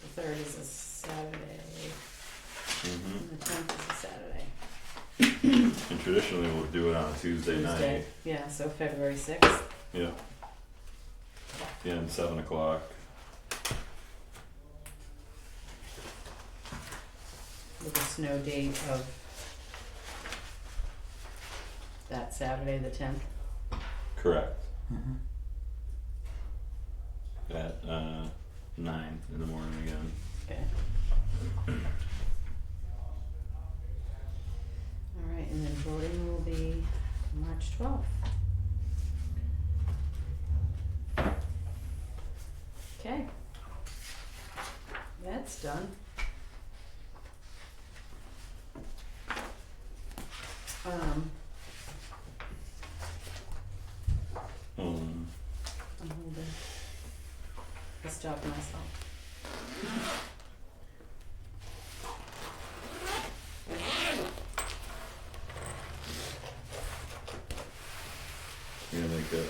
The 3rd is a Saturday, and the 10th is a Saturday. And traditionally we'll do it on a Tuesday night. Yeah, so February 6th. Yeah. Again, 7 o'clock. With a snow date of that Saturday, the 10th. Correct. At 9 in the morning again. Okay. Alright, and then voting will be March 12th. Okay. That's done. I'm holding. I stopped myself. You're gonna make it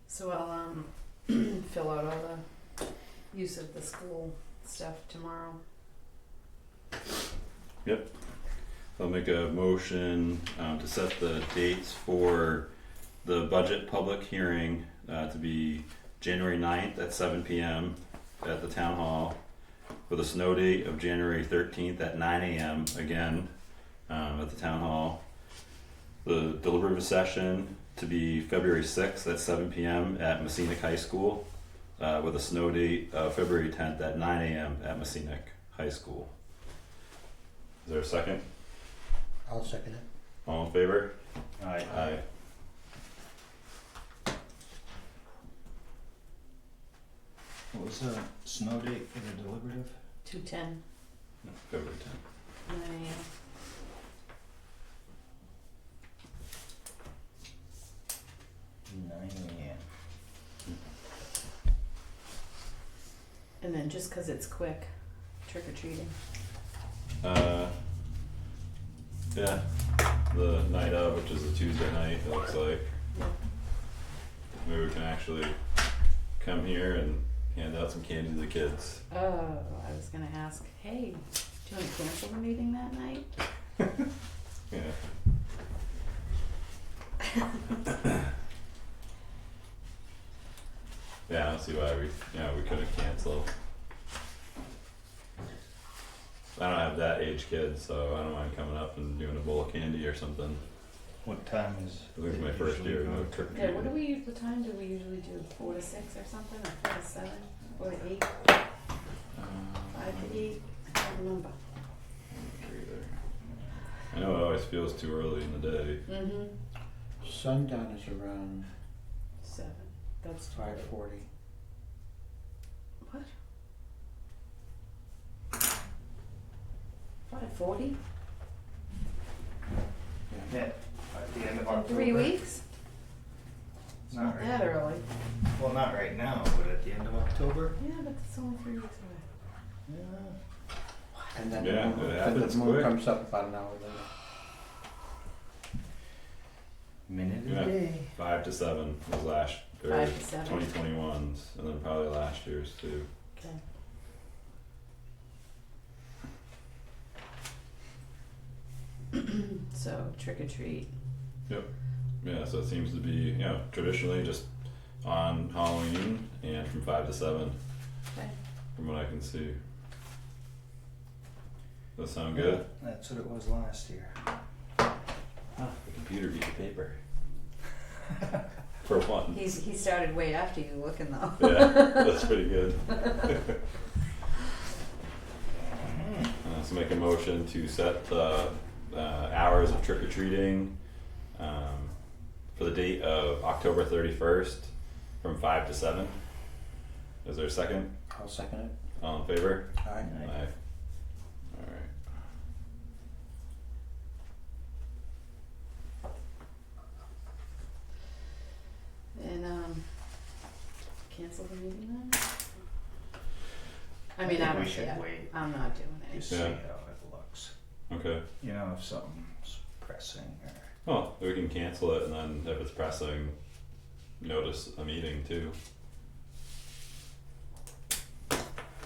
So I'll fill out all the use of the school stuff tomorrow. I'll make a motion to set the dates for the budget public hearing to be January 9th at 7 p.m. at the town hall, with a snow date of January 13th at 9 a.m. again at the town hall. The deliberative session to be February 6th at 7 p.m. at Messinic High School, with a snow date of February 10th at 9 a.m. at Messinic High School. Is there a second? I'll second it. All in favor? Aye. Aye. What was the snow date for the deliberative? 2:10, No, February 10th. 9 a.m. And then just 'cause it's quick, trick or treating. Yeah, the night of, which is a Tuesday night, it looks like. Yeah. Maybe we can actually come here and hand out some candy to the kids. Oh, I was gonna ask, hey, do you wanna cancel the meeting that night? Yeah. Yeah, I don't see why we couldn't cancel. I don't have that age kid, so I don't mind coming up and doing a bowl of candy or something. What time is? I think it's my first year of trick or Yeah, treating. what time do we usually do, 4 to 6 or something, or 4 to 7, 4 to 8, 5 to 8, I can't remember. I'm not sure either. I know it always feels too early in the day. Mm-hmm. Sundown is around 7, that's 5:40. What? 5:40? Yeah, at the end of In October. 3 weeks? It's Not not right. that early. Well, not right now, but at the end of October. Yeah, but it's only 3 weeks away. Yeah. And then Yeah, the it moon, happens the moon quick. comes up about an hour later. Minute Yeah. a day. 5 to 7 was 5 to 7. 2021's, and then probably last year's too. Okay. So trick or treat. Yeah, so it seems to be, traditionally just on Halloween and from 5 to 7, Okay. from what I can see. Does that sound good? That's what it was last year. The computer beat the paper. For one. He started way after you looking though. Yeah, that's pretty good. So make a motion to set the hours of trick or treating, for the date of October 31st from 5 to 7. Is there a second? I'll second it. All in favor? Aye. Aye. Alright. And, cancel the meeting then? I mean, I don't We should care. wait, I'm not doing it. just see Yeah. how it looks. Okay. You know, if something's pressing or. Well, we can cancel it and then if it's pressing, notice a meeting too.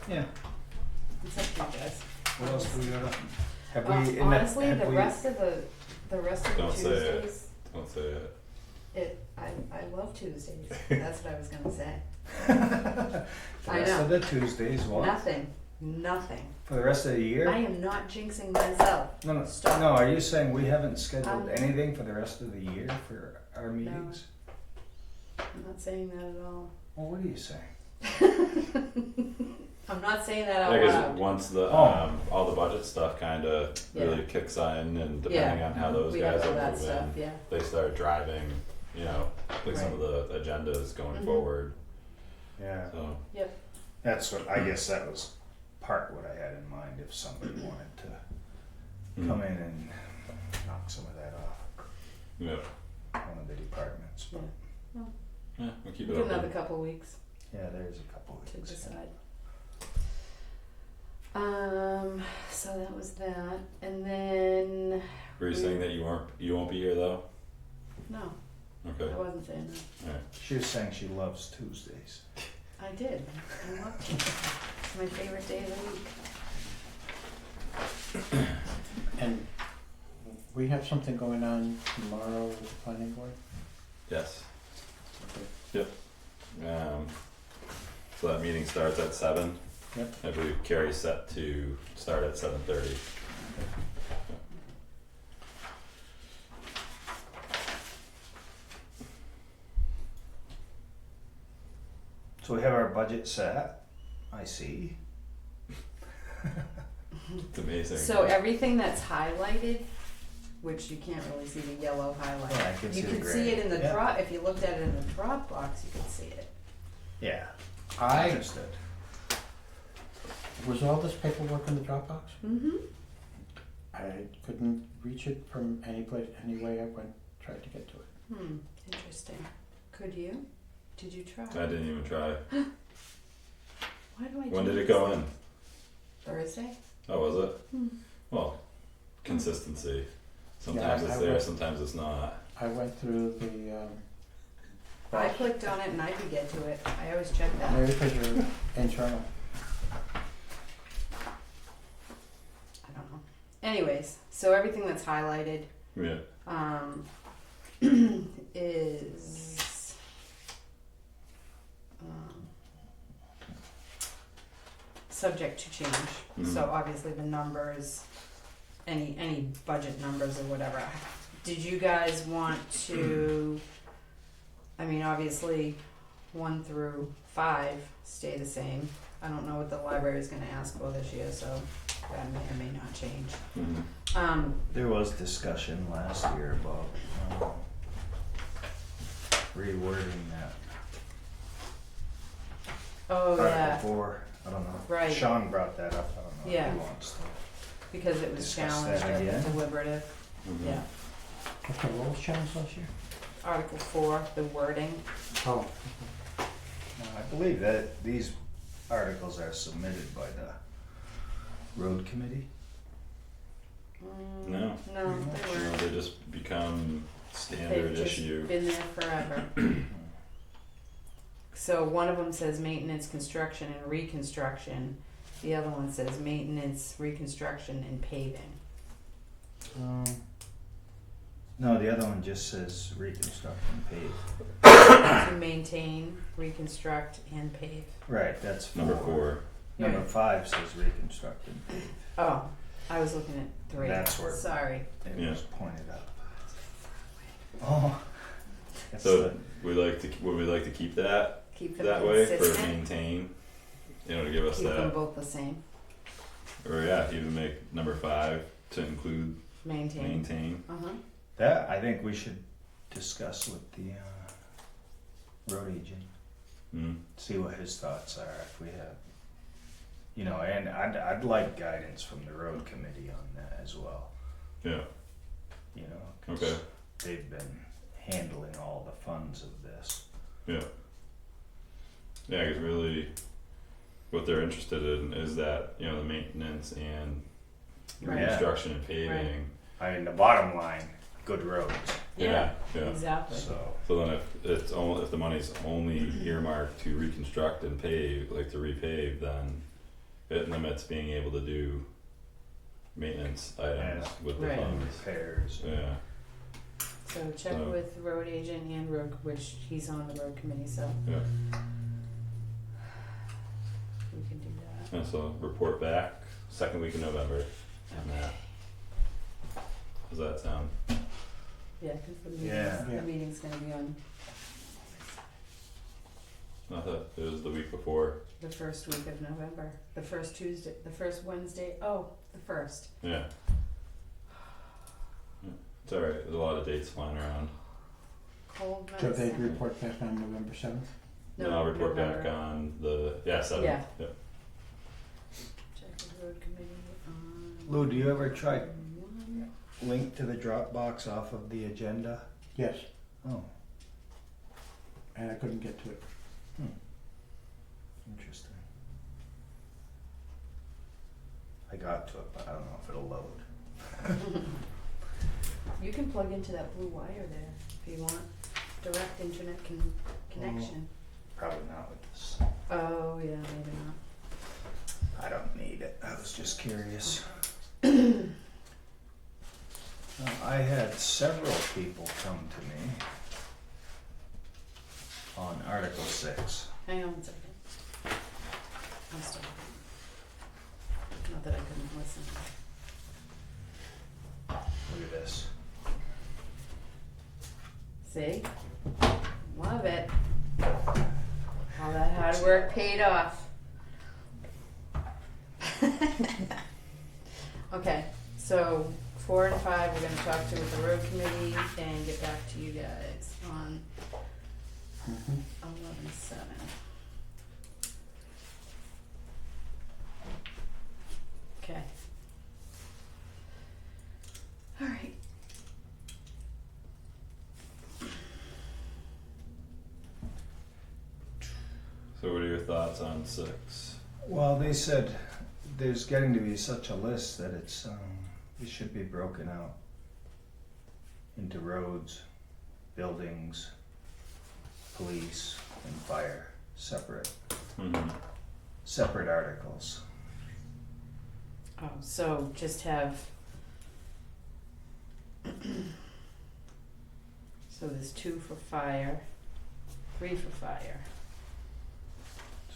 Yeah. It's up to you guys. What else do we got? Have Well, we, in the, honestly, have the we, rest of the Don't say it. Tuesdays, Don't say it. I love Tuesdays. That's what I was gonna say. the I rest know. of the Tuesdays, what? Nothing. For the rest of the year? I am not jinxing myself. No, Stop. no, are you saying we haven't scheduled Um, anything for the rest of the year for our meetings? I'm not saying that at all. Well, what are you saying? I'm not saying that out Yeah, 'cause loud. once the Oh. all the budget stuff kinda really Yeah. kicks in and depending on how those We guys have all are that moving, stuff, yeah. they start driving, you know, like some of the agendas going Mhm. forward, Yeah. so. That's what, I guess that was part what I had in mind, if somebody wanted to come in and knock some of that off, Yeah, one of the departments, but, yeah, we'll keep Give it another open. couple weeks yeah, there's a couple of to things. decide. So that was that, and then, Were you saying that you won't be here though? no, Okay, I wasn't saying that. alright. She was saying she loves Tuesdays. I did. I loved it. It's my favorite day of the week. And we have something going on tomorrow with the planning board? Yes, Okay. so that meeting starts at 7. Yep. I believe Carrie's set to start at 7:30. So we have our budget set, I see. It's amazing. So everything that's highlighted, which you can't really see the yellow highlight. Yeah, I can see You the can gray. see it in the Yeah. drop, if you looked at it in the Dropbox, you could see it. Yeah, I, understood. was all this paperwork in the Dropbox? Mm-hmm. I couldn't reach it from any place, any way I went, tried to get to it. Interesting. Could you? Did you try? I didn't even try. Why do I When do did it this? go in? Thursday? Oh, was it? Hmm. Well, consistency. Sometimes Yeah, it's I there, went- sometimes it's not. I went through the, I clicked on it and I could get to it. I always check that. maybe because you're internal. I don't know. Anyways, so everything that's highlighted Yeah. is subject to change. Mhm. So obviously the numbers, any budget numbers or whatever. Did you guys want to? I mean, obviously, 1 through 5 stay the same. I don't know what the library is going to ask for this year, so that may or may not change. Mhm. There was discussion last year about rewording that. Oh yeah, Article 4, I don't know. Right. Sean brought that up, I don't know if Yeah. he wants to. because it was Discuss challenged that at again? the deliberative. Mhm. Yeah. Okay, what was challenged last year? Article 4, the wording. Oh, I believe that these articles are submitted by the road committee. No. No, Pretty much. they You know, weren't. they just become standard They've just issue. been there forever. So one of them says maintenance, construction, and reconstruction. The other one says maintenance, reconstruction, and paving. No, the other one just says reconstruct and pave. To maintain, reconstruct, and pave. Right, that's Number 4. 4. Number Right. 5 says reconstruct and pave. Oh, I was looking at 3. That's where- Sorry. It Yeah. was pointed up. Oh. That's So the- would we like to keep that Keep them that way for consistent. maintain? You know, to give us Keep them that, both the same. or yeah, even make number 5 to include Maintain. maintain. Uh-huh. That, I think we should discuss with the road agent, Mm. see what his thoughts are if we have, you know, and I'd like guidance from the road committee on that as well, Yeah. you know, 'cause Okay. they've been handling all the funds of this. Yeah. Yeah, 'cause really, what they're interested in is that, you know, the maintenance and Right. reconstruction and paving. I mean, the bottom line, good roads, Yeah. Yeah. Exactly. so, So then if the money's only earmarked to reconstruct and pave, like to repave, then it limits being able to do maintenance items Yeah. with the Right. funds. repairs. Yeah. So check So- with road agent and road, which he's on the road committee, so Yeah. we can do that. And so report back second week of November on that. Does that sound? Yeah, cause the Yeah. the meeting's gonna be on I thought it was the week before. the first week of November, the first Tuesday, the first Wednesday, the first. Yeah. Yeah. It's alright, there's a lot of dates flying around. Cold So nights. they'd report back on November 7th? And I'll report back November. on the, 7th. Yeah. Yep. Check with road committee on. Lou, do you ever try one. link to the Dropbox off of the agenda? Yes, Oh, and I couldn't get to it. interesting. I got to it, but I don't know if it'll load. You can plug into that blue wire there if you want direct internet connection. Probably not with this. Oh, yeah, maybe not. I don't need it. I was just curious. I had several people come to me on Article 6. Hang on 1 second. I'm sorry. Not that I couldn't listen. Look at this. See? Love it. All that hard work paid off. Okay, so 4 and 5 we're gonna talk to with the road committee and get back to you guys on Mhm. 11/7. Okay. All right. So what are your thoughts on 6? Well, they said there's getting to be such a list that it should be broken out into roads, buildings, police, and fire, separate articles. Oh, so just have. So there's 2 for fire, 3 for fire.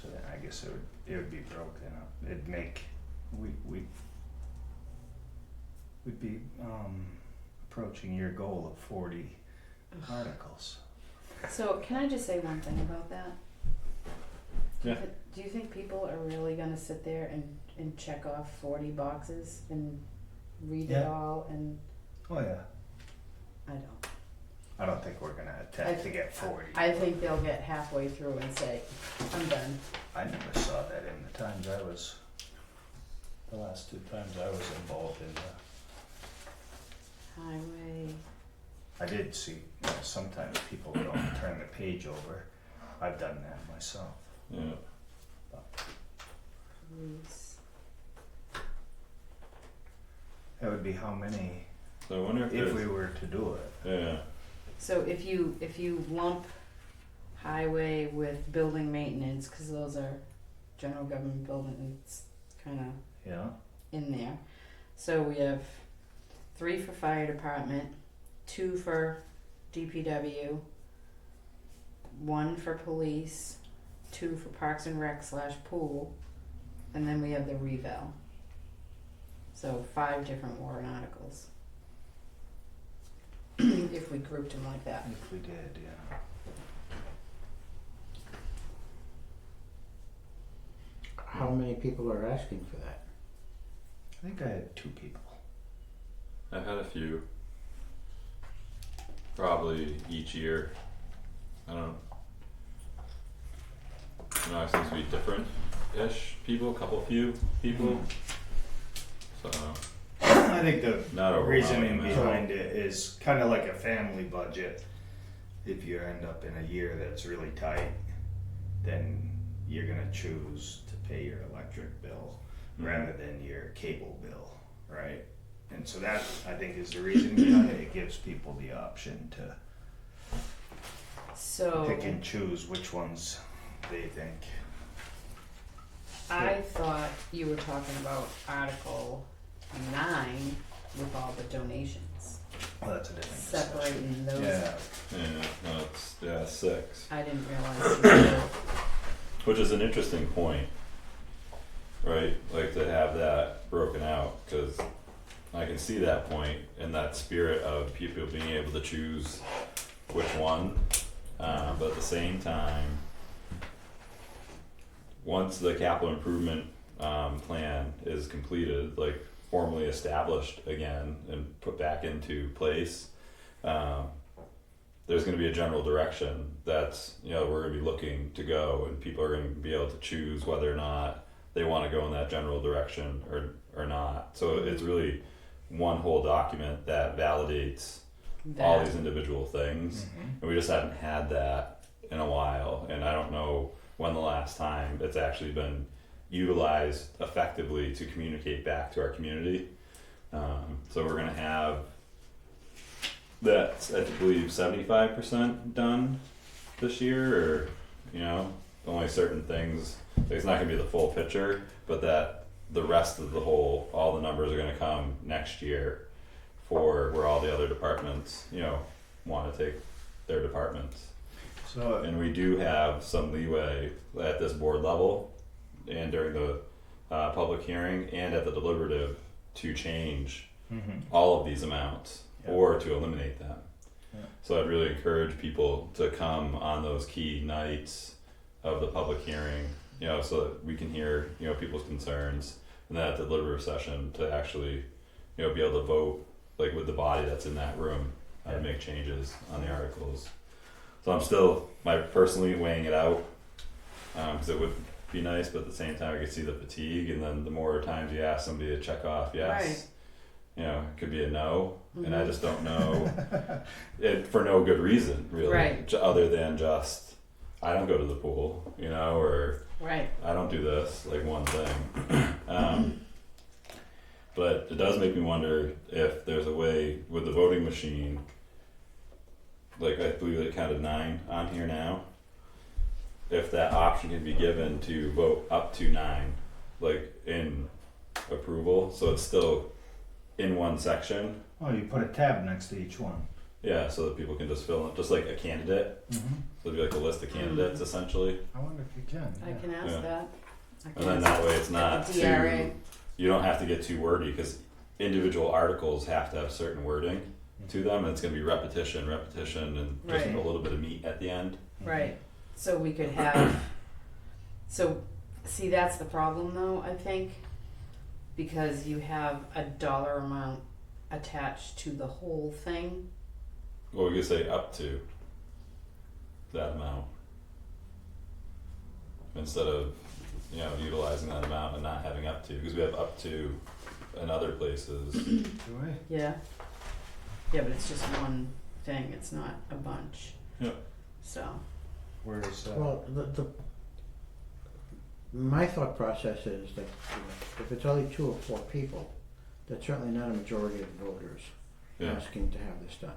So then I guess it would be broken up. It'd make we'd be approaching your goal of 40 articles. So can I just say one thing about that? Yeah. Do you think people are really gonna sit there and check off 40 boxes and read it Yeah. all? And Oh yeah. I don't. I don't think we're gonna attempt to get 40. I think they'll get halfway through and say, I'm done. I never saw that in the last 2 times I was involved in the. Highway. I did see, you know, sometimes people don't turn the page over. I've done that myself. Yeah. Police. That would be how many, So I wonder if if there's, we were to do it. yeah. So if you lump highway with building maintenance, cause those are general government buildings, kinda Yeah. in there. So we have 3 for fire department, 2 for DPW, 1 for police, 2 for parks and rec / pool, and then we have the revale. So 5 different warrant articles. If we grouped them like that. If we did, yeah. How many people are asking for that? I think I had 2 people. I've had a few. probably each year. I don't know, it seems to be different-ish people, few people. So, I think the not overwhelming reasoning amount. behind it is kind of like a family budget. If you end up in a year that's really tight, then you're gonna choose to pay your electric bill rather than your cable bill, right? And so that, I think, is the reason behind it. It gives people the option to So pick and choose which ones they think. I thought you were talking about Article 9 with all the donations, Well, that's a different discussion. separating those Yeah. out. Yeah, no, it's 6. I didn't realize you were, Which is an interesting point, right? Like to have that broken out, because I can see that point and that spirit of people being able to choose which one, but at the same time, once the capital improvement plan is completed, like formally established again and put back into place, there's going to be a general direction that's, we're going to be looking to go, and people are going to be able to choose whether or not they want to go in that general direction or not. So it's really one whole document that validates all that, these individual things, Mhm. and we just haven't had that in a while, and I don't know when the last time it's actually been utilized effectively to communicate back to our community. So we're gonna have that, I believe, 75% done this year, or only certain things. It's not gonna be the full picture, but that the rest of all the numbers are gonna come next year for where all the other departments, want to take their departments. So, And we do have some leeway at this board level and during the public hearing and at the deliberative to change mhm. all of these amounts Yeah. or to eliminate them. Yeah. So I'd really encourage people to come on those key nights of the public hearing, so that we can hear, people's concerns, and then at the deliberative session to actually, be able to vote like with the body that's in that room and make changes on the articles. So I'm still personally weighing it out, because it would be nice, but at the same time I could see the fatigue, and then the more times you ask somebody to check off yes, it could be a no, and I just don't know it for no good reason really, Right. other than just I don't go to the pool, or right, I don't do this, like one thing. But it does make me wonder if there's a way with the voting machine, like I believe they counted 9 on here now, if that option can be given to vote up to 9, like in approval, so it's still in one section. Oh, you put a tab next to each one. Yeah, so that people can just fill in, just like a candidate, Mm-hmm. so it'd be like a list of candidates essentially. I wonder if you can. I can ask Yeah. that. I can And then ask that way it's not the DRA. too, you don't have to get too wordy, because individual articles have to have certain wording to them, and it's gonna be repetition, and just Right. a little bit of meat at the end. Right, so we could have, so, see, that's the problem though, I think, because you have a dollar amount attached to the whole thing. Well, we could say up to that amount. Instead of, utilizing that amount and not having up to, because we have up to in other places. Do we? Yeah. Yeah, but it's just one thing, it's not a bunch. Yeah. So, Where's Well, my thought process is that if it's only 2 or 4 people, that's certainly not a majority of the voters Yeah. asking to have this done.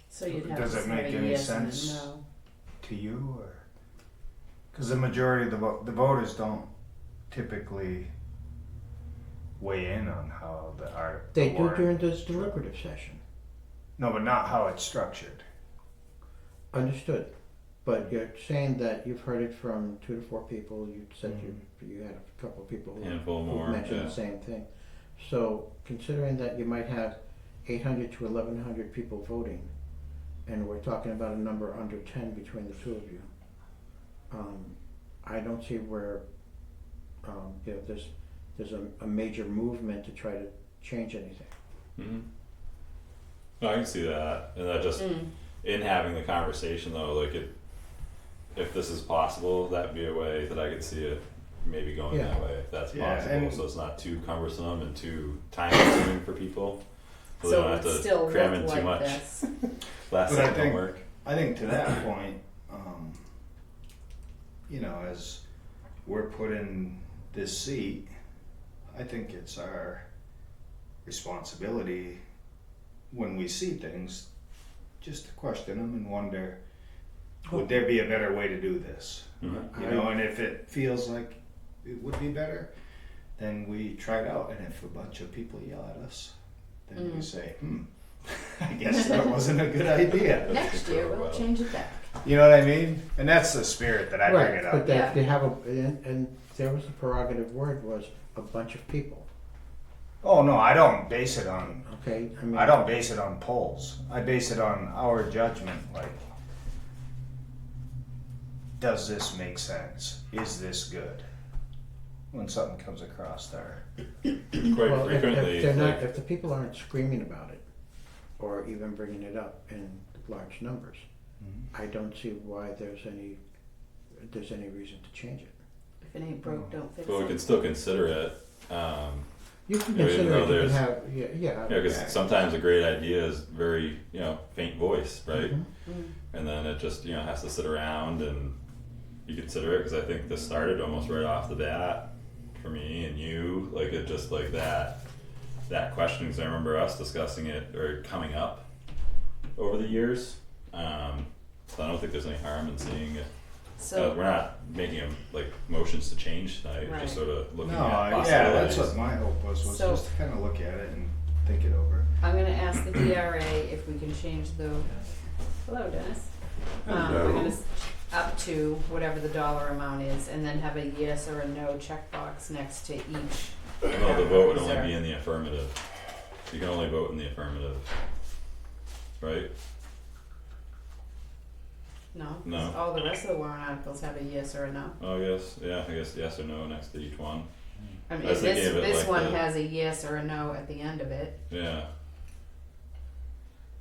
so you'd have Does to it have make a any yes and a sense? no. to you, or? Because the majority of the voters don't typically weigh in on how the art. They the do warrant- during this deliberative session, No, but not how it's structured. understood. But you're saying that you've heard it from 2 to 4 people, you said you had a couple of people who Handful who more, mentioned yeah. the same thing. So considering that you might have 800 to 1100 people voting, and we're talking about a number under 10 between the 2 of you, I don't see where there's a major movement to try to change anything. Mm-hmm. No, I can see that, and that just Mm. in having the conversation though, like if this is possible, that'd be a way that I could see it maybe going Yeah. that way, if that's Yeah, possible, and- so it's not too cumbersome and too time consuming for people. So they So don't it have would to still cram look in too like much this. last But I second think- homework. I think to that point, you know, as we're put in this seat, I think it's our responsibility when we see things, just to question them and wonder, would there be a better way to do this? Mhm. You know, and if it feels like it would be better, then we try it out. And if a bunch of people yell at us, then we say, I guess that wasn't a good idea. Next year, we'll well. change it back. You know what I mean? And that's the spirit that I bring Right, it but up. that Yeah. they have and there was the prerogative word was a bunch of people, Oh no, I don't base it on okay? I mean, I don't base it on polls. I base it on our judgment, like, does this make sense? Is this good? When something comes across there. Quite well, frequently, if they're not, like, if the people aren't screaming about it, or even bringing it up in large numbers, I don't see why there's any reason to change it. If it ain't broke, don't fix but we it. can still consider it, You can Yeah, even consider though it, you can there's- have, yeah, because sometimes a great idea is very, faint voice, right? Mhm. Mm. And then it just, has to sit around and you consider it, because I think this started almost right off the bat for me and you, like it just like that question, because I remember us discussing it or coming up over the years. So I don't think there's any harm in seeing it. So, We're not making like motions to change tonight, we're just Right. sort of looking No, at yeah, possibilities. that's what my hope was So- just to kind of look at it and think it over. I'm gonna ask the DRA if we can change the, hello Dennis. We're gonna up to whatever the dollar amount is, and then have a yes or a no checkbox next to each. Well, the vote would only Reserve. be in the affirmative. You can only vote in the affirmative, right? No? 'Cause No. all the rest of the warrant articles have a yes or a no. Oh, I guess yes or no next to each one. I mean, I was thinking of it this like one the- has a yes or a no at the end of it Yeah,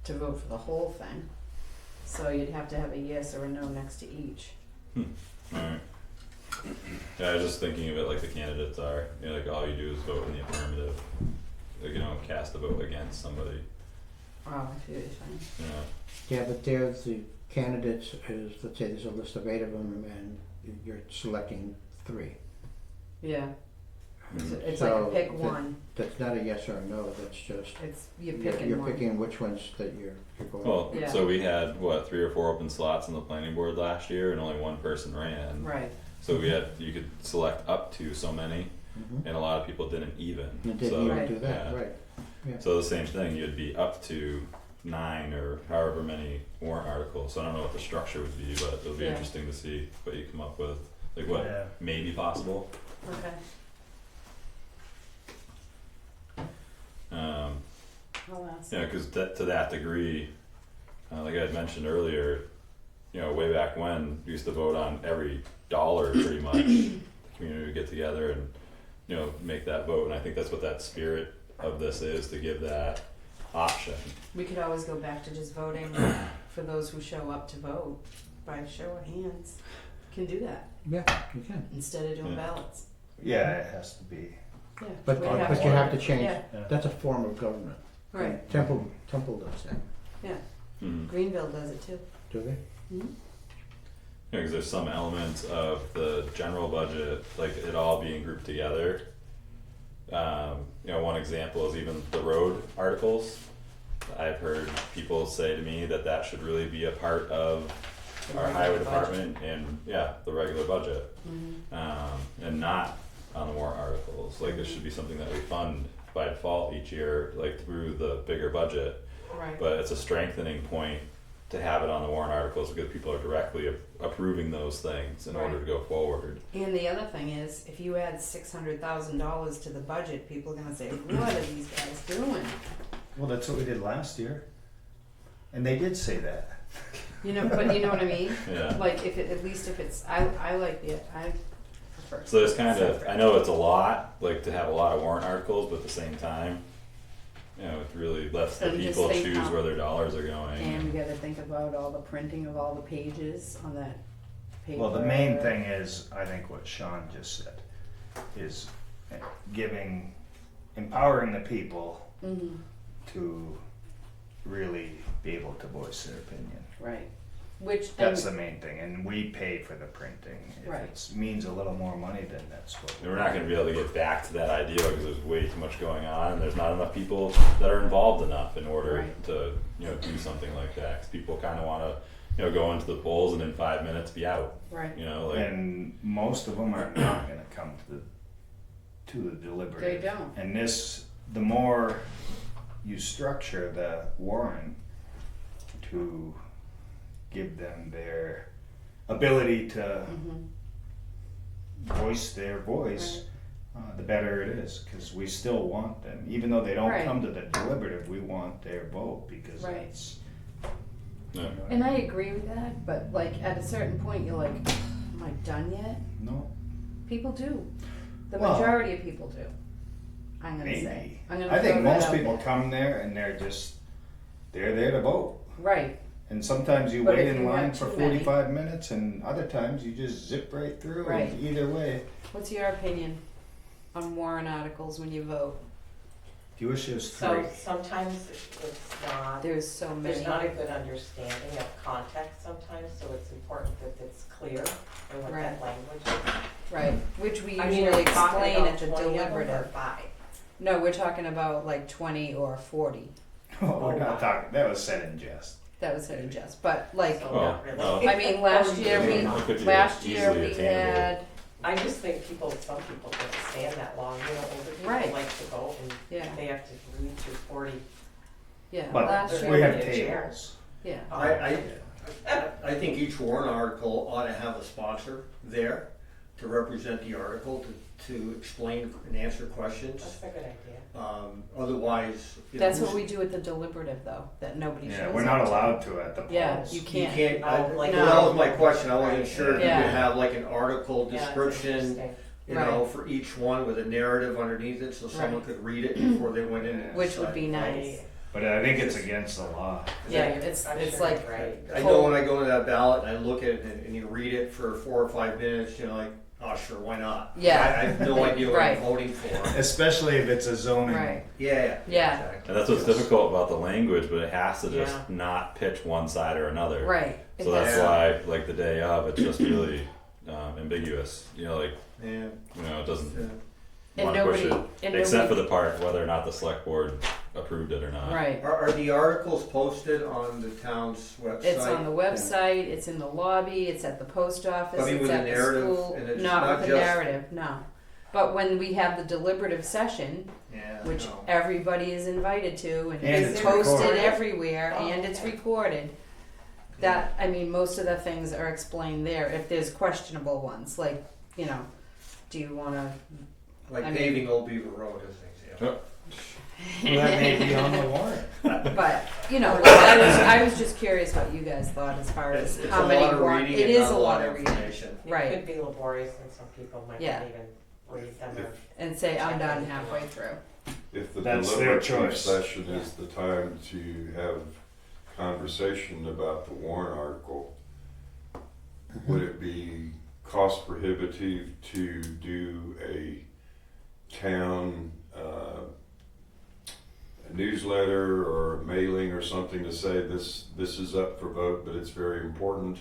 to vote for the whole thing. So you'd have to have a yes or a no next to each. alright. Yeah, I was just thinking of it like the candidates are, like all you do is vote in the affirmative. Like, cast a vote against somebody, Oh, I see what you're saying. Yeah, but there's the candidates is, let's say there's a list of 8 of them and you're selecting 3. Yeah, Mm. it's So like a pick the- one, That's not a yes or a no, that's just, it's, you're picking you're one. picking which ones that you're going. Well, Yeah. so we had, 3 or 4 open slots on the planning board last year and only one person ran. Right, So you could select up to so many, Mhm. and a lot of people didn't even. You didn't So, even Right. do that, yeah. right. Yeah. So the same thing, you'd be up to 9 or however many warrant articles, so I don't know what the structure would be, but it'll be Yeah. interesting to see what you come up with, like what Yeah. may be possible. okay, I'll ask. Cause to that degree, like I had mentioned earlier, way back when, we used to vote on every dollar pretty much, the community would get together and, make that vote, and I think that's what that spirit of this is, to give that option. We could always go back to just voting for those who show up to vote by show of hands. Can do that Yeah, you can. instead of doing Yeah. ballots. Yeah, it has to be. Yeah. But, we'd but you have to change, Yeah, that's a form of government. right. Temple does that, Mhm. Greenville does it too. do they? Mhm. Yeah, because there's some elements of the general budget, like it all being grouped together. One example is even the road articles. I've heard people say to me that should really be a part of The our regular highway budget. department and, the regular budget. Mhm. And not on the warrant articles, like it should be something that we fund by default each year, like through the bigger budget. Right. But it's a strengthening point to have it on the warrant articles because people are directly approving those things in order Right. to go forward. And the other thing is, if you add $600,000 to the budget, people are gonna say, "What are these guys doing?" Well, that's what we did last year. And they did say that. But you know what I mean? Yeah. Like if it, at least if it's, I like it. I prefer. So there's kind of, separate. I know it's a lot, like to have a lot of warrant articles, but at the same time, you know, it really lets the And just people think choose how- where their dollars are going. And we gotta think about all the printing of all the pages on that paper. Well, the main thing is, I think what Sean just said, is empowering the people Mhm, to really be able to voice their opinion. right, which, That's and, the main thing, and we pay for the printing. If Right. it means a little more money, then that's what. And we're not gonna be able to get back to that ideal because there's way too much going on and there's not enough people that are involved enough in order Right. to, you know, do something like that. 'Cause people kinda wanna, you know, go into the polls and in 5 minutes be out, right, you know, like. And most of them are not gonna come to the deliberative. they don't, And this, the more you structure the warrant to give them their ability to mhm, voice their voice, the better it is, because we still want them. Even though they don't Right. come to the deliberative, we want their vote because Right. it's. Yeah. you know, and I agree with that, but like, at a certain point, you're like, am I done yet? No, People do, the Well, majority of people do, I'm gonna say, maybe. I'm gonna I think throw that most out people there. come there and they're there to vote. Right, And sometimes you But wait if in you line have for too many- 45 minutes, and other times you just zip right through. Right. And either way, what's your opinion on warrant articles when you vote? if you wish it was So free. sometimes it's not, There's so many. there's not a good understanding of context sometimes, so it's important that it's clear and what that Right. language is. Right, which we I mean, usually are we talking explain about at the 20 of them or deliberative. 5? No, we're talking about like 20 or 40. Oh, we're Oh, not wow. talking. That was said in jest. That was said in jest, but like, So Well, not really. well, I mean, last year It we, could be last year easily we attainable. had, I just think some people don't stand that long, you know, older people Right. like to vote and yeah, they have to read through 40. yeah, But last they're year, we have gonna be a chair. tables. yeah, I think each warrant article ought to have a sponsor there to represent the article, to explain and answer questions. That's a good idea. Otherwise, you know, that's what we do at the deliberative though, that nobody shows Yeah, up we're not to. allowed to at the polls. Yeah, you You can't, can't, Oh, like- well, that was my question, I wasn't sure if you Yeah. could have like an article Yeah, it's description, interesting. you know, Right. for each one with a narrative underneath it, so someone Right. could read it before they went in and which would be decided. nice, But I think it's against the law. yeah, you're- it's I'm it's sure like, you're right. I know when I go to that ballot and I look at it and you read it for 4 or 5 minutes, you're like, oh sure, why not? Yeah. I have no idea what Right. I'm voting for. Especially if it's a zoning. right, Yeah. Yeah. Exactly. And that's what's difficult about the language, but it has to just Yeah. not pitch one side or another. right. It So that's has- Yeah. why, like the day of, it's just really ambiguous. You know, like Yeah. you know, it doesn't And want to push nobody, it, and except for nobody, the part whether or not the select board approved it or not. right. Are the articles posted on the town's website? It's on the website, it's in the lobby, it's at the post office, I mean, it's with a at the narrative, school. and it's Not not with a just- narrative, no. But when we have the deliberative session, Yeah. which no. everybody is invited to, and And it's it's posted recorded. everywhere, Oh, and it's okay. recorded. That, I mean, most of the things are explained there, if there's questionable ones, like, you know, do you wanna, Like I mean- paving Old Beaver Road as an example. Well, that may be on the warrant. but, you know, like, I was just curious what you guys thought as far as It's how a many lot of warrant, reading it and is not a lot of reading. information. It Right. could be laborious and some people might Yeah. not even read them or. And say, I'm done halfway through. If the That's their deliberative choice. session is the time to have conversation about the warrant article, would it be cost prohibitive to do a town newsletter or a mailing or something to say this is up for vote, but it's very important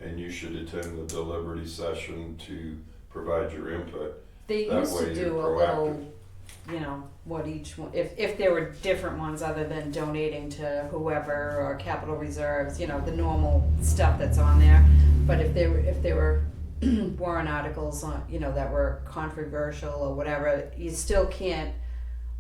and you should attend the deliberative session to provide your input? They That used to way do you're a little, proactive. you know, what each one, if there were different ones other than donating to whoever or capital reserves, you know, the normal stuff that's on there. But if there were warrant articles on, you know, that were controversial or whatever, you still can't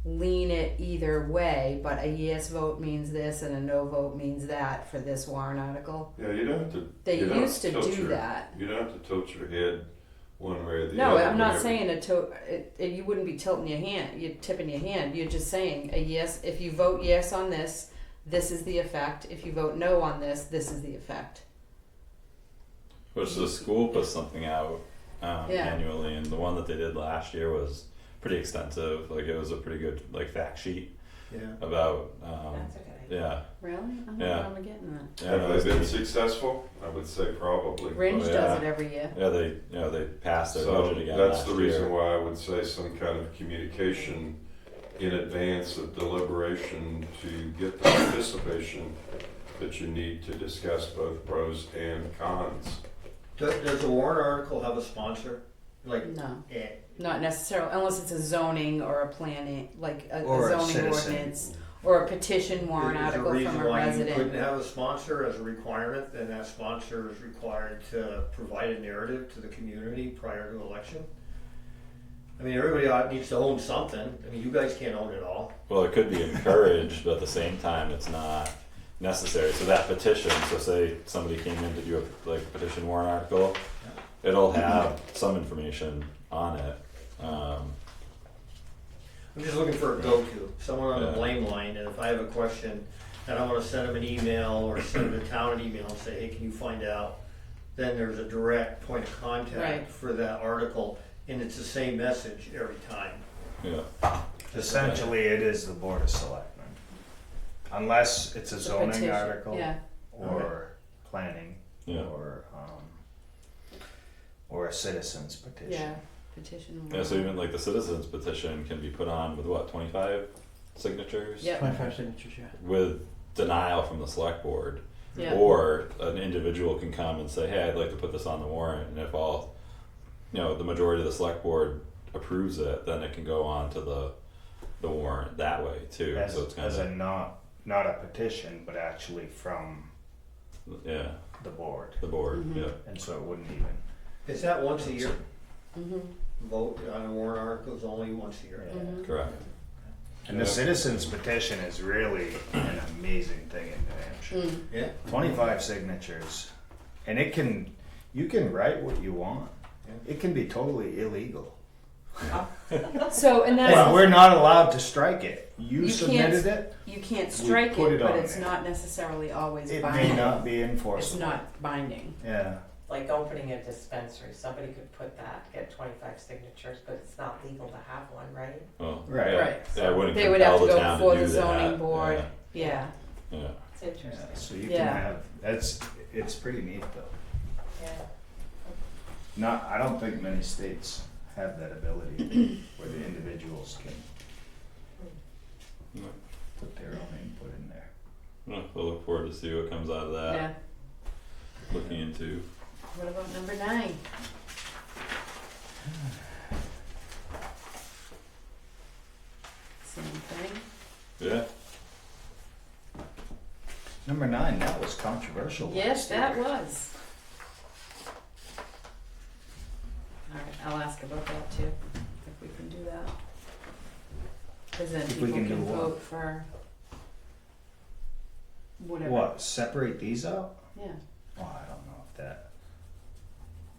lean it either way, but a yes vote means this and a no vote means that for this warrant article. Yeah, you don't have to. They you don't used to have tilt do your- that. You don't have to tilt your head one way or the No, other. I'm not whenever- saying you wouldn't be tilting your hand, you're tipping your hand. You're just saying a yes. If you vote yes on this, this is the effect. If you vote no on this, this is the effect. Which the school puts something out Yeah. annually, and the one that they did last year was pretty extensive. Like it was a pretty good like fact sheet. Yeah. about, That's a good idea. yeah, Really? I don't Yeah. remember getting that. yeah, Have they been successful? I would say probably. Ringe Oh, does yeah. it every year. yeah, they passed their So budget again that's last the reason year. why I would say some kind of communication in advance of deliberation to get the participation that you need to discuss both pros and cons. Does the warrant article have a sponsor? Like, No, eh, not necessarily, unless it's a zoning or a planning, like a Or a zoning citizen. ordinance, or a petition warrant is there article a reason from a why you couldn't resident. have a sponsor as a requirement, then that sponsor is required to provide a narrative to the community prior to election? I mean, needs to own something. I mean, you guys can't own it all. Well, it could be encouraged, but at the same time, it's not necessary. So that petition, so say somebody came in to do a like petition warrant article, it'll have some information on it. I'm just looking for a go-to, someone on the Yeah. blame line, and if I have a question and I wanna send them an email or send the town an email and say, hey, can you find out? Then there's a direct point of contact Right. for that article, and it's the same message every time. Yeah, Essentially, it is the Board of Selectmen. Unless it's a The zoning petition, article Yeah, or planning yeah, or a citizen's petition. yeah, petition warrant. yeah. So even like the citizens petition can be put on with what 25 signatures. Yep. 25 signatures, yeah. With denial from the select board, Yeah, or an individual can come and say, "Hey, I'd like to put this on the warrant," and if the majority of the select board approves it, then it can go on to the warrant that way too. As, So it's kind as a of not a petition, but actually from yeah, the board, the board. Mhm. Yeah, and so it wouldn't even. Is that once a year? mhm, Vote on a warrant article is only once a year. mhm. correct. And the citizens petition is really an amazing thing in New Hampshire. Mm. Yeah? 25 signatures, and you can write what you want. Yeah. It can be totally illegal. So, and But that's, we're not allowed to strike it. You You submitted can't- it. you can't we strike put it, it but on it's there. not necessarily always It binding. may not be It's enforceable. not binding. Yeah. Like opening a dispensary, somebody could put that, get 25 signatures, but it's not legal to have one, right? Well, Right. Yeah, Right. yeah, it wouldn't They would have compel to the go town before to the do zoning that. board. Yeah, Yeah, yeah. It's Yeah. interesting. So you Yeah. can have it's pretty neat though. Yeah. I don't think many states have that ability where the individuals can Yeah. put their own input in there. Well, we'll look forward to see what comes out of that. yeah. Looking into. What about number 9? Same thing. Yeah. Number 9, that was controversial. Yes, last year. that was. Alright, I'll ask about that too, if we can do that. Cause then If we people can can do what? vote for whatever. What? Separate these out? Yeah, Oh, I don't know if that.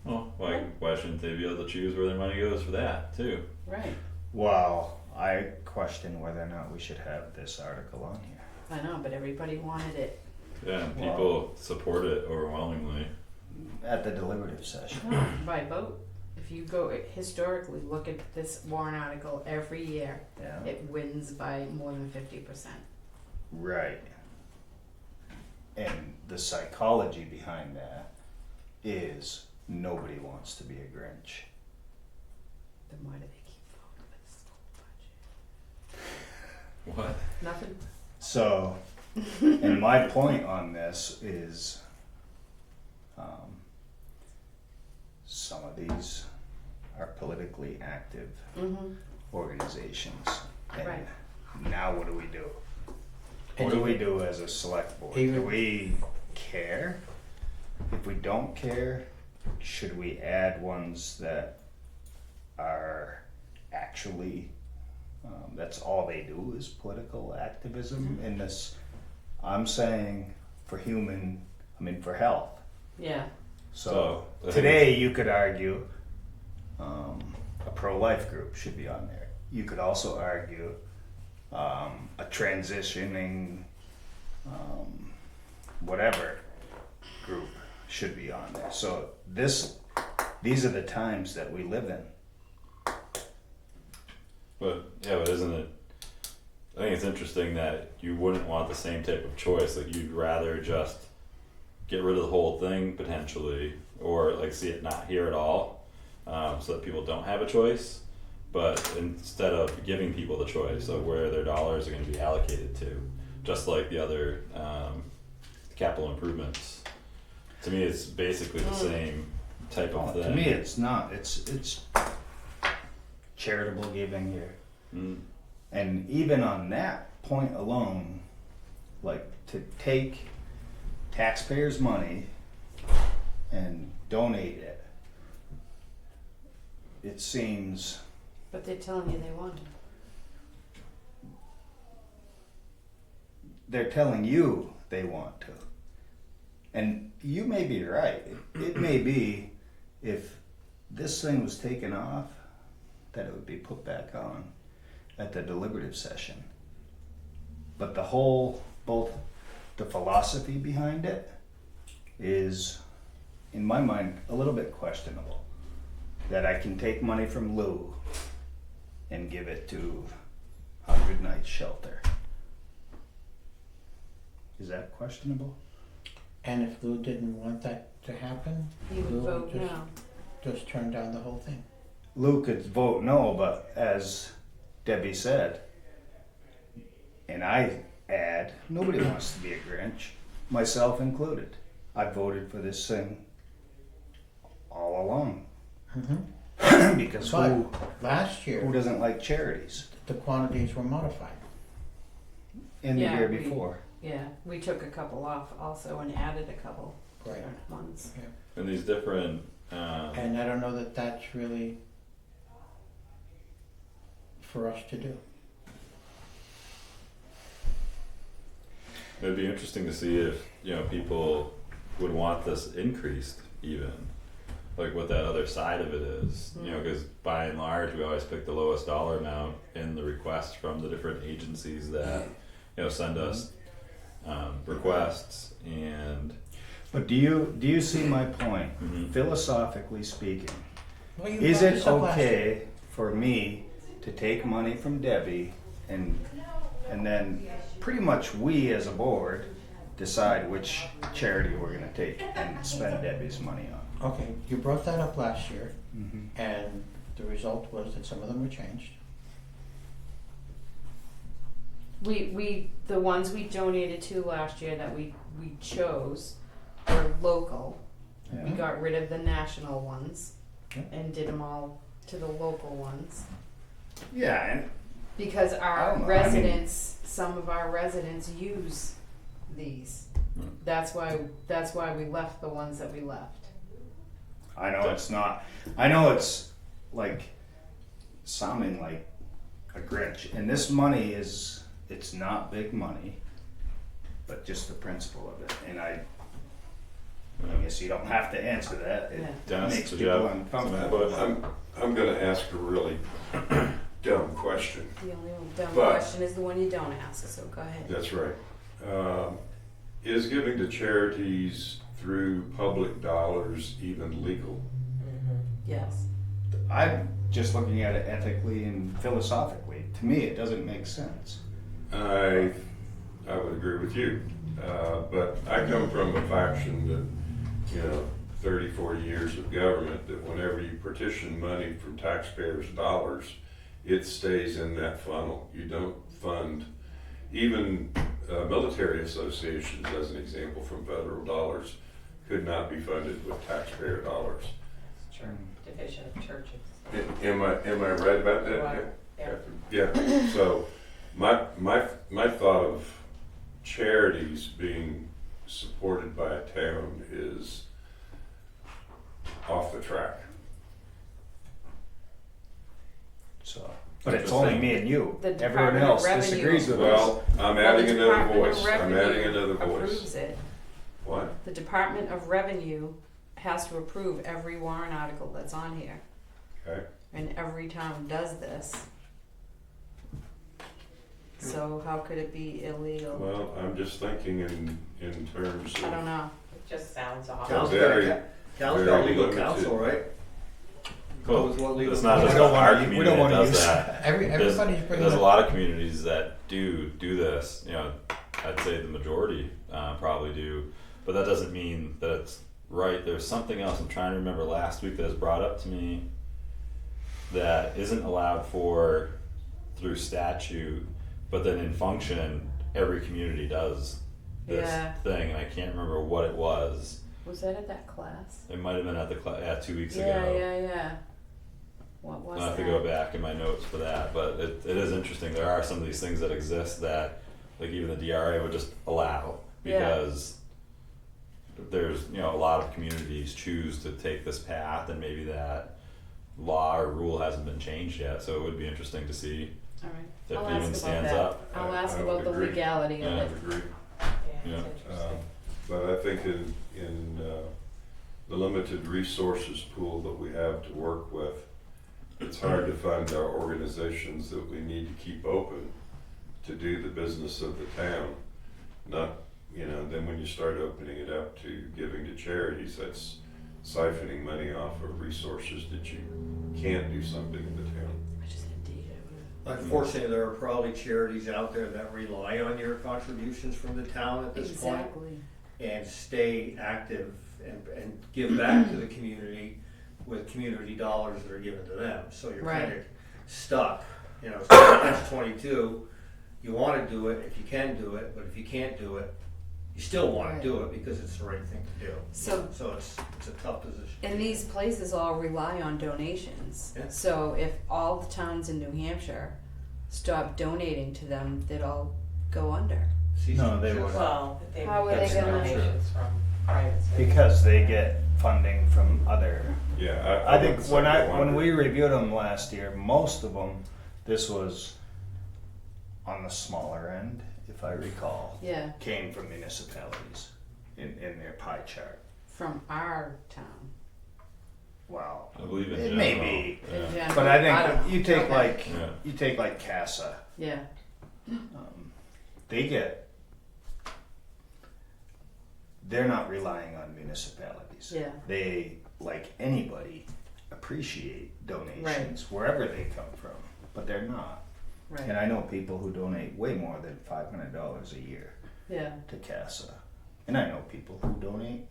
Well, why shouldn't they be able to choose where their money goes for that too? right, Well, I question whether or not we should have this article on here. I know, but everybody wanted it. Yeah, and Well- people support it overwhelmingly. At the deliberative session. By vote. If you go historically, look at this warrant article every year, Yeah. it wins by more than 50%. Right. And the psychology behind that is nobody wants to be a Grinch. Then why do they keep voting for the school budget? What? Nothing. So, and my point on this is some of these are politically active Mm-hmm. organizations. And Right. now what do we do? And What do we even- do as a select board? even- Do we care? If we don't care, should we add ones that are actually, that's all they do is political activism in this? I'm saying for health. Yeah. So I think today you could argue a pro-life group should be on there. You could also argue a transitioning whatever group should be on there. So these are the times that we live in. But isn't it? I think it's interesting that you wouldn't want the same type of choice. Like you'd rather just get rid of the whole thing potentially, or like see it not here at all, so that people don't have a choice. But instead of giving people the choice of where their dollars are going to be allocated to, just like the other capital improvements, to me it's basically the same type of thing. To me, it's not. It's charitable giving here. Mm. And even on that point alone, like to take taxpayers' money and donate it, it seems, But they're telling you they want it. they're telling you they want to. And you may be right. It may be if this thing was taken off, that it would be put back on at the deliberative session. But the whole, both the philosophy behind it is, in my mind, a little bit questionable. That I can take money from Lou and give it to 100 Nights Shelter. Is that questionable? And if Lou didn't want that to happen, You would Lou vote just, no. just turn down the whole thing. Lou could vote no, but as Debbie said, and I add, nobody wants to be a Grinch, myself included. I voted for this thing all along. Mm-hmm. Because But who last year, doesn't like charities? the quantities were modified. In the Yeah, year we- before. Yeah, we took a couple off also and added a couple Right. different ones. And these different And I don't know that that's really for us to do. it'd be interesting to see if, you know, people would want this increased even, like what that other side of it is, you know, because by and large we always pick the lowest dollar amount in the requests from the different agencies that, you know, send us requests. And But do you see my point? Mhm. Philosophically speaking, Well, you is brought it this up last year. okay for me to take money from Debbie and then pretty much we as a board decide which charity we're gonna take and spend Debbie's money on? Okay, you brought that up last year, Mm-hmm. and the result was that some of them were changed. We the ones we donated to last year that we chose were local. We got rid of the national ones Yeah. and did them all to the local ones. Yeah, and Because I our don't know, I mean- residents, some of our residents use these. Mm. That's why we left the ones that we left. I know it's not. I know it's like sounding like a Grinch, and this money it's not big money, but just the principle of it. And I guess you don't have to answer that. It Yeah. Dennis, makes did you people have uncomfortable. some input? I'm gonna ask a really dumb question. The only dumb But- question is the one you don't ask, so go ahead. That's right. Is giving to charities through public dollars even legal? Yes. I'm just looking at it ethically and philosophically. To me, it doesn't make sense. I would agree with you, but I come from a faction that, you know, 30, 40 years of government, that whenever you partition money from taxpayers' dollars, it stays in that funnel. You don't fund, even military associations, as an example, from federal dollars, could not be funded with taxpayer dollars. Church, division of churches. Am I right about that? Water, yeah. Yeah, so my thought of charities being supported by a town is off the track. So, but it's only me and you. The Everyone Department of else Revenue- disagrees with us. Well, I'm adding the another Department of voice, I'm Revenue adding another approves voice. it. What? The Department of Revenue has to approve every warrant article that's on here, Okay, and every town does this. So how could it be illegal? well, I'm just thinking in terms I don't of, know. It just sounds odd. Town's Very- got very legal limited. counsel, right? Well, with what legal. it's not We just don't our wanna- we community don't that wanna does use that. Everybody's bringing There's a up, lot of communities that do this, you know, I'd say the majority, probably do, but that doesn't mean that it's right. There's something else I'm trying to remember last week that was brought up to me that isn't allowed for through statute, but then in function, every community does this Yeah. thing, and I can't remember what it was. Was that at that class? It might have been at the 2 weeks Yeah, ago. yeah. What was I'll have that? to go back in my notes for that, but it is interesting. There are some of these things that exist that, like even the DRA would just allow Yeah. because there's, you know, a lot of communities choose to take this path, and maybe that law or rule hasn't been changed yet. So it would be interesting to see All right. if I'll it ask even about stands that. up. I'll ask I about would the agree. legality of Yeah. it. Agree. Yeah, Yeah. it's interesting. But I think in the limited resources pool that we have to work with, it's hard to find our organizations that we need to keep open to do the business of the town. Not, you know, then when you start opening it up to giving to charities, that's siphoning money off of resources that you can't do something in the town. I just had data. Unfortunately, there are probably charities out there that rely on your contributions from the town at this point Exactly. and stay active and give back to the community with community dollars that are given to them. So you're kind of stuck, you know, so that's 22. You want to do it if you can do it, but if you can't do it, you still want Right. to do it because it's the right thing to do. So- it's a tough position. And these places all rely on donations. Yeah. So if all the towns in New Hampshire stop donating to them, they'd all go under. No, they wouldn't. Well, they How are they get gonna- donations from private citizens. Because they get funding from other. Yeah, I think would when we wonder. reviewed them last year, most of them, this was on the smaller end, if I recall, Yeah, came from municipalities in their pie chart. from our town. Wow. I believe in It general. may be, In Yeah. general. but I don't- think you take okay. like Yeah. you take like CASA. Yeah, They get. They're not relying on municipalities. yeah, They, like anybody, appreciate donations wherever they come from, but they're not. And right, I know people who donate way more than $500 a year yeah, to CASA. And I know people who donate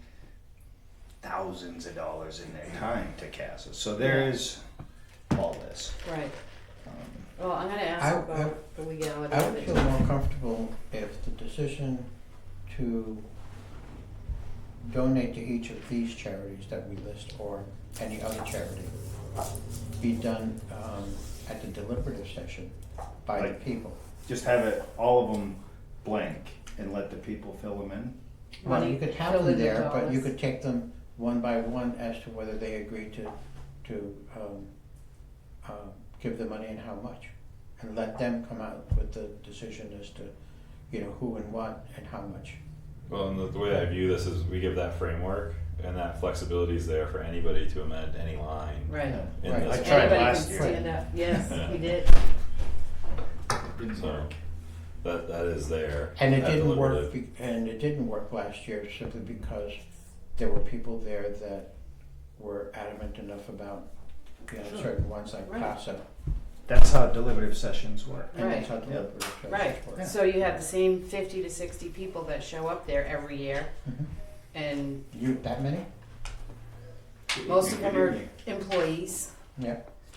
thousands of dollars in their time to CASA. So there is all this. right. Um, Well, I'm gonna I- ask about the legality I of would it. feel more comfortable if the decision to donate to each of these charities that we list or any other charity be done at the deliberative session by the Like- people. just have it, all of them blank, and let the people fill them in. Well, Money, you could have fill them in the there, but you dollars. could take them one by one as to whether they agree to give the money and how much. And let them come out with the decision as to, you know, who and what and how much. Well, and the way I view this is we give that framework, and that flexibility is there for anybody to amend any line. Right. In Right. this I tried Anybody last can year. stand up, yes, Yeah. we did. Didn't So work. that is there. And it at didn't work, deliberative. and it didn't work last year simply because there were people there that were adamant enough about, you know, Sure. certain ones like Right. CASA. That's how deliberative sessions work. And that's Right. how deliberative sessions Right, work. so you have the same 50 to 60 people that show up there every year, Mhm. and You, that many? most of them are employees Yeah.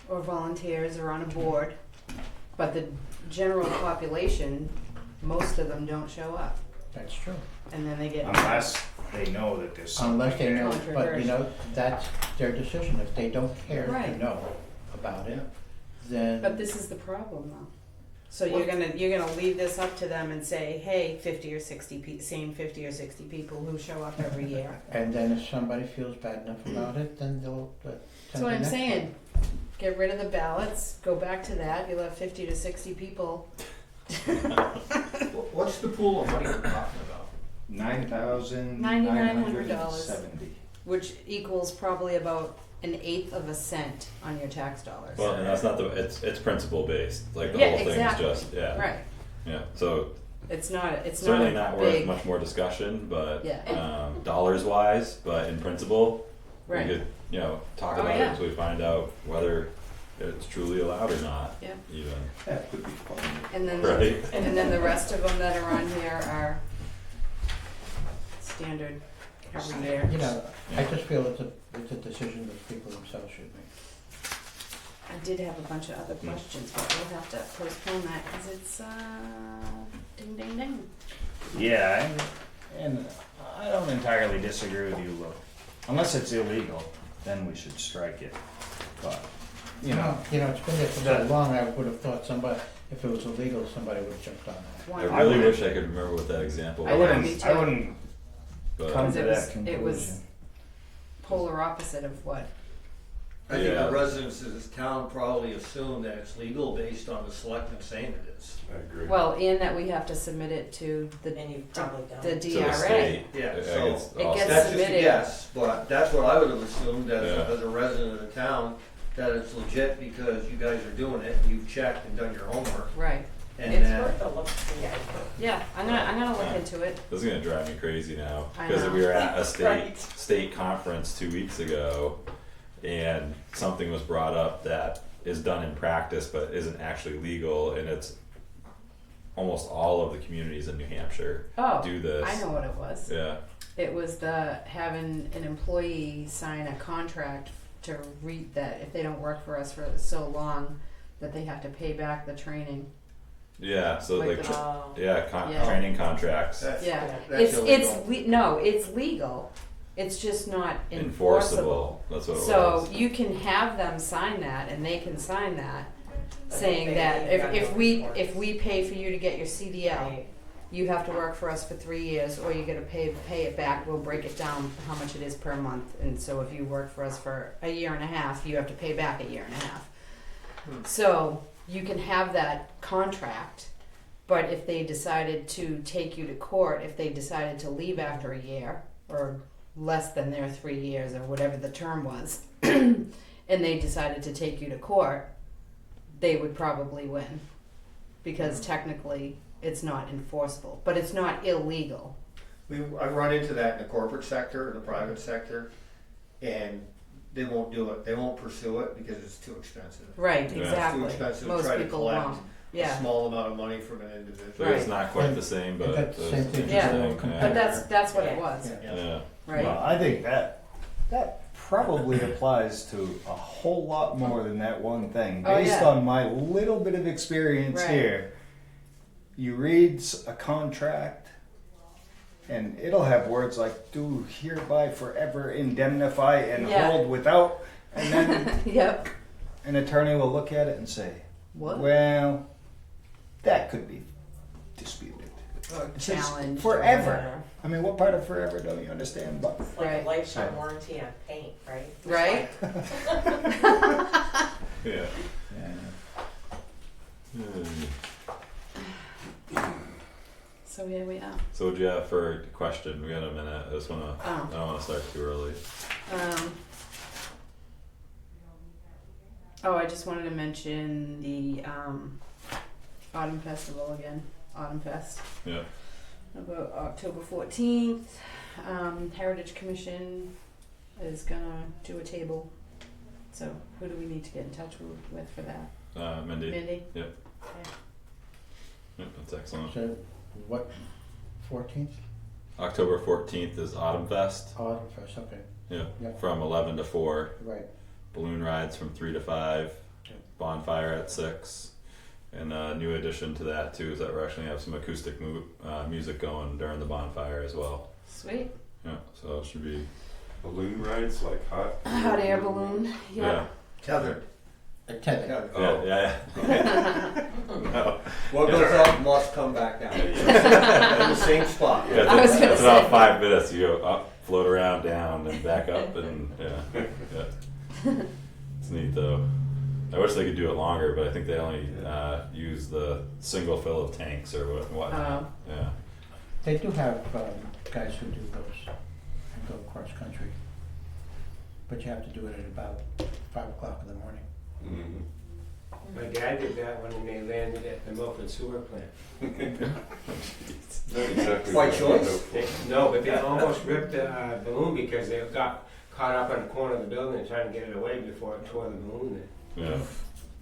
or volunteers or on a board, but the general population, most of them don't show up, That's true. and then they get. Unless they know that there's something Unless they there. know, but you Controversial. know, that's their decision. If they don't care to Right. know about it, then. But this is the problem though. So you're gonna leave this up to them and say, hey, 50 or 60 same 50 or 60 people who show up every year. And then if somebody feels bad enough about it, then they'll. That's what I'm saying. Get rid of the ballots, go back to that, you'll have 50 to 60 people. What's the pool of money we're talking about? $9,970. Which equals probably about 1/8 of a cent on your tax dollars. Well, and that's not it's principle based. Like the Yeah, whole thing exactly. is just Right. yeah. So It's not certainly a not big, worth much more discussion, but Yeah. dollars wise, but in principle, Right. We could, talk Oh, about yeah. it until we find out whether it's truly allowed or not. Yeah. Even. That would be fun. And then, Right. and then the rest of them that are on here are standard every year. You know, I just feel it's a decision that people themselves should make. I did have a bunch of other questions, but we'll have to postpone that because it's, ding, ding, ding. Yeah, and I don't entirely disagree with you, Lou. Unless it's illegal, then we should strike it. But, You know, it's been there for so long, I would have thought somebody, if it was illegal, somebody would have jumped on that. One- I really wish I could remember what that example I I know, was. me wouldn't, too. I wouldn't But come to it that was- conclusion. it was- Polar opposite of what? I think Yeah. the residents of this town probably assume that it's legal based on the selectmen saying it is. I agree. Well, and that we have to submit it to the, And you've probably done. the to the DRA. state. Yeah, I so- guess It also- gets- That's just a submitted. guess, but that's what I would have assumed as, Yeah. as a resident of the town, that it's legit because you guys are doing it, and you've checked and done your homework, Right, and It's that, worth a look, yeah. yeah, I'm gonna look into it. This is gonna drive me crazy now I because know. we were at a Right. state conference 2 weeks ago, and something was brought up that is done in practice but isn't actually legal, and it's almost all of the communities in New Hampshire Oh, do this. I know what it was. Yeah, It was the having an employee sign a contract to read that if they don't work for us for so long, that they have to pay back the training. yeah. So Like like, the- Oh. Yeah. training contracts that's, Yeah, that's illegal. no, it's legal. It's just not enforceable. enforceable. That's what it So was. you can have them sign that, and they can sign that, saying They that ain't got if no we recourse. if we pay for you to get your CDL, Right. you have to work for us for 3 years, or you gotta pay it back. We'll break it down how much it is per month, and so if you work for us for a year and a half, you have to pay back a year and a half. So you can have that contract, but if they decided to take you to court, if they decided to leave after a year or less than their 3 years or whatever the term was, and they decided to take you to court, they would probably win because technically it's not enforceable, but it's not illegal. I've run into that in the corporate sector, in the private sector, and they won't do it, they won't pursue it because it's too expensive. Right, Yeah. It's too exactly. expensive to Most try to people collect won't. a Yeah, small amount of money from an So individual. it's not quite the same, but that's the it's same thing. Yeah. interesting. but that's what it was, Yeah. Yeah. right? Well, I think that probably applies to a whole lot more than that one thing. Oh, Based yeah. on my little bit of experience Right. here, you read a contract and it'll have words like "do hereby forever indemnify and Yeah. hold without," and then Yep. an attorney will look at it and say, What? "Well, that could be disputed." Or It says challenged. forever. Or whatever. I mean, what part of forever don't you understand? But It's like Right. a lifetime warranty on paint, right? It's Right? like- Yeah. yeah. So here we are. So what'd you have for a question? We got a minute. I just wanna. Oh. I don't wanna start too early. I just wanted to mention the Autumn Festival again. Autumn Fest. Yeah. About October 14th. Heritage Commission is gonna do a table. So who do we need to get in touch with for that? Mindy. Mindy? Yep. Okay. Yep, that's excellent. So, what, 14th? October 14th is Autumn Fest. Autumn first, okay, Yeah. Yeah. From 11 to 4. right. Balloon rides from 3 to 5. Yeah. Bonfire at 6. And a new addition to that too is that we're actually gonna have some acoustic music going during the bonfire as well. Sweet. Yeah. So it should be. Balloon rides like hot. Hot air balloon. Yeah. Tethered. Tether. Tethered. Oh. Yeah. No. What goes up must come back down. In the same spot. Yeah, I was that's, gonna that's about say. 5 minutes. You go up, float around, down, and back up, and yeah. It's neat though. I wish they could do it longer, but I think they only use the single fill of tanks or whatnot. Yeah. They do have guys who do those and go cross country. But you have to do it at about 5 o'clock in the morning. Mhm. My dad did that when they landed at the Milford Sewer Plant. Not exactly By what I choice? hoped for. No, but they almost ripped the balloon because they got caught up on the corner of the building and trying to get it away before it tore the moon. Yeah.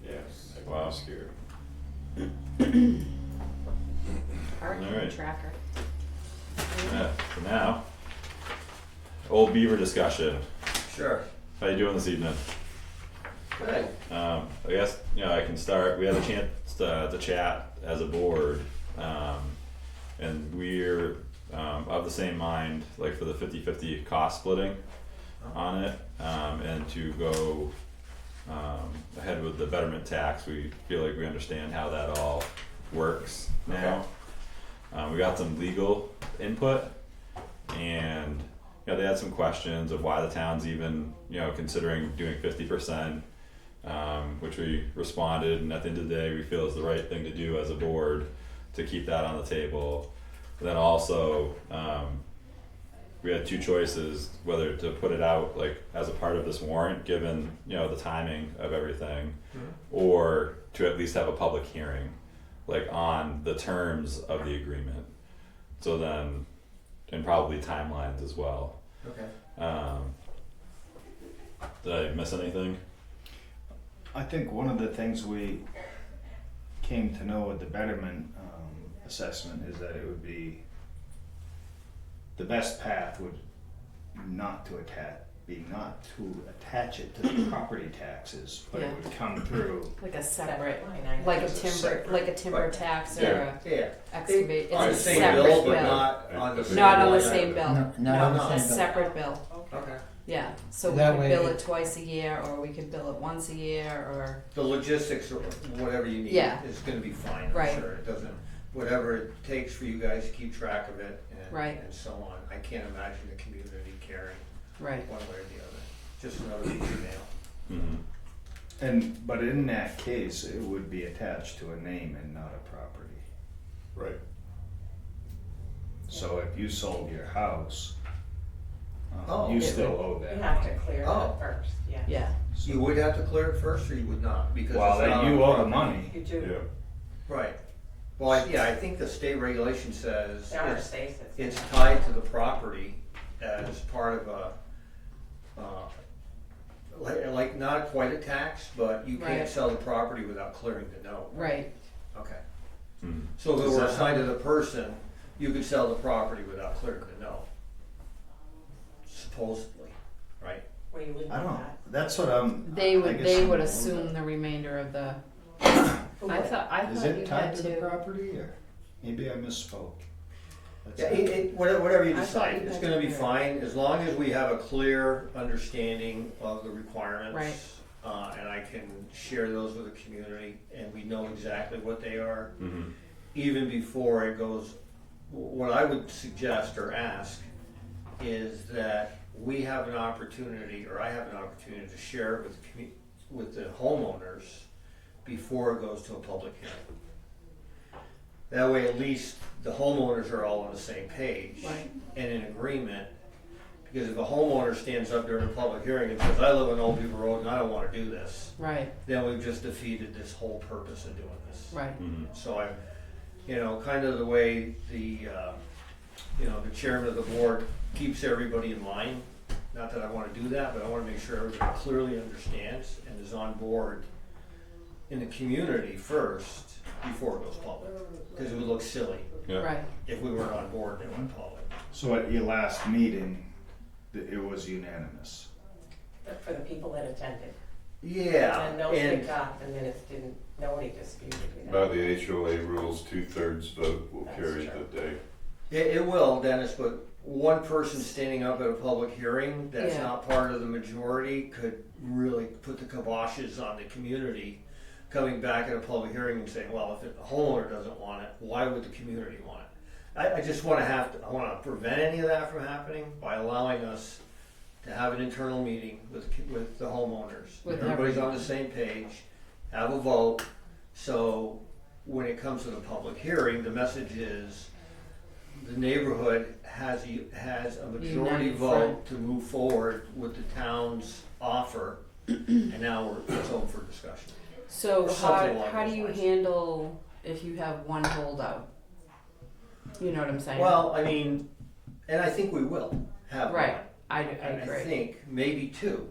Yes. Like, wow. Scary. Hurricane Alright. tracker. Yeah. So now, old beaver discussion. Sure. How you doing this evening? Good. I guess I can start. We had a chance to chat as a board, and we're of the same mind, like for the 50-50 cost splitting on it, and to go ahead with the betterment tax. We feel like we understand how that all works now. We got some legal input, and they had some questions of why the town's even considering doing 50%. Which we responded, and at the end of the day we feel is the right thing to do as a board to keep that on the table. But then also we had two choices, whether to put it out like as a part of this warrant given the timing of everything, or to at least have a public hearing like on the terms of the agreement, so then, and probably timelines as well. Okay. Did I miss anything? I think one of the things we came to know with the betterment assessment is that it would be the best path would not to attach it to the property taxes, but Yeah. it would come through. Like a separate, Line item. like a It's a timber, separate- like a timber Right. tax or Yeah. a Yeah. excavate, On the it's a same separate bill, bill. but not on the same. Not on the line same item. bill. Not No, on the a same bill. separate bill. Okay. Yeah, so we That could way bill it- it twice a year, or we could bill it once a year, or, The logistics or whatever you need Yeah. is gonna be fine, I'm Right. sure. It doesn't, whatever it takes for you guys to keep track of it Right. and so on. I can't imagine the community caring right, one way or the other. Just another email. Mm-hmm. But in that case, it would be attached to a name and not a property. Right. So if you sold your house, Oh. you It still would- owe You that. have to clear Oh. it first, yeah. yeah, You would have to clear it first, or you would not? Because Well, it's not then you on owe the property. money. You do, Yeah. Right. Well, I think the state regulation says there are states that say it's that. tied to the property as part of a, like not quite a tax, but you can't Right. sell the property without clearing the note. right, Okay. Mm-hmm. So if it Is were that assigned how- to the person, you could sell the property without clearing the note. Supposedly, right? Well, you wouldn't I do don't, that. that's what I'm. they I would, guess they I'm would wrong assume with the remainder of the, Who I would? thought Is you it tied had to the to, property or maybe I misspoke? That's Yeah, it. whatever you I thought decide, you it's had gonna to be clear it. fine, as long as we have a clear understanding of the requirements. Right. And I can share those with the community, and we know exactly what they are, Mm-hmm. even before it goes. What I would suggest or ask is that we have an opportunity, or I have an opportunity to share it with the homeowners before it goes to a public hearing. That way, at least the homeowners are all on the same page right, and in agreement. Because if a homeowner stands up during a public hearing and says, I live on Old Beaver Road and I don't wanna do this, right, then we've just defeated this whole purpose of doing this. right, Mm-hmm. So I'm, kind of the way the chairman of the board keeps everybody in line. Not that I wanna do that, but I wanna make sure everybody clearly understands and is on board in the community first before it goes public. Cause it would look silly Yeah. right, if we weren't on board and it went public. So at your last meeting, it was unanimous. But for the people that attended. Yeah, And those and that got the minutes didn't, nobody disputed with By that. the HOA rules, 2/3 vote will That's carry true. the day. it will, Dennis, but one person standing up at a public hearing that's Yeah. not part of the majority could really put the kiboshes on the community coming back at a public hearing and saying, well, if the homeowner doesn't want it, why would the community want it? I just wanna I wanna prevent any of that from happening by allowing us to have an internal meeting with the homeowners. With Everybody's on everyone. the same page, have a vote, so when it comes to the public hearing, the message is the neighborhood has a majority United vote front. to move forward with the town's offer, and now it's open for discussion. so Or something along how do those you lines. handle if you have one holdout? You know what I'm saying? Well, I mean, and I think we will have Right. one. I agree. think, maybe two.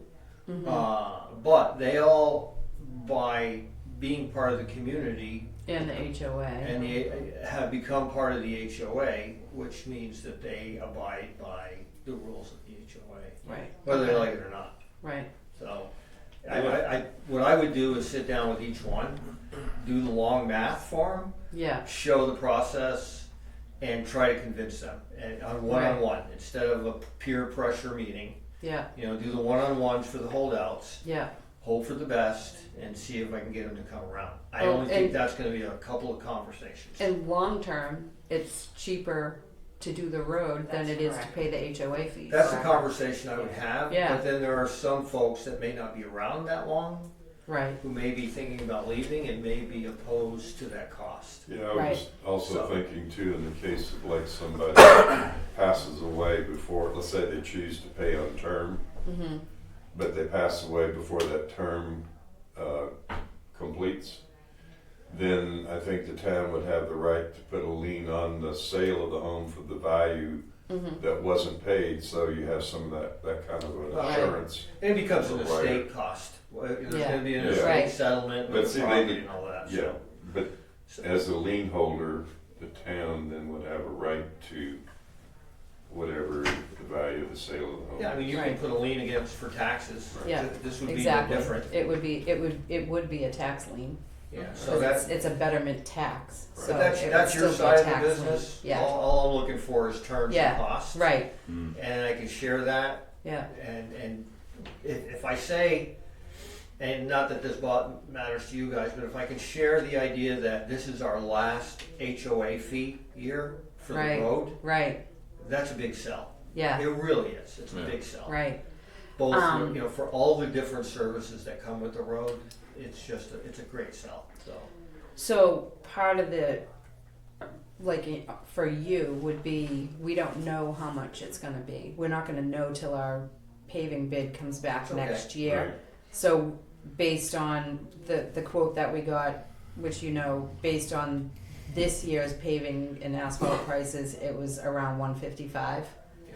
Mhm. But they all, by being part of the community, And the HOA. and they have become part of the HOA, which means that they abide by the rules of the HOA, Right. whether they Okay. like it or not. Right. So, what I would do is sit down with each one, do the long math for them, Yeah. show the process, and try to convince them, and on one-on-one, instead of a peer pressure meeting. Yeah. You know, do the one-on-ones for the holdouts, Yeah. hope for the best, and see if I can get them to come around. I Oh, only think and- that's gonna be a couple of conversations. And long term, it's cheaper to do the road than That's it is to correct. pay the HOA fees. That's the conversation I would have, Yeah. but then there are some folks that may not be around that long, Right. who may be thinking about leaving and may be opposed to that cost. Yeah, I Right. was also So- thinking too, in the case of like somebody passes away before, let's say they choose to pay on term, Mhm. but they pass away before that term completes, then I think the town would have the right to put a lien on the sale of the home for the value Mhm. that wasn't paid, so you have some of that kind of an Right. assurance. And it becomes an Right. estate cost. There's Yeah. gonna be an Yeah. estate Right. settlement But with see, the they property did- and all that, Yeah, so. but as a lien holder, the town then would have a right to whatever the value of the sale of the home. Yeah, I mean, you can Right. put a lien against for taxes. Yeah, This would be no Exactly. different. It would be a tax lien. Yeah, so Because that's, it's a betterment tax. Right. So but that's, it would that's your still be a side of the tax lien. business. Yeah. All I'm looking for is terms Yeah. and costs. Right. Mm. And I can share that, Yeah. and if I say, and not that this matters to you guys, but if I can share the idea that this is our last HOA fee year for the Right. road, Right. that's a big sell. Yeah. It really is. It's a Yeah. big sell. Right. Both, Um, you know, for all the different services that come with the road, it's just, it's a great sell, so. So part of the, like for you would be, we don't know how much it's gonna be. We're not gonna know till our paving bid comes back It's okay. next year. Right. So based on the quote that we got, which you know, based on this year's paving and asphalt prices, it was around 155. Yeah.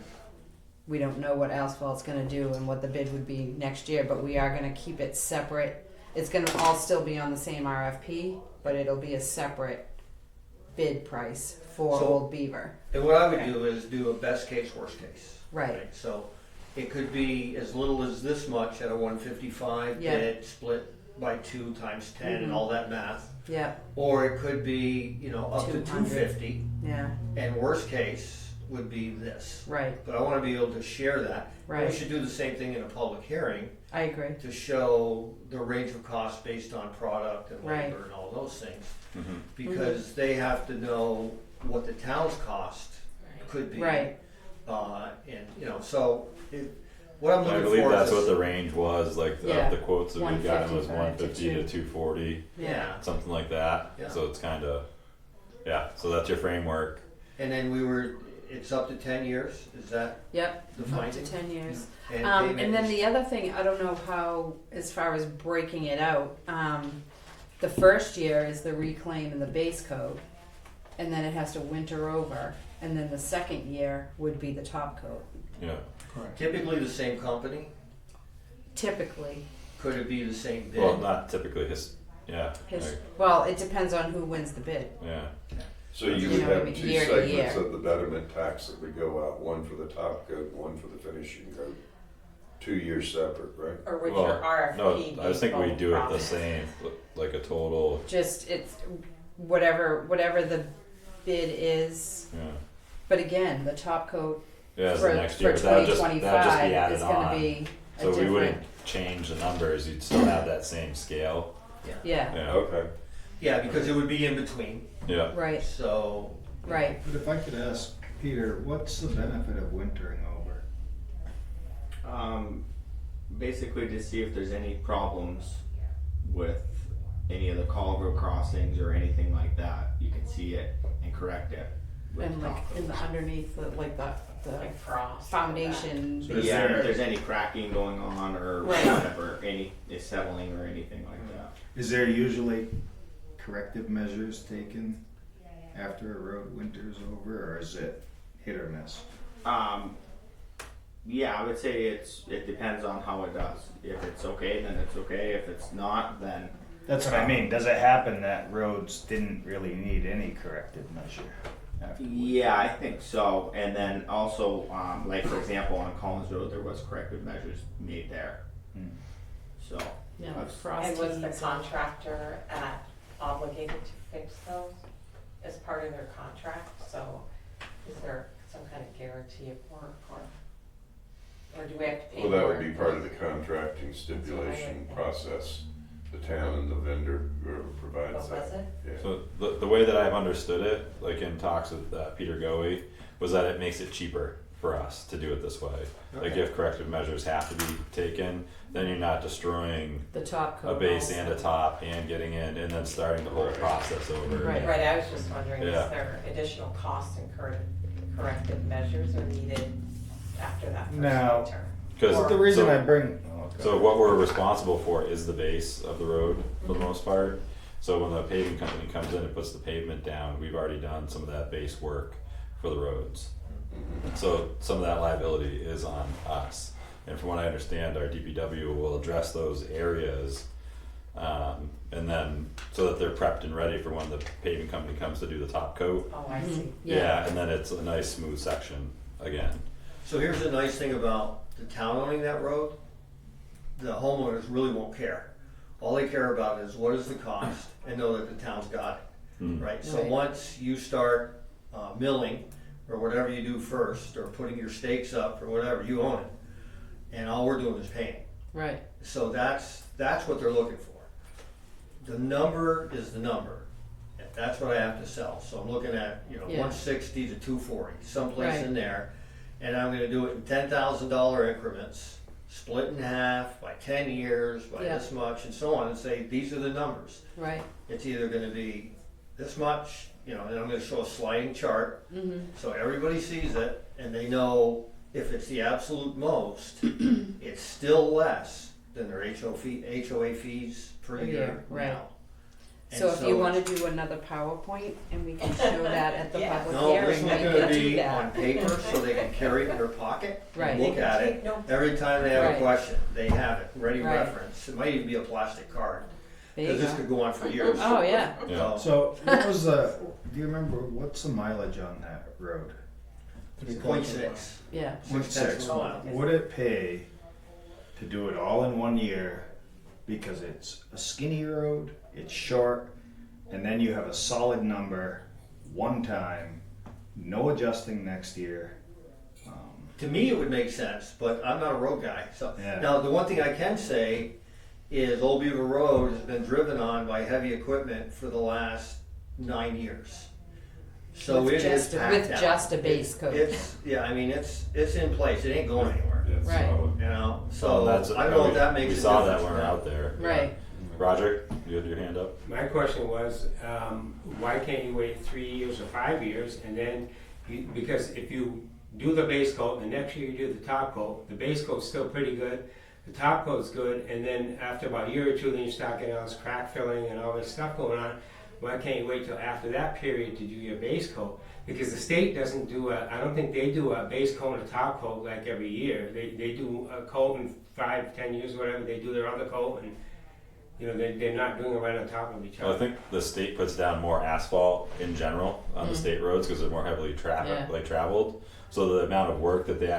We don't know what asphalt's gonna do and what the bid would be next year, but we are gonna keep it separate. It's gonna all still be on the same RFP, but it'll be a separate bid price for So- Old Beaver. And what I would Okay. do is do a best case, worst case. Right. So it could be as little as this much at a 155 Yeah. bid, split by 2 times 10 and Mhm. all that math. Yeah, Or it could be, you know, up to 200. 250, yeah, and worst case would be this. right, But I want to be able to share that. And right. we should do the same thing in a public hearing I agree. to show the range of costs based on product and Right. labor and all those things. Mhm. Because they have to know what the town's cost could be. Right. And, you know, so what I'm I looking believe for that's is. what the range was, like Yeah. of the quotes that we got was 155 150 to to 240, Yeah, something like that. Yeah. So it's kind of, yeah. So that's your framework. and then it's up to 10 years, is that Yep, the up to finding? 10 years. And And payment then is- the other thing, I don't know how, as far as breaking it out, the first year is the reclaim and the base coat, and then it has to winter over, and then the second year would be the top coat. Yeah. Correct. Typically the same company, Typically, could it be the same bid? Well, not typically. Yeah. well, it depends on who wins the bid. Yeah. So you You would know, have two year to segments year. of the betterment tax that would go out, one for the top coat and one for the finishing coat. 2 years separate, right? Or would Well, your RFP No, be I just think we both do it the profits? same, like a total. Just, it's whatever the bid is, Yeah. but again, the top coat Yeah, for, so next for year, but that would just be 2025 added is gonna on. be a So we different, wouldn't change the numbers. You'd still have that same scale. yeah, Yeah. Okay. Yeah, because it would be in between, Yeah. right, so. right. But if I could ask Peter, what's the benefit of wintering over? Basically to see if there's any problems with any of the culvert crossings or anything like that. You can see it and correct it. with And like top in the coat. underneath, the Like frost. foundation. So yeah, if there's any cracking going on or Right. whatever, any is settling or anything like that. Is there usually corrective measures taken after a road winters over, or is it hit or miss? Yeah, I would say it depends on how it does. If it's okay, then it's okay. If it's not, then That's what I mean. Does it happen that roads didn't really need any corrective measure afterwards? yeah, I think so. And then also, like for example, on Collins Road, there was corrective measures made there. Hmm. So Yeah, I've- frost And was the heaves. contractor obligated to fix those as part of their contract? So is there some kind of guarantee of work or do we have to pay Well, that for would it? be part of the contracting stipulation process. The town and the vendor, whoever What provides was that. it? Yeah. So the way that I've understood it, like in talks with Peter Goey, was that it makes it cheaper for us to do it this way. Like if corrective measures have to be taken, then you're not destroying The top a coat. base also. and a top and getting in and then starting the whole Right. process over. Right. Right, I was just wondering, Yeah. is there additional costs incurred, corrective measures are needed after that first No. winter? Because The reason I bring so what we're responsible for is the base of the road for the most part. So when the paving company comes in and puts the pavement down, we've already done some of that base work for the roads. So some of that liability is on us. And from what I understand, our DPW will address those areas, and then so that they're prepped and ready for when the paving company comes to do the top coat. Oh, I see. Yeah, and then it's a nice smooth section again. So here's the nice thing about the town owning that road, the homeowners really won't care. All they care about is what is the cost and know that the town's got it, Mm. right? So Right. once you start milling or whatever you do first, or putting your stakes up or whatever, you own it. And all we're doing is paying. Right, So that's what they're looking for. The number is the number. That's what I have to sell. So I'm looking at, Yeah. 160 to 240, someplace Right. in there. And I'm gonna do it in $10,000 increments, split in half by 10 years, by Yeah. this much, and so on, and say, these are the numbers. right. It's either gonna be this much, and I'm gonna show a sliding chart, so everybody sees it, and they know if it's the absolute most, it's still less than their HOA fees per Per year year, right. now. So And if you wanna do another PowerPoint and we can show that at the Yeah. public No, this hearing, one's we gonna can do be on that. paper so they can carry it in their pocket Right. and look at it. Take notes. Every time they have Right. a question, they have it, ready Right. reference. It might even be a plastic card, There you because this go. could go on for years. Oh, yeah, Yeah. So what was the? Do you remember what's the mileage on that road? 0.6. yeah, 0.6 mile. Would it pay to do it all in 1 year because it's a skinny road, it's short, and then you have a solid number one time, no adjusting next year? To me, it would make sense, but I'm not a road guy. So Yeah. now the one thing I can say is Old Beaver Road has been driven on by heavy equipment for the last 9 years. So With it is just a- packed with out. just a base coat. It's it's in place. It ain't going anywhere. That's Right. solid. So Well, that's- I don't know if that makes we a saw that difference when or we were not. out there. right, Roger, you had your hand up? My question was, why can't you wait 3 years or 5 years and then, because if you do the base coat, the next year you do the top coat, the base coat's still pretty good, the top coat's good, and then after about a year or two, then you start getting all this crack filling and all this stuff going on. Why can't you wait till after that period to do your base coat? Because the state doesn't do I don't think they do a base coat and a top coat like every year. They do a coat in 5, 10 years, whatever, they do their other coat, and they're not doing it right on top of each Well, I other. think the state puts down more asphalt in general on the state roads because they're more heavily Yeah. traveled. So the amount of work that they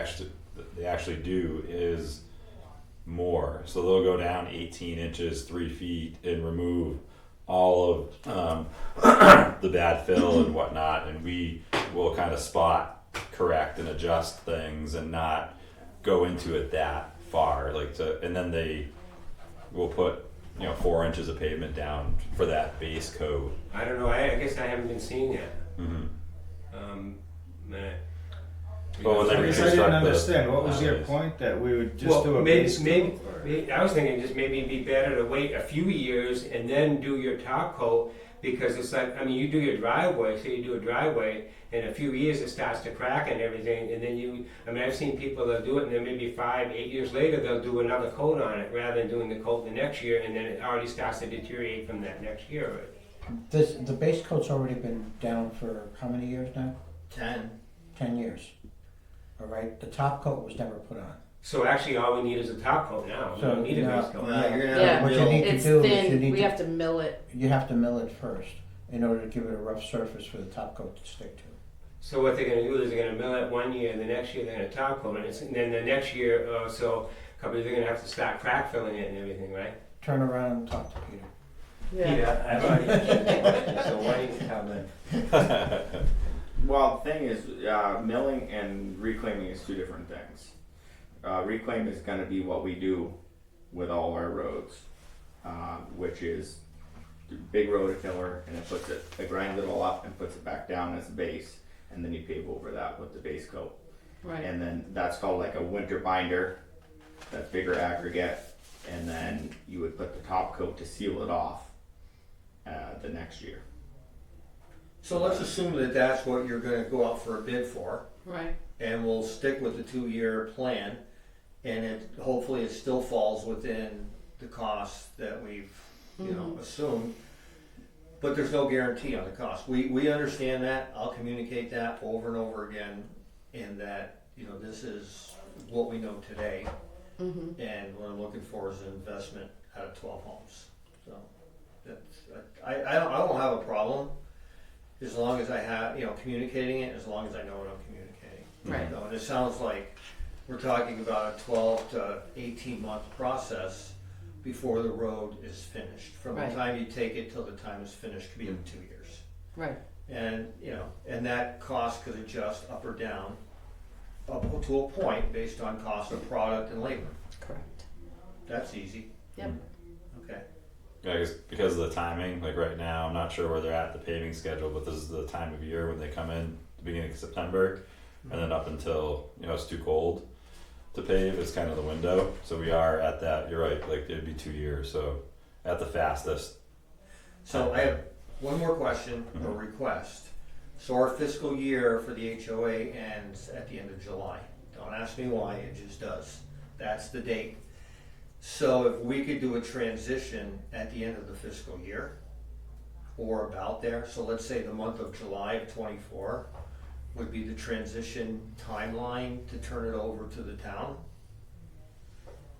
actually do is more. So they'll go down 18 inches, 3 feet, and remove all of the bad fill and whatnot, and we will kind of spot correct and adjust things and not go into it that far. And then they will put 4 inches of pavement down for that base coat. I don't know, I guess I haven't been seeing that. Mm-hmm. Well, when they I guess I reconstruct didn't the understand. What was your alleys. point that we would just do a base coat? or- I was thinking just maybe it'd be better to wait a few years and then do your top coat, because it's like, you do your driveway, say you do a driveway, in a few years it starts to crack and everything, and then I've seen people that do it, and then maybe 5, 8 years later, they'll do another coat on it, rather than doing the coat the next year, and then it already starts to deteriorate from that next year. The base coat's already been down for how many years now? 10. 10 years. alright? The top coat was never put on. So actually, all we need is a top coat now. We So, don't need a yeah. base coat. Well, you're gonna Yeah. have What to you need build, to It's do is you thin, need we to, have to mill it. you have to mill it first in order to give it a rough surface for the top coat to stick to. So what they're gonna do is they're gonna mill it one year, the next year they're gonna top coat it, and then the next year, so companies are gonna have to start crack filling it and everything, right? Turn around and talk to Peter. Peter, I've already so why don't you comment? Well, the thing is, milling and reclaiming is two different things. Reclaim is going to be what we do with all our roads, which is big road filler, and it grinds it all up and puts it back down as a base, and then you pave over that with the base coat. Right. And then that's called like a winter binder, that's bigger aggregate, and then you would put the top coat to seal it off the next year. so let's assume that that's what you're gonna go out for a bid for, Right. and we'll stick with the 2-year plan, and hopefully it still falls within the costs that we've, assumed. But there's no guarantee on the cost. We understand that, I'll communicate that over and over again, in that, this is what we know today, and what I'm looking for is an investment out of 12 homes. So, I don't have a problem, as long as I have, communicating it, as long as I know what I'm communicating. Right. And it sounds like we're talking about a 12 to 18 month process before the road is finished. From the Right. time you take it till the time it's finished could be up to 2 years. Right. And, and that cost could adjust up or down up to a point based on cost of product and labor. Correct. That's easy. Yep. Okay. Yeah, I guess because of the timing, like right now, I'm not sure where they're at the paving schedule, but this is the time of year when they come in, the beginning of September, and then up until it's too cold to pave is kind of the window. So we are at that. You're right. Like it'd be 2 years. So at the fastest. So I have one more question or Mhm. request. So our fiscal year for the HOA ends at the end of July. Don't ask me why, it just does. That's the date. So if we could do a transition at the end of the fiscal year, or about there, so let's say the month of July of '24 would be the transition timeline to turn it over to the town.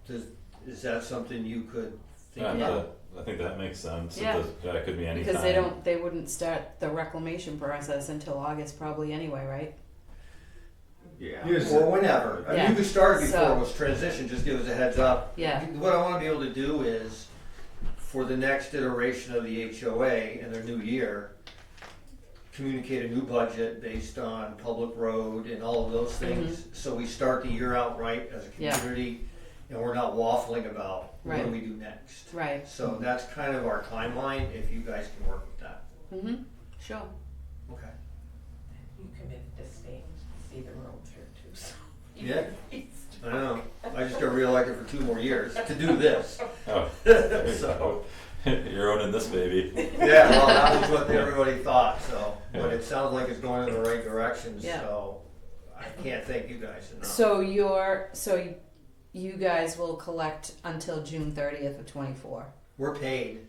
Is that something you could think Yeah, about? I think that makes sense. Yeah. It could be any Because time. they wouldn't start the reclamation process until August probably anyway, right? Yeah. Or whenever. I mean, you could start before So- it was transition, just give us a heads up. Yeah. What I wanna be able to do is, for the next iteration of the HOA in their new year, communicate a new budget based on public road and all of those things. So we start the year out right as a Yeah. community, and we're not waffling about what do Right. we do next. Right. So that's kind of our timeline, if you guys can work with that. Mm-hmm. Sure. Okay. You committed to stay to see the road through too, so. Yeah. I know. I just got reelected for 2 more years to do this. Oh, there you So- go. You're owning this baby. Yeah, well, that was what everybody thought, so, but it sounds like it's going in the right direction, Yeah. so I can't thank you guys enough. So you guys will collect until June 30th of 24. We're paid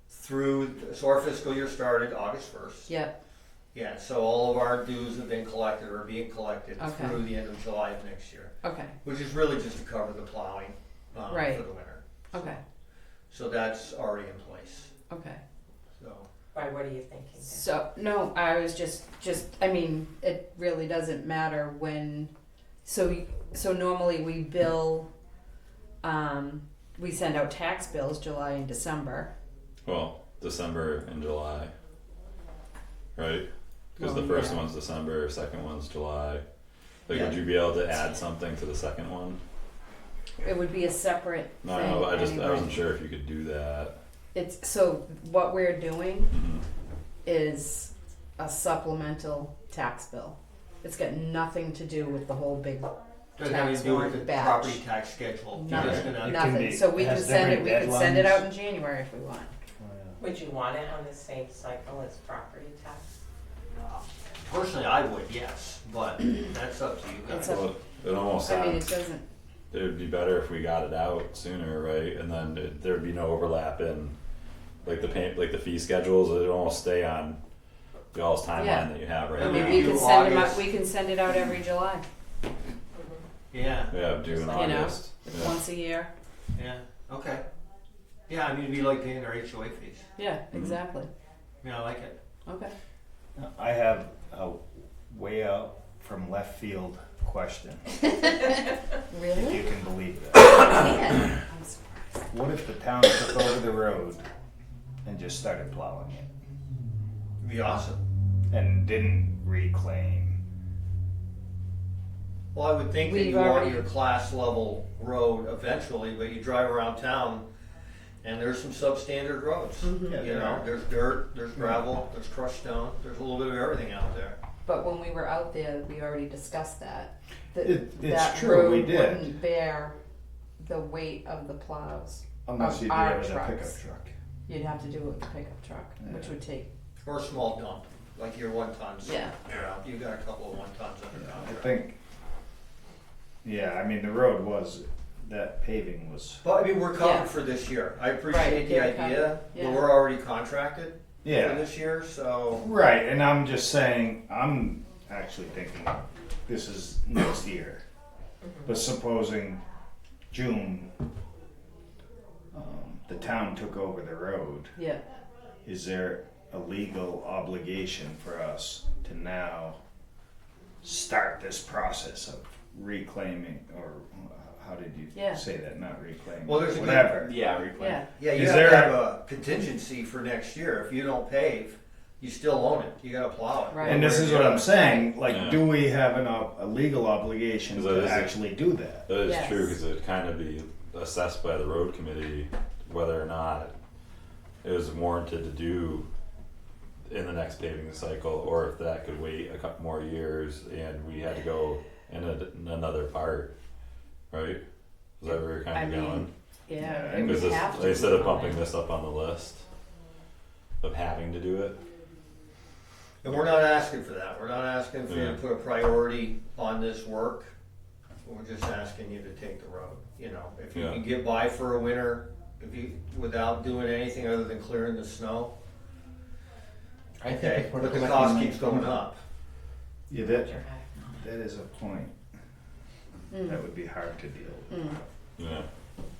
through, so our fiscal year started August 1st. Yep. Yeah, so all of our dues have been collected or are being collected Okay. through the end of July of next year, Okay. which is really just to cover the plowing Right. for the winter. Okay. So that's already in place, Okay. so. Why, what are you thinking then? So no, I was just I mean, it really doesn't matter when. So normally we bill. We send out tax bills July and December. Well, December and July, right? Because Well, the first yeah. one's December, second one's July. Like, Yeah. would you be able to add something to the second one? It would be a separate No, thing. no, I anyway. wasn't sure if you could do that. It's so what we're doing Mhm. is a supplemental tax bill. It's got nothing to do with the whole big Doesn't have tax to do with warrant the batch. property tax schedule. You're just Nothing. gonna- Nothing. So we can send it. We could send it out in January if we want. Would you want it on the same cycle as property tax? Personally, I would, yes, but that's up to you guys. It's up- Well, it almost I mean, it sounds, doesn't. it would be better if we got it out sooner, right? And then there'd be no overlap in, like the fee schedules, it'd almost stay on y'all's timeline Yeah. that you have right I now. mean, Maybe we do can send them out. August. We can send it out every July. Yeah, Yeah, June, You know, August. It's Yeah. once a year. yeah, okay. Yeah, I mean, it'd be like paying our HOA fees. Yeah, exactly. Yeah, I like it. Okay. I have a way out from left field question, Really? if you can believe that. Man, I'm surprised. What if the town took over the road and just started plowing it It'd be awesome. and didn't reclaim? Well, I would think that We've you want already- your class level road eventually, but you drive around town and there's some substandard roads. Yeah, You there know, are. there's dirt, there's gravel, there's crushed stone, there's a little bit of everything out there. But when we were out there, we already discussed that. It's that true, road we did. wouldn't bear the weight of the plows. Unless Of you do our it with a trucks. pickup truck. You'd have to do it with a pickup truck, which Yeah. would take. Or a small dump, like your 1 tons. Yeah. Yeah, you got a couple of 1 tons under I contract. think, yeah, I mean, the road was, that paving was, But I mean, we're covered Yeah. for this year. I Right, appreciate the they're idea, covered, but yeah. we're already contracted for yeah. this year, so. Right, and I'm just saying, I'm actually thinking this is next year. But supposing June, the town took over the road, Yeah. is there a legal obligation for us to now start this process of reclaiming, or how did you Yeah. say that, not reclaiming, Well, there's a good- whatever? Yeah, reclaim. Yeah. Yeah, you Is have there to a- have a contingency for next year. If you don't pave, you still own it. You gotta plow it. Right. And this is what I'm saying, like, Yeah. do we have a legal obligation 'Cause that to is a- actually do that? That is Yes. true, because it'd kind of be assessed by the road committee whether or not it was warranted to do in the next paving cycle, or if that could wait a couple more years and we had to go in another part, right? Is that where you're I kind of mean, going? Yeah. Yeah, It would Because have to. instead of bumping this up on the list of having to do it, And we're not asking for that. We're not asking for you to Yeah. put a priority on this work. We're just asking you to take the road. You know, if you Yeah. can get by for a winter, without doing anything other than clearing the snow, I think okay. if we're But the collecting cost money keeps from going them- up. Yeah, that is a point. That Mm. would be hard to deal with. Mm. yeah.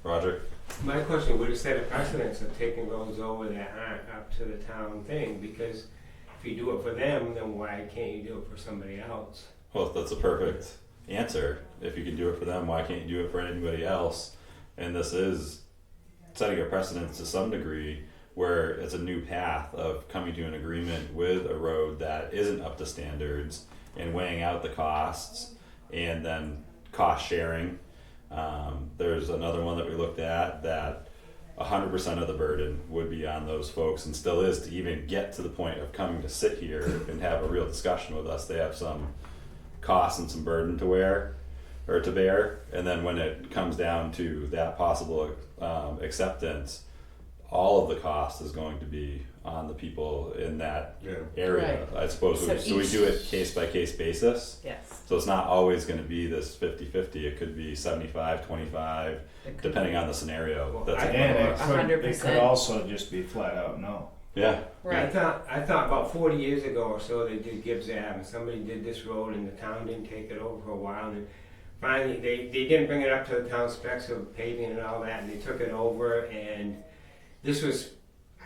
Roger? My question, would it set a precedence of taking roads over that aren't up to the town thing? Because if you do it for them, then why can't you do it for somebody else? Well, that's a perfect answer. If you can do it for them, why can't you do it for anybody else? And this is setting a precedence to some degree where it's a new path of coming to an agreement with a road that isn't up to standards and weighing out the costs and then cost sharing. There's another one that we looked at that 100% of the burden would be on those folks, and still is, to even get to the point of coming to sit here and have a real discussion with us. They have some costs and some burden to wear or to bear, and then when it comes down to that possible acceptance, all of the cost is going to be on the people in that Yeah. area. I suppose So so we each- do it case by case basis. Yes. So it's not always going to be this 50-50. It could be 75-25, It could depending on the scenario that's in And front it of us. could, it 100%. could also just be flat out no. Yeah, be. Right. I thought about 40 years ago or so they did Gibbs Ave, and somebody did this road, and the town didn't take it over for a while. And finally, they didn't bring it up to the town specs of paving and all that, and they took it over. And this was,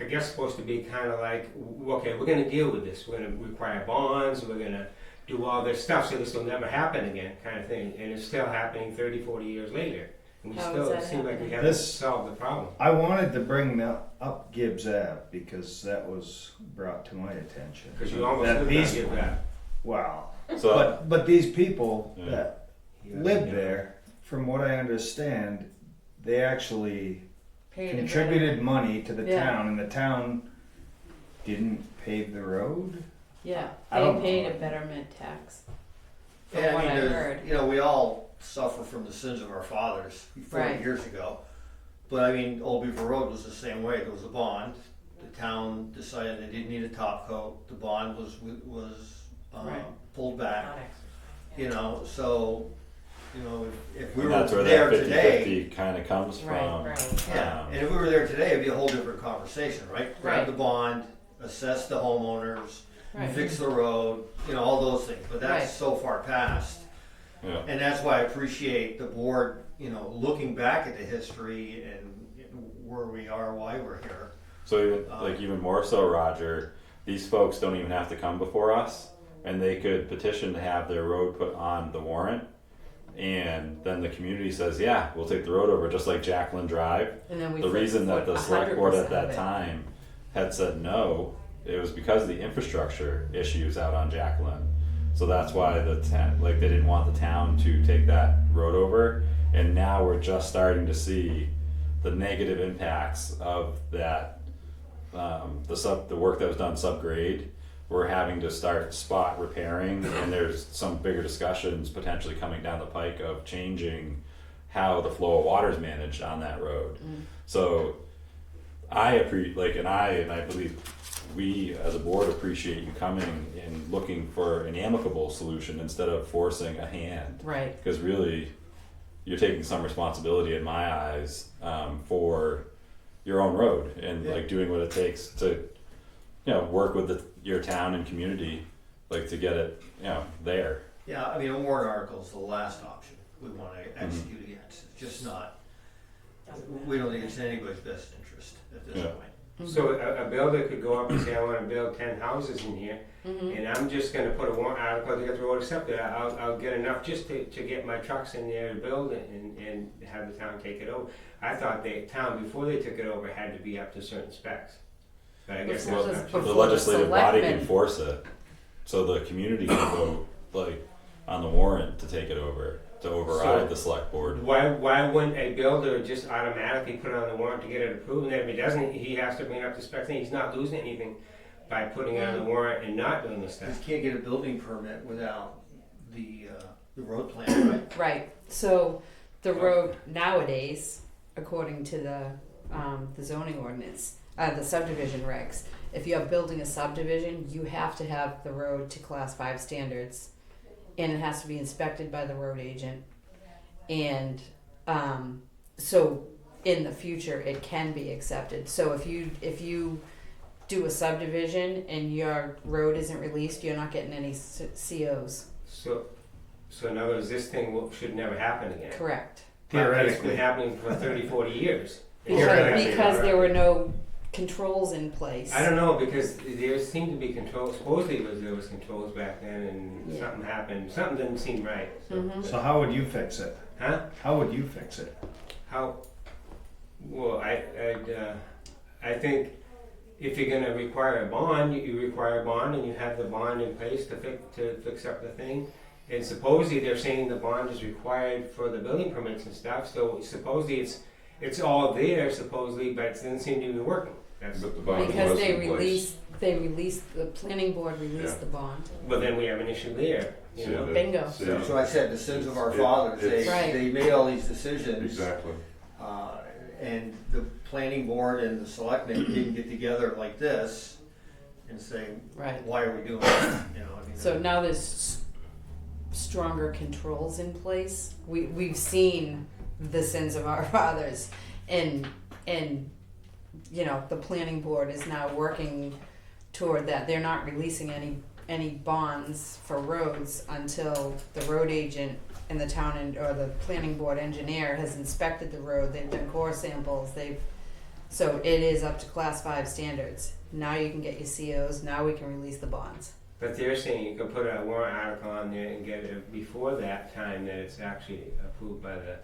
I guess, supposed to be kind of like, okay, we're going to deal with this. We're going to require bonds. We're going to do all this stuff so this will never happen again, kind of thing. And it's still happening 30, 40 years later. And we How still, is it that seems like we happening? haven't This- solved the problem. I wanted to bring up Gibbs Ave because that was brought to my attention. Because you almost That lived these- on Gibbs Ave. Wow. so But these people Yeah. that live there, from what I understand, they actually Paid a contributed money to the Yeah. town, and the town didn't pave the road. Yeah. I They don't paid know. a betterment tax. From Yeah, what I I mean, heard. you know, we all suffer from the sins of our fathers 40 Right. years ago. But I mean, Old Beaver Road was the same way. There was a bond. The town decided they didn't need a top coat. The bond was Right. pulled back. Not exercise. You know, so you know, if we and were that's where there that today, 50-50 kind of comes Right, from. right. yeah, and if we were there today, it'd be a whole different conversation, right? Grab Right. the bond, assess the homeowners, Right. fix the road, you know, all those things. But that's Right. so far past. Yeah. And that's why I appreciate the board, you know, looking back at the history and where we are, why we're here. So even, like even more so, Roger, these folks don't even have to come before us, and they could petition to have their road put on the warrant, and then the community says, yeah, we'll take the road over, just like Jacqueline Drive. And then we The reason that the select board 100% at that of it. time had said no, it was because of the infrastructure issues out on Jacqueline. So that's why the they didn't want the town to take that road over, and now we're just starting to see the negative impacts of that. The work that was done subgrade, we're having to start spot repairing, and there's some bigger discussions potentially coming down the pike of changing how the flow of water is managed on that road. So I appreciate, and I believe we as a board appreciate you coming and looking for an amicable solution instead of forcing a hand. Right. Because really, you're taking some responsibility in my eyes for your own road and Yeah. like doing what it takes to, work with your town and community, like to get it, there. Yeah, I mean, a warrant article is the last option we want to execute against. It's just not, we don't think it's in anybody's best interest at this Yeah. point. So a builder could go up and say, I wanna build 10 houses in here, and I'm just gonna put a warrant article to get the road accepted. I'll get enough just to get my trucks in there to build it and have the town take it over. I thought the town, before they took it over, had to be up to certain specs. But I guess Well, that's that's not The true. Before the legislative body can selectmen- force it, so the community can vote like on the warrant to take it over, to override So- the select board. Why wouldn't a builder just automatically put it on the warrant to get it approved? And if he doesn't, he has to bring it up to specs, and he's not losing anything by putting it on the warrant and not doing the You stuff. can't get a building permit without the road plan, right? Right. So the road nowadays, according to the zoning ordinance, the subdivision regs, if you're building a subdivision, you have to have the road to class 5 standards, and it has to be inspected by the road agent. And so in the future, it can be accepted. So if you do a subdivision and your road isn't released, you're not getting any COs. So in other words, this thing should never happen again. Correct. But it's Theoretically. been happening for 30, 40 years. Because there were no controls in place. I don't know, because there seemed to be controls, supposedly there was controls back then, and Yeah. something happened, something didn't seem right. So, Mhm. So how would you fix it? Huh? How would you fix it? How? Well, I think if you're gonna require a bond, you require a bond, and you have the bond in place to fix up the thing. And supposedly they're saying the bond is required for the building permits and stuff. So supposedly it's all there supposedly, but it doesn't seem to be working. That's, But the bond Because was they in place. released, the planning board released Yeah. the bond. well, then we have an issue there. You See, know. Bingo. see, That's what I said, the sins of our It- fathers. They, it's- Right. they made all these decisions. Exactly. And the planning board and the selectmen didn't get together like this and say, Right. why are we doing that? You know, I mean, So now there's stronger controls in place. We've seen the sins of our fathers, and the planning board is now working toward that. They're not releasing any bonds for roads until the road agent and the town or the planning board engineer has inspected the road. They've done core samples. So it is up to class 5 standards. Now you can get your COs. Now we can release the bonds. But they're saying you can put a warrant article on there and get it before that time that it's actually approved by the.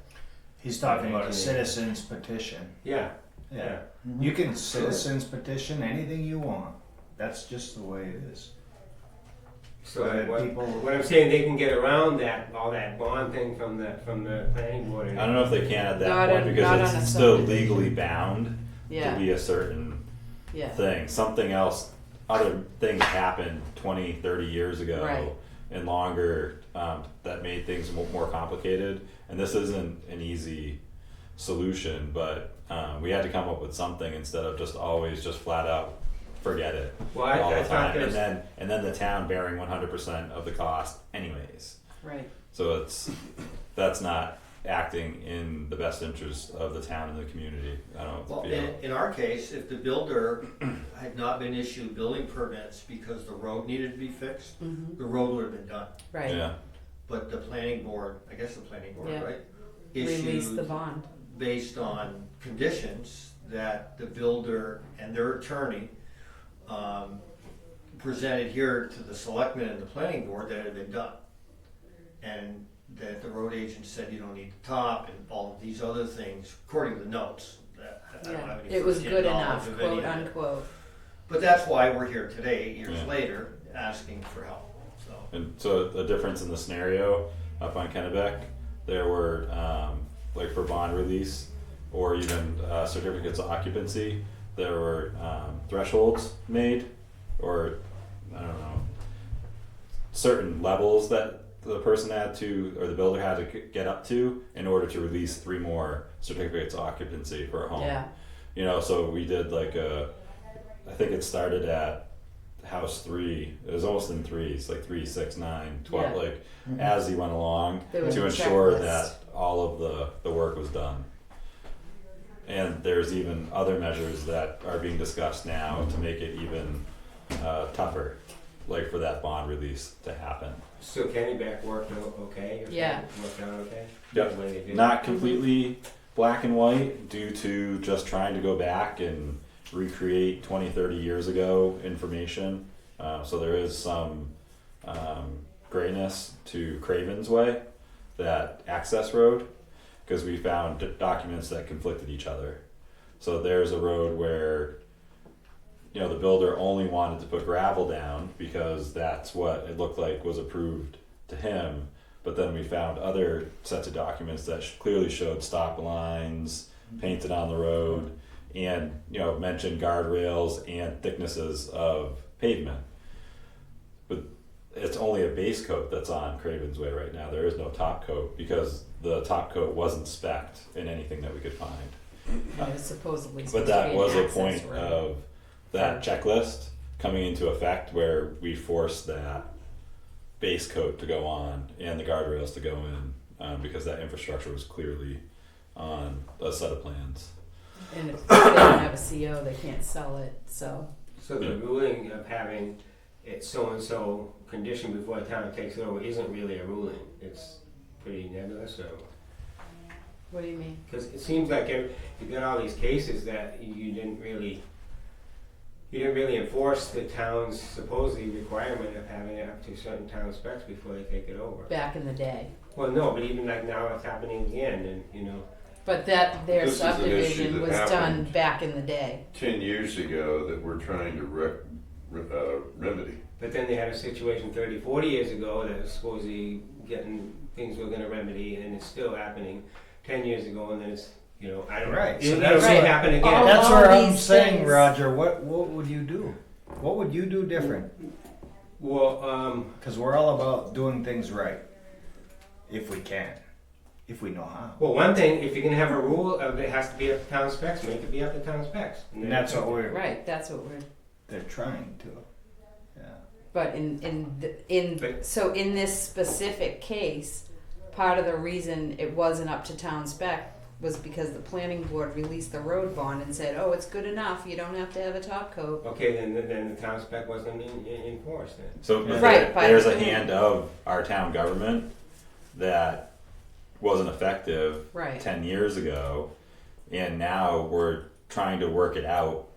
He's talking about a citizen's petition. Yeah. Yeah. Mhm. You can citizens petition anything you want. That's just the way it is. So But what I'm saying, they can get around all that bond thing from the planning board. I don't know if they can at that Not point on- not because on a it's still subdivision. legally bound to Yeah. be a certain Yeah. thing. Something else, other things happened 20, 30 years ago Right. and longer that made things more complicated. And this isn't an easy solution, but we had to come up with something instead of just always just flat out forget it Well, all I the thought time. there's. And then the town bearing 100% of the cost anyways. Right. So that's not acting in the best interest of the town and the community. I don't Well, feel. in our case, if the builder had not been issued building permits because the road needed to be fixed, Mm-hmm. the road would have been done. Right. Yeah. but the planning board, I guess the planning board, Yeah. right? Release the Issued bond. based on conditions that the builder and their attorney presented here to the selectmen and the planning board that had been done. And that the road agent said you don't need the top and all of these other things, according to the notes. I don't Yeah, have any it was firsthand good knowledge enough, of any quote of it. unquote. But that's why we're here today, 8 years Yeah. later, asking for help, so. And so the difference in the scenario up on Kennebec, there were like for bond release or even certificates of occupancy, there were thresholds made, or I don't know, certain levels that the person had to, or the builder had to get up to in order to release 3 more certificates of occupancy for a home. Yeah, You know, so we did like I think it started at house 3. It was almost in threes, like 3, 6, 9, 12, Yeah. like as he went along There was to a ensure checklist. that all of the work was done. And there's even other measures that are being discussed now to make it even tougher, like for that bond release to happen. So Kennebec worked out okay? Or Yeah. Worked out okay? Yep. The way they did? Not completely black and white due to just trying to go back and recreate 20, 30 years ago information. So there is some grayness to Craven's Way, that access road, because we found documents that conflicted each other. So there's a road where, you know, the builder only wanted to put gravel down because that's what it looked like was approved to him. But then we found other sets of documents that clearly showed stop lines painted on the road, and you know, mentioned guardrails and thicknesses of pavement. But it's only a base coat that's on Craven's Way right now. There is no top coat because the top coat wasn't spec'd in anything that we could find. it was supposedly But supposed to that be was an a access point road. of that checklist coming into effect where we forced that base coat to go on and the guardrails to go in, because that infrastructure was clearly on a set of plans. And if they don't have a CO, they can't sell it, so. So the ruling of having it so-and-so condition before the town takes it over isn't really a ruling. It's pretty nebulous, or, What do you mean? because it seems like you got all these cases that you didn't really enforce the town's supposedly requirement of having it up to certain town specs before they take it over. Back in the day. Well, no, but even like now it's happening again, and you know. But that, their This is an issue subdivision that was done happened back in the day. 10 years ago that we're trying to remedy. But then they had a situation 30, 40 years ago that was supposedly things were going to remedy, and it's still happening 10 years ago, and then it's, you know, I don't Right, know. so It that's may what- happen again. all- That's where I'm these saying, things- Roger, what would you do? What would you do different? Well, Because we're all about doing things right, if we can, if we know how. well, one thing, if you're going to have a rule of it has to be up to town specs, make it be up to town specs. And that's what Right, that's what they're trying to. Yeah. but But- so in this specific case, part of the reason it wasn't up to town spec was because the planning board released the road bond and said, oh, it's good enough, you don't have to have a top coat. Okay, then the town spec wasn't enforced then. So Yeah. Right, but- there's a hand of our town government that wasn't effective Right. 10 years ago, and now we're trying to work it out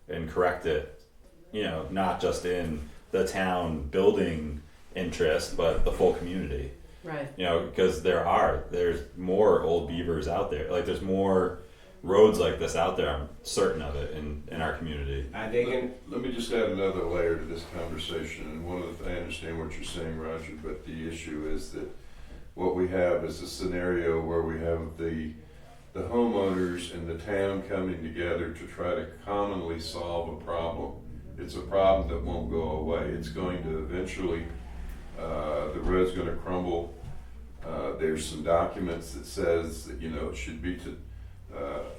and correct it, you know, not just in the town building interest, but the full community. Right. You know, because there's more old beavers out there. Like there's more roads like this out there, I'm certain of it, in our community. Are they going Let me just add another layer to this conversation, and I understand what you're saying, Roger, but the issue is that what we have is a scenario where we have the homeowners and the town coming together to try to commonly solve a problem. It's a problem that won't go away. It's going to eventually, the road's going to crumble. There's some documents that says that, you know, it should be to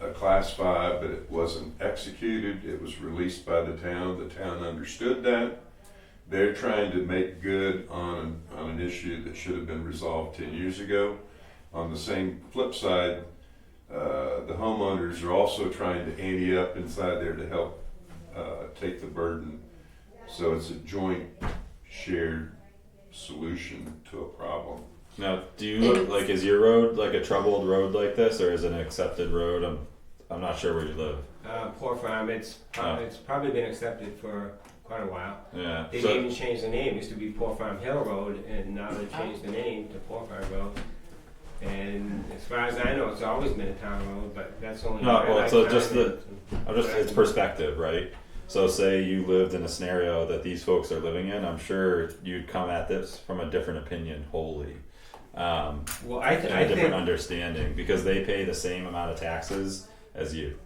a class 5, but it wasn't executed. It was released by the town. The town understood that. They're trying to make good on an issue that should have been resolved 10 years ago. On the same flip side, the homeowners are also trying to ante up inside there to help take the burden. So it's a joint shared solution to a problem. Now, do you look like, is your road like a troubled road like this, or is it an accepted road? I'm not sure where you live. Poor Farm, it's probably been accepted for quite a while. Yeah. They So, even changed the name. It used to be Poor Farm Hill Road, and now they changed the name to Poor Farm Road. And as far as I know, it's always been a town road, but that's only. No, well, so just the. it's perspective, right? So say you lived in a scenario that these folks are living in, I'm sure you'd come at this from a different opinion wholly. Well, I and a different think understanding, because they pay the same amount of taxes as you.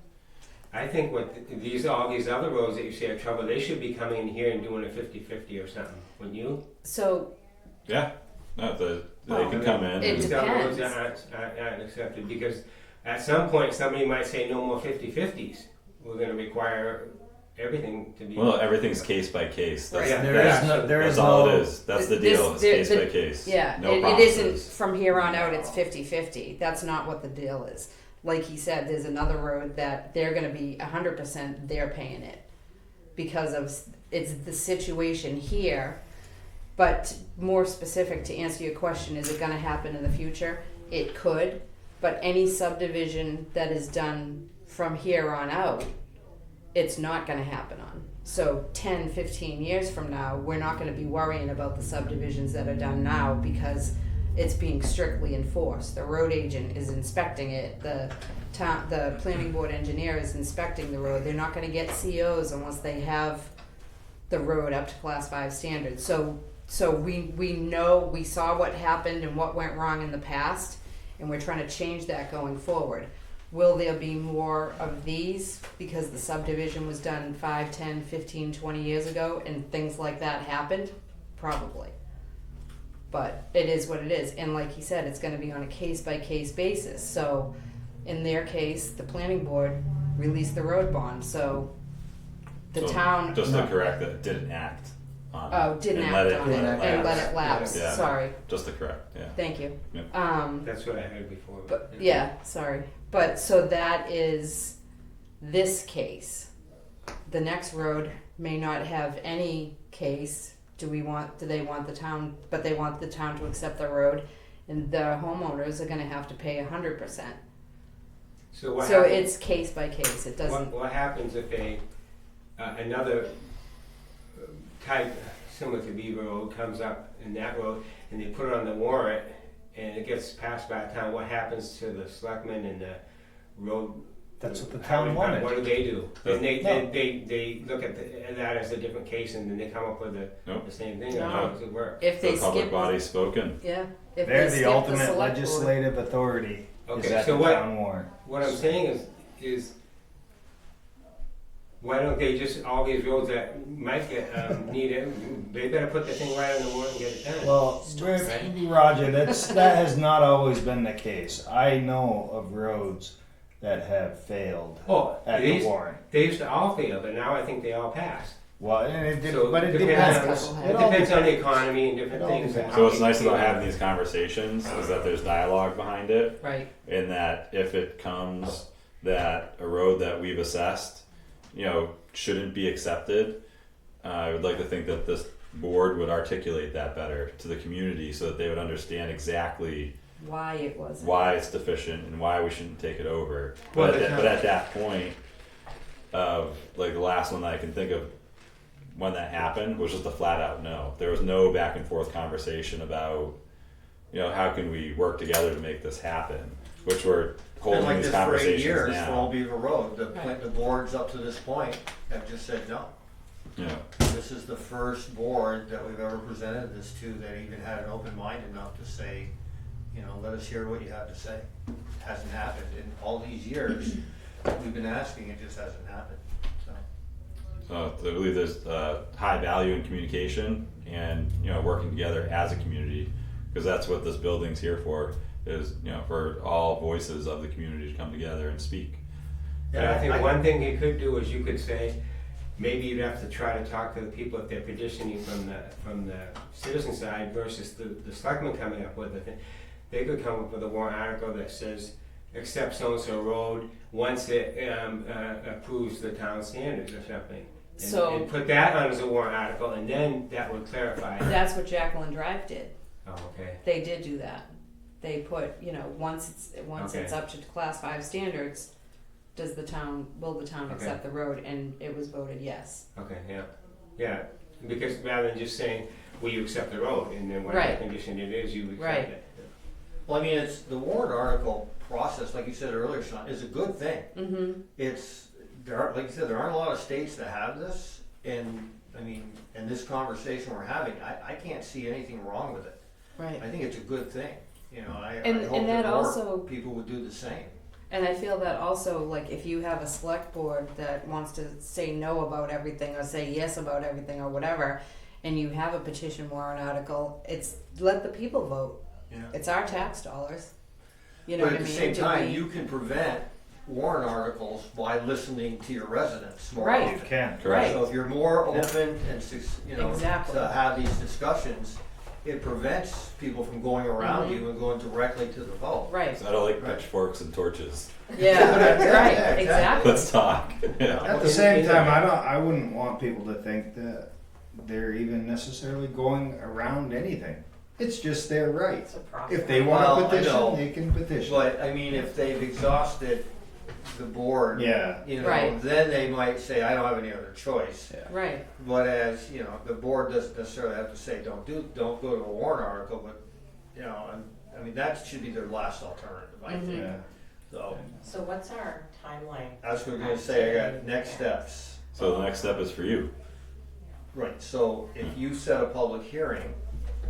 what all these other roads that you say are trouble, they should be coming in here and doing a 50-50 or something, wouldn't you? So Yeah. No, they Well, can come in. it and- These other roads depends. aren't accepted, because at some point somebody might say no more 50-50s. We're going to require everything to be. Well, everything's case by case. That's, Right. that's all it is. That's the deal. It's This- case by case. yeah, No it isn't promises. from here on out. It's 50-50. That's not what the deal is. Like he said, there's another road that they're going to be 100%. They're paying it because of it's the situation here. But more specific to answer your question, is it going to happen in the future? It could, but any subdivision that is done from here on out, it's not going to happen on. So 10, 15 years from now, we're not going to be worrying about the subdivisions that are done now because it's being strictly enforced. The road agent is inspecting it. The planning board engineer is inspecting the road. They're not going to get COs unless they have the road up to class 5 standards. So we know, we saw what happened and what went wrong in the past, and we're trying to change that going forward. Will there be more of these because the subdivision was done 5, 10, 15, 20 years ago and things like that happened? Probably. But it is what it is. And like he said, it's going to be on a case-by-case basis. So in their case, the planning board released the road bond. So the So town... Just to correct that, it didn't act on it. Oh, didn't and act let on it and let it lapse. Yeah. Sorry. Just to correct, yeah. Thank you. Yep. That's what I heard before. But yeah, sorry. But so that is this case. The next road may not have any case. Do they want the town, but they want the town to accept the road, and the homeowners are going to have to pay 100%. So what So happens, it's case by case. It doesn't. what happens if another type similar to Beaver Road comes up in that road and they put it on the warrant and it gets passed by the town? What happens to the selectmen and the road? That's what the town wanted. What do they do? And they No. they look at that as a different case, and then they come up with Nope. the same thing. No. How does it work? If they The public skip, body's spoken. yeah. If They're they the skip ultimate select board- legislative authority. Is Okay, at so the what? town warrant. What I'm saying is why don't they just, all these roads that might get needed, they better put the thing right on the warrant and get it done. Well, Roger, that has not always been the case. I know of roads that have failed Oh, at the warrant. they used to all fail, but now I think they all pass. Well, and it did, So but it depends depends. on- It all depends on the economy and different It all things. depends. So what's nice about having these conversations is that there's dialogue behind it, Right. in that if it comes that a road that we've assessed, shouldn't be accepted, I would like to think that this board would articulate that better to the community so that they would understand exactly Why it wasn't. why it's deficient and why we shouldn't take it over. Well, But at that point, like the last one that I can think of when that happened was just a flat out no. There was no back and forth conversation about, how can we work together to make this happen, which we're Been holding like these this for 8 conversations years for Old now. Beaver Road. Right. The boards up to this point have just said no. Yeah. This is the first board that we've ever presented this to that even had an open mind enough to say, let us hear what you have to say. It hasn't happened in all these years. We've been asking, it just hasn't happened. So I believe there's high value in communication and working together as a community, because that's what this building's here for. Is for all voices of the community to come together and speak. And I think one thing you could do is you could say, maybe you'd have to try to talk to the people if they're petitioning from the citizen side versus the selectmen coming up with it. They could come up with a warrant article that says, accept so-and-so road once it approves the town standards or something. And put that on as a warrant article, and then that would clarify. That's what Jacqueline Drive did. Oh, okay. They did do that. They put, once it's Okay. up to class 5 standards, will the town Okay. accept the road? And it was voted yes. Okay, yeah. Yeah, because rather than just saying, will you accept the road, and then whatever Right. condition it is, you accept Right. it. Well, I mean, it's the warrant article process, like you said earlier, Sean, is a good thing. Mm-hmm. Like you said, there aren't a lot of states that have this, and I mean, in this conversation we're having, I can't see anything wrong with it. Right. I think it's a good thing. I And hope that that more also- people would do the same. And I feel that also, like, if you have a select board that wants to say no about everything or say yes about everything or whatever, and you have a petition warrant article, let the people vote. Yeah. It's our tax dollars. You know But what at I the mean? same time, you can prevent warrant articles by listening to your residents more Right. You often. can. Right. So if you're more Yeah. open and Exactly. to have these discussions, it prevents people from going around Mhm. you and going directly to the vote. Right. I don't like Right. pitchforks and torches. Yeah. Yeah, right. yeah, Exactly. Let's talk. Yeah. At the same time, I wouldn't want people to think that they're even necessarily going around anything. It's just their right. It's a process. If they want Well, to I know. petition, they can petition. But I mean, if they've exhausted the board, Yeah. Right. then they might say, I don't have any other choice. Yeah. Right. But as the board doesn't necessarily have to say don't go to a warrant article, but I mean that should be their last alternative, I think. Yeah. So So what's our timeline? I was going to say I got next steps. So the next step is for you. Right. So if you set a public hearing,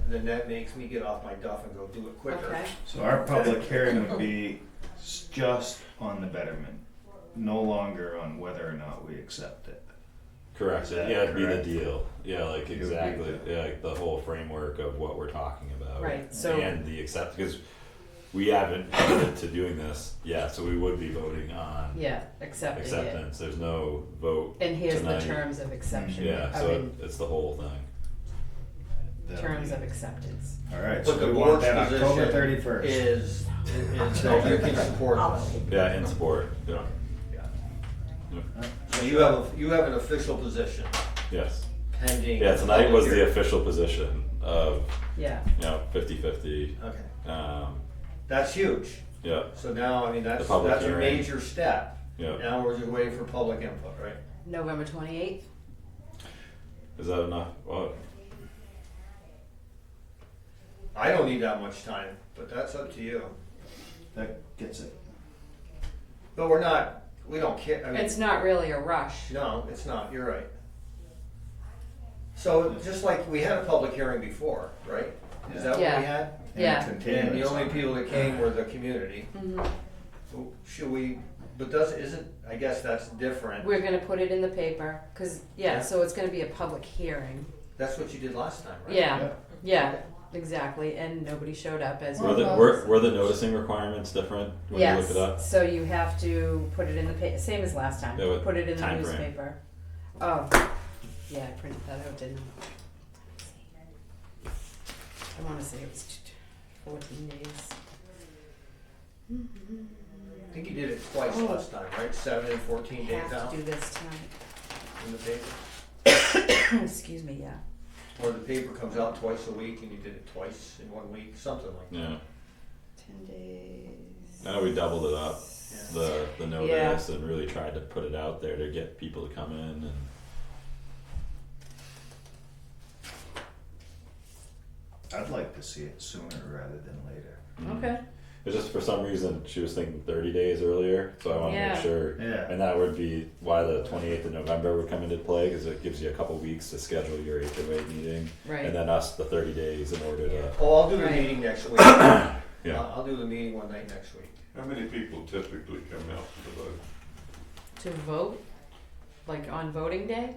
then that makes me get off my duff and go do it quicker. Okay. So our public hearing would be just on the betterment, no longer on whether or not we accept it. Correct. Is that Yeah, it'd be the correct? deal. Yeah, like You agree exactly. with that? Yeah, like the whole framework of what we're talking about. Right, so- and the accept because we haven't committed to doing this. Yeah, so we would be voting on Yeah. Accepting it. acceptance. There's no vote. And here's tonight. the terms of exception. Yeah, I so mean, it's the whole thing. That'll terms be- of acceptance. All right, But so the we want board's that October position 31st. is that you can support this. Yeah, in support. Yeah. So you have an official position Yes. pending. Yeah, tonight public was the hearing. official position of Yeah. 50-50. Okay, that's huge. Yeah, So now, I mean, The that's public a hearing. major step. yeah. Now we're just waiting for public input, right? November 28th. Is that enough? Well, I don't need that much time, but that's up to you. That gets it. But we don't care, I mean. It's not really a rush. No, it's not, you're right. So just like we had a public hearing before, right? Is that what we Yeah. had? Yeah. And And the continuance. only people that came were the community. Hmm. So should we, but I guess that's different. We're gonna put it in the paper, cause Yeah. so it's gonna be a public hearing. That's what you did last time, right? Yeah, yeah, exactly, and nobody showed up as. were the noticing requirements different when you looked it up? So you have to put it in the same as last time, Yeah, what put it in the time frame? newspaper. Oh, yeah, I printed that out, didn't I? I wanna say it was 14 days. I think you did it twice Oh. last time, right? 7 and 14 days Have out to do this tonight. in the paper? Excuse me, yeah. Or the paper comes out twice a week and you did it twice in 1 week, something like that. Yeah. 10 days. I know we doubled it up, Yeah. the notice, and really tried to put it out there to get people to come in and. I'd like to see it sooner rather than later. Okay. It's just for some reason she was thinking 30 days earlier, so I want to Yeah. make sure. Yeah. And that would be why the 28th of November would come into play, because it gives you a couple weeks to schedule your HOA meeting, Right. and then us the 30 days in order to. Oh, I'll do the Right. meeting next week. Yeah. I'll do the meeting one night next week. How many people typically come out to the vote? To vote, like on voting day,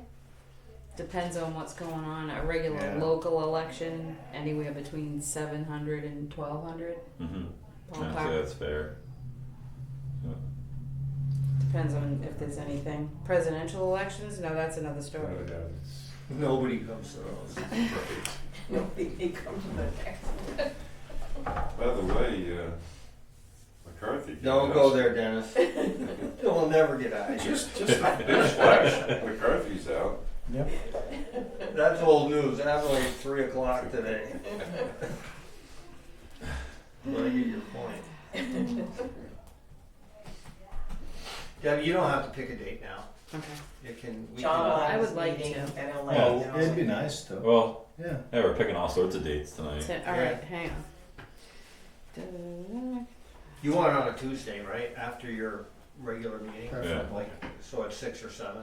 depends on what's going on. A regular Yeah. local election, anywhere between 700 and 1200. Mm-hmm. Yeah, Ballpark. so that's fair. Yeah. Depends on if there's anything. Presidential elections, no, that's another story. Nobody comes to those. Nobody comes to the next. By the way, McCarthy. Don't go there, Dennis. We'll never get out of here. Just a big flash. McCarthy's out. Yep. That's old news. It happened like 3 o'clock today. Well, I get your point. Yeah, you don't have to pick a date now. Okay. It can. We John will can I have would his like meeting to. and he'll let Well, you know. it'd be nice to. Well, Yeah. yeah, we're picking all sorts of dates tonight. All right, hang on. Da-da-da-da. You want it on a Tuesday, right? After your regular meeting? Preferably. So at 6 or 7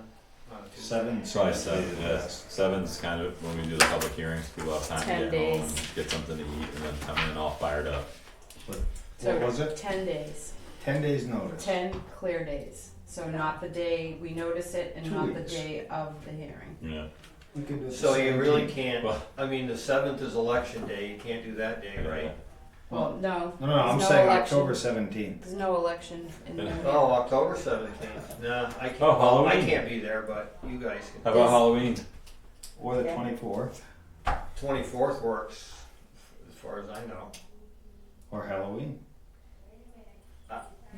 on a Tuesday? 7. Probably seems to seven. be the Yeah, best. seven's kind of when we do the public hearings. People have time 10 to get days. home, get something to eat, and then come in all fired up. So What was it? 10 days. 10 days notice. 10 clear days. So not the day we notice it and 2 not weeks. the day of the hearing. Yeah. We could do it So the you really 17th. can't, Well- I mean, the 7th is election day, you can't do that day, right? Well, no. No, I'm there's saying election. October 17th. There's no election in the Yeah. new Oh, year. October 17th. Nah, I can't, Oh, well, I Halloween. can't be there, but you guys How can. about Halloween? Or the 24th. 24th works, as far as I know. Or Halloween.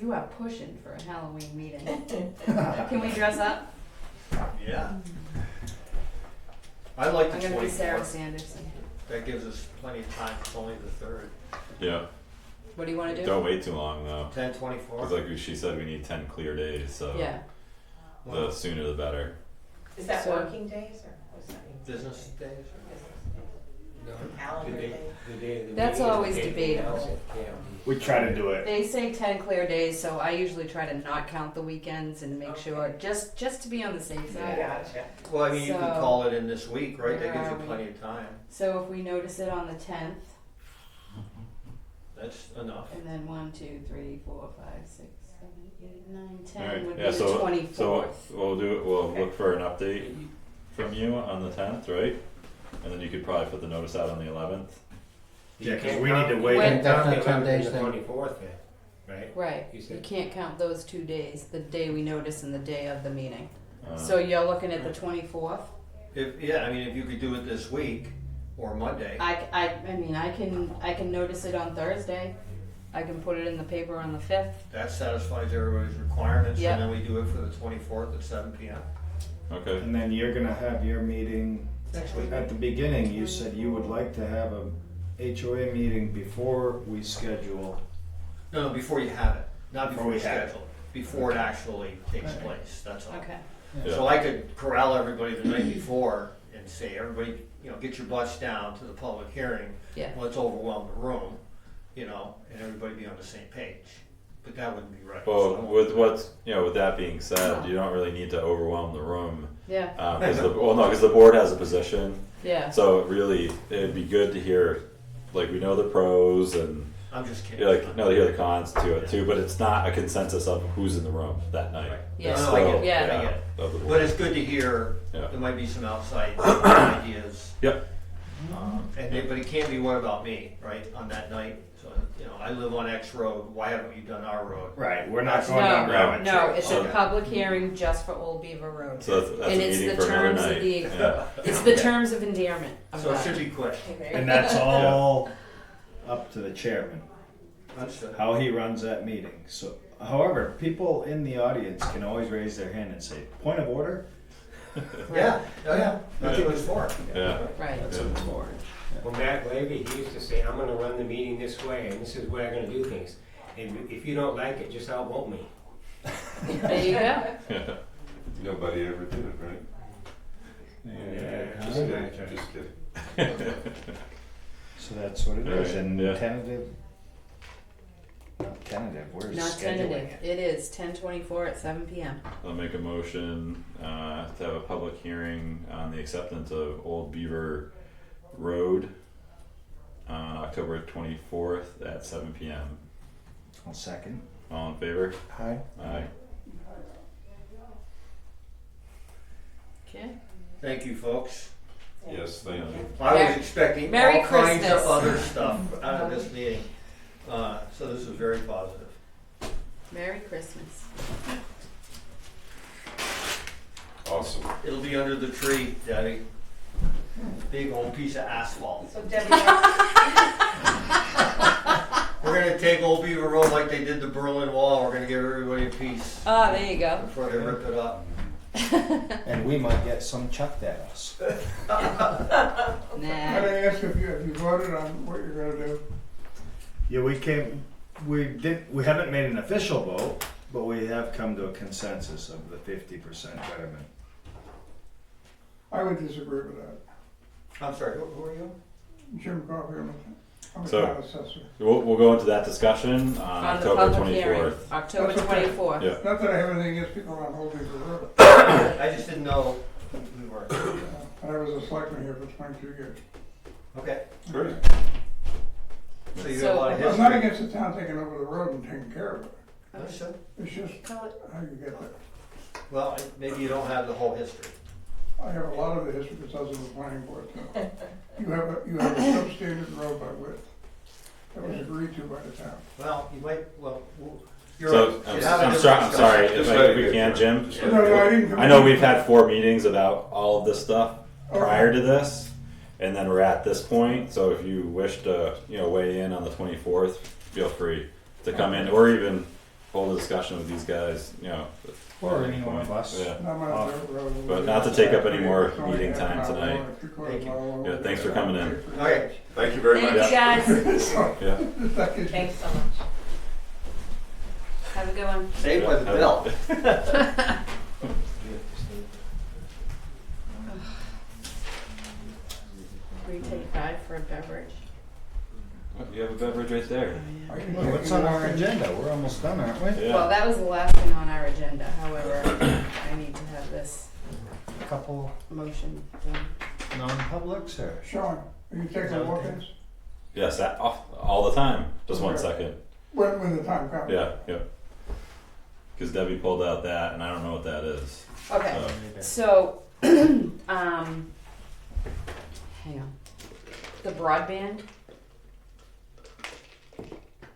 You are pushing for a Halloween meeting. Can we dress up? Yeah. I like I'm the gonna be Sarah 24th. Sanderson. That gives us plenty of time, it's only the 3rd. Yeah. What do you want to do? Don't wait too long though. 10, Because 24? like she said, we need 10 clear days, so Yeah. the sooner the better. Is that So- working days or what's that mean? Business days? Business days? No, Calendar the day- day. the day of the That's meeting is always the day debatable. before. Yeah. We try to do it. They say 10 clear days, so I usually try to not count the weekends and make Okay. sure, just to be on the safe I side. gotcha. Well, I mean, you could So- call it in this week, right? That Where gives are you we? plenty of time. So if we notice it on the 10th, That's enough. and then 1, 2, 3, 4, 5, 6, 7, 8, 9, 10 Alright, would yeah, be the so 24th. we'll do it. We'll Okay. look for an update from you on the 10th, right? And then you could probably put the notice out on the 11th. Yeah, You 'cause can't we need to count- wait. When- you can't count the That's not 10 11th and days the then. 24th then, right? Right, You you said- can't count those 2 days, the day we notice and the day of the meeting. Uh, So you're looking at the 24th? Yeah, I mean, if you could do it this week or Monday. I mean, I can notice it on Thursday. I can put it in the paper on the 5th. That satisfies everybody's requirements, Yeah. and then we do it for the 24th at 7 p.m. okay. And then you're gonna have your meeting, next week. at the beginning, you said you would like to have a HOA meeting before we schedule. No, before you have it, not Before before you we have it. schedule it, before it actually takes Right. place, that's all. Okay. Yeah. So I could corral everybody the night before and say, everybody, get your butts down to the public hearing. Yeah. Let's overwhelm the room, and everybody be on the same page. But that wouldn't be right. Well, So I won't- with that being said, you don't really need to overwhelm the room. Yeah. Because the board has a position. Yeah. So really, it'd be good to hear, like, we know the pros and I'm just kidding. to hear the cons to it too, but it's not a consensus of who's in the room that night. Yeah. It's No, I get it. Yeah. I get it. of the But board. it's good to hear, Yeah. there might be some outside ideas. Yep. But it can't be, what about me, right, on that night? So, I live on X road, why haven't you done our road? Right, we're not going down No, rabbit no, trails. it's a Okay. public hearing just for Old Beaver Road. So that's And a it's meeting the for another terms of night. the, Yeah. it's the terms of endearment of So it that. should be quick. And that's all up to the chairman, Understood. how he runs that meeting. So, however, people in the audience can always raise their hand and say, point of order? Yeah, oh yeah, that's what it's for. Yeah. Right. That's what it's for. Well, Matt Levy, he used to say, I'm gonna run the meeting this way, and this is where I'm gonna do things. And if you don't like it, just outvote me. There you go. Nobody ever did it, right? Yeah, Just kidding, just kidding. So that's what it is, Alright, and yeah. tentative, not tentative, we're Not scheduling tentative. it. It is 10:24 at 7 p.m. I'll make a motion to have a public hearing on the acceptance of Old Beaver Road on October 24th at 7 p.m. I'll second. All in favor? Hi. Aye. Okay. Thank you, folks. Yes, thank you. I Merry- was expecting Merry all kinds of Christmas. other stuff out of this meeting. So this is very positive. Merry Christmas. Awesome. It'll be under the tree, Debbie. Big old piece of asphalt. So Debbie, We're gonna take Old Beaver Road like they did the Berlin Wall. We're gonna give everybody a piece Ah, there you go. before they rip it up. And we might get some chucked at us. Nah. Can I ask if you voted on what you're gonna do? Yeah, we haven't made an official vote, but we have come to a consensus of the 50% betterment. I would disagree with that. I'm sorry, who are you? Jim Coffey, I'm a So- town assessor. We'll go into that discussion on On the October public hearing, 24th. October That's okay. 24th. Yeah. Not that I have anything against people on holding the road. I just didn't know who we were. I was a selectman here for 22 years. Okay, Great. so you got So- a lot of I'm not history. against the town taking over the road and taking care of it. Understood. It's just Call it- how you get there. Well, maybe you don't have the whole history. I have a lot of the history because I was on the planning board too. You have a substandard road by width that was agreed to by the town. Well, you might, you're So right. I'm, You have a I'm, different sorry, I'm sorry discussion. if we can, Jim. No, I didn't. I know we've had 4 meetings about all of this stuff Okay. prior to this, and then we're at this point. So if you wish to, weigh in on the 24th, feel free to come in, or even hold a discussion with these guys. Or at any one of us. Yeah. Not my dirt road. But not to take up any more It's only meeting half time an hour tonight. long, 3/4 Thank you. mile long. Yeah, thanks for coming in. Okay. Thank you very Thank much. you guys. Yeah. Thanks so much. Have a good one. Saved by the bill. Will you take 5 for a beverage? You have a beverage right there. Well, what's on our agenda? We're almost done, aren't we? Yeah. Well, that was the last thing on our agenda, however, I need to have this A couple motion done. non-publics or? Sean, are you taking walk-ins? Yes, all the time. Just 1 Okay. second. When the time comes? Yeah. Because Debbie pulled out that, and I don't know what that is. Okay, So, so, hang on. The broadband.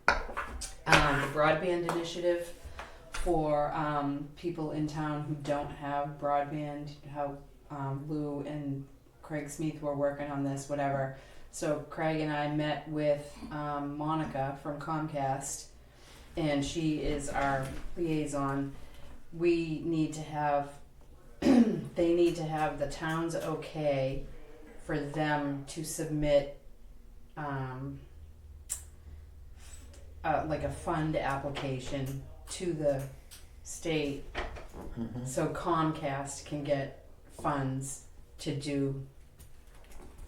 The broadband initiative for people in town who don't have broadband, how Lou and Craig Smith were working on this, whatever. So Craig and I met with Monica from Comcast, and she is our liaison. We need to have, they need to have the town's okay for them to submit like a fund application to the state, so Comcast can get funds to do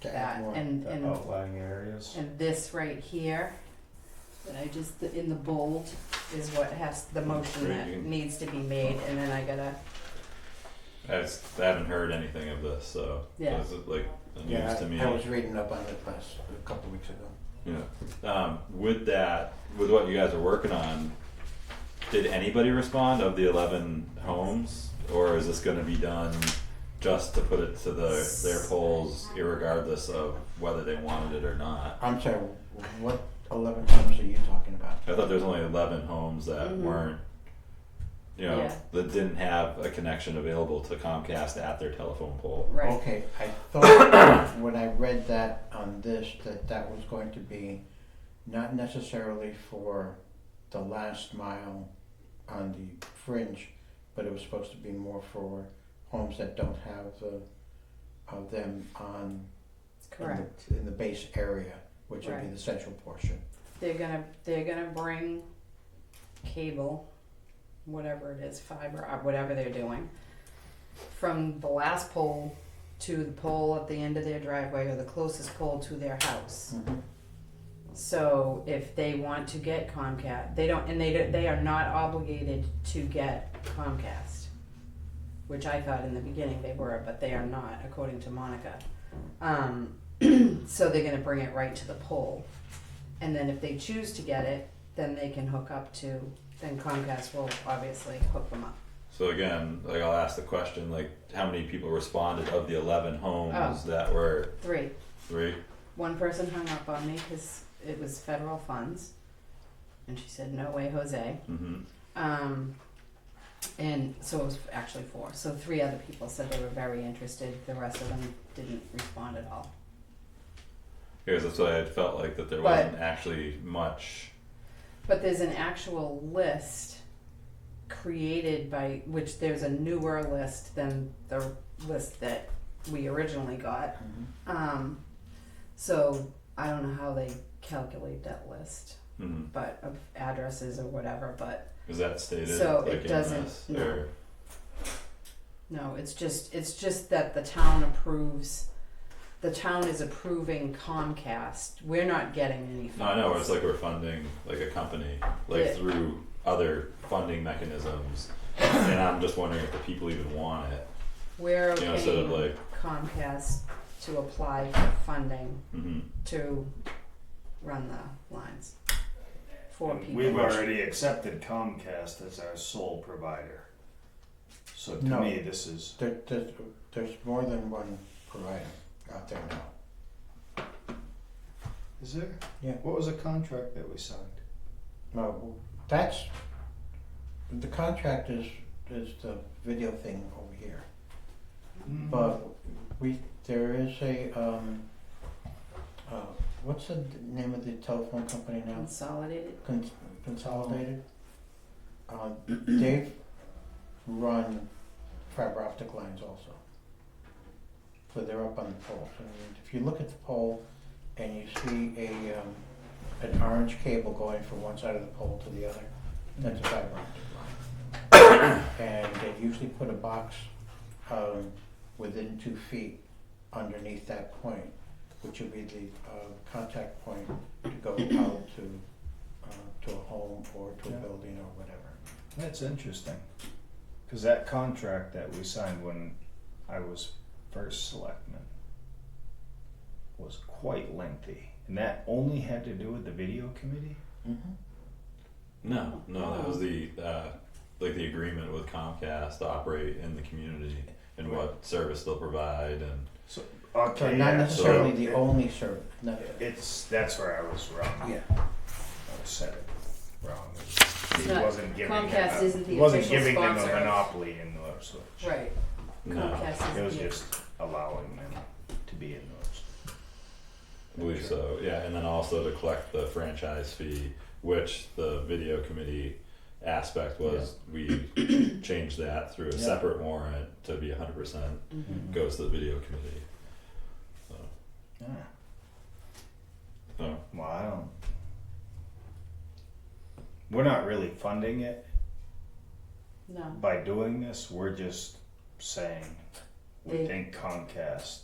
To add that. more. And Outlying areas. and this right here, that I just, in the bold, is what has, the motion that needs to be made, and then I gotta, I haven't heard anything of this, so Yeah. this is like news Yeah, to me. I was reading up on it a couple weeks ago. Yeah. With what you guys are working on, did anybody respond of the 11 homes, or is this going to be done just to put it to their polls, irregardless of whether they wanted it or not? I'm sorry, what 11 homes are you talking about? I thought there was only 11 homes that Mhm. weren't, Yeah. that didn't have a connection available to Comcast at their telephone pole. right, Okay, I thought when I read that on this, that was going to be not necessarily for the last mile on the fringe, but it was supposed to be more for homes that don't have them on correct. in the base area, which would be Right. the central portion. They're gonna bring cable, whatever it is, fiber, whatever they're doing, from the last pole to the pole at the end of their driveway, or the closest pole to their house. So if they want to get Comcast, they are not obligated to get Comcast, which I thought in the beginning they were, but they are not, according to Monica. So they're gonna bring it right to the pole, and then if they choose to get it, then they can hook up to. Then Comcast will obviously hook them up. So again, like I'll ask the question, like how many people responded of the 11 homes Oh. that were 3. 3? One person hung up on me because it was federal funds, and she said, "No way, Jose." Mm-hmm. And so it was actually 4. So 3 other people said they were very interested. The rest of them didn't respond at all. Because that's why I felt like that there But- wasn't actually much. But there's an actual list created by, which there's a newer list than the list that we originally got. So I don't know how they calculate that list. Mhm. but of addresses or whatever, but Is that stated So like it in doesn't- this, no. or no, it's just that the town is approving Comcast. We're not getting any funds. no, I know it's like we're funding like a company like Yeah. through other funding mechanisms, and I'm just wondering if the people even want it. We're You know, instead of paying like, Comcast to apply for funding hmm to run the lines for people. We've already accepted Comcast as our sole provider. So to No. me, this is, There's more than one provider out there now. is there? Yeah. What was the contract that we signed? No, the contract is the video thing over here. But there is a, what's the name of the telephone company now? Consolidated. Consolidated. They've run fiber optic lines also. So they're up on the poles. And if you look at the pole and you see an orange cable going from one side of the pole to the other, that's a fiber optic line. And they usually put a box within 2 feet underneath that point, which would be the contact point to go out to a home or to a Yeah. building or whatever. That's interesting. Because that contract that we signed when I was first selectman was quite lengthy. And that only had to do with the video committee? Mm-hmm. no, that was the like the agreement with Comcast to operate in the community and what service they'll provide and So Okay, not yeah, necessarily so the only service. No. that's where I was wrong. Yeah. I said it wrong. He not- wasn't giving Comcast them isn't the he wasn't official giving them sponsor a of- monopoly in Northwich. Right. no, Comcast It was is the just allowing them to be in Northwich. I believe so, yeah, and then also to collect the franchise fee, which the video committee aspect was, we changed that through a Yeah. separate warrant to be 100% Mhm. goes to the video committee. So, Yeah. so Well, I don't. We're not really funding it No. by doing this. We're just saying we They- think Comcast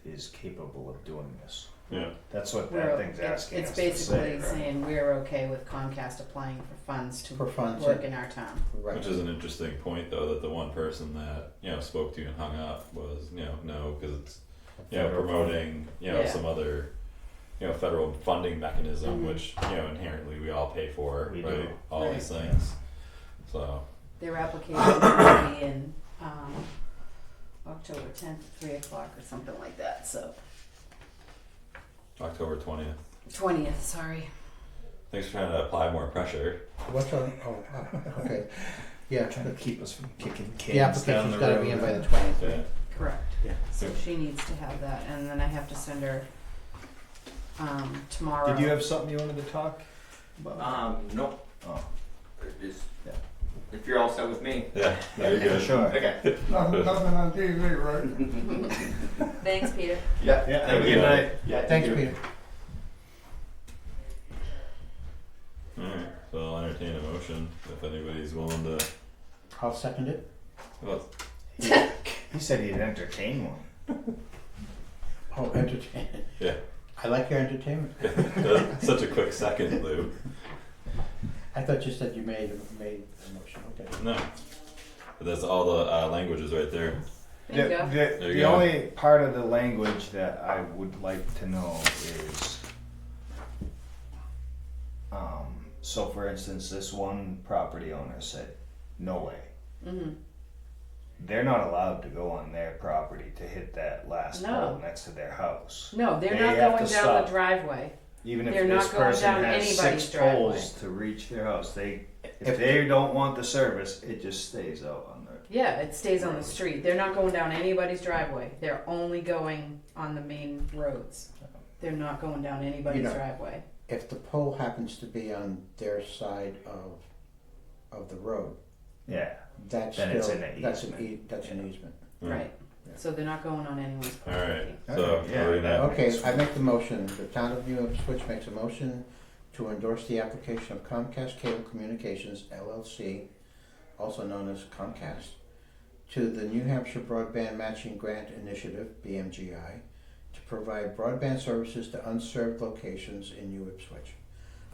is capable of doing this. yeah, That's what We're- that thing's asking it's us to say, basically right? saying we're okay with Comcast applying for funds to For funds. work in our town. Right. which is an interesting point though, that the one person that, spoke to you and hung up was, no, because it's, Federal promoting, Yeah. some other, federal funding mechanism, Mhm. which, inherently we all pay for, We right? do. All Right. these things, so, Their application will be in October 10th, 3 o'clock or something like that. So October 20th. 20th. Sorry. Thanks for trying to apply more pressure. What's on? Okay. Yeah. Trying to keep us from kicking The cans down application's the got to road. be in by the 20th. Yeah. Correct. Yeah. So she needs to have that, and then I have to send her tomorrow. Did you have something you wanted to talk about? Nope. Oh, Just, Yeah. if you're all set with me. Yeah, there you go. sure. Okay. Nothing on TV, right? Thanks, Peter. Yeah. Yeah. Thank Have a you. good night. Yeah. Thanks, you. Peter. Alright, so I'll entertain a motion if anybody's willing to. I'll second it. Well, He said he'd entertain one. Oh, entertain. Yeah. I like your entertainment. such a quick second, Lou. I thought you said you made a motion. Okay. No. But that's all the languages right there. There you go. There you The go. only part of the language that I would like to know is, so for instance, this one property owner said, no way. Mhm. They're not allowed to go on their property to hit that last No. pole next to their house. No, they're They not have going to down stop. the driveway. Even if They're this not going person down has anybody's 6 driveway. poles to reach their house, if they don't want the service, it just stays out on their. Yeah, it stays on the street. They're not going down anybody's driveway. They're only going on the main roads. They're not going down anybody's driveway. If the pole happens to be on their side of the road, Yeah. that's Then it's still an that's easement. that's an easement. Right. Yeah. So they're not going on anyone's property. Alright, so Okay, yeah, we're gonna. Okay, I make the motion. The town of New Ipswich makes a motion to endorse the application of Comcast Cable Communications LLC, also known as Comcast, to the New Hampshire Broadband Matching Grant Initiative, BMGI, to provide broadband services to unserved locations in New Ipswich.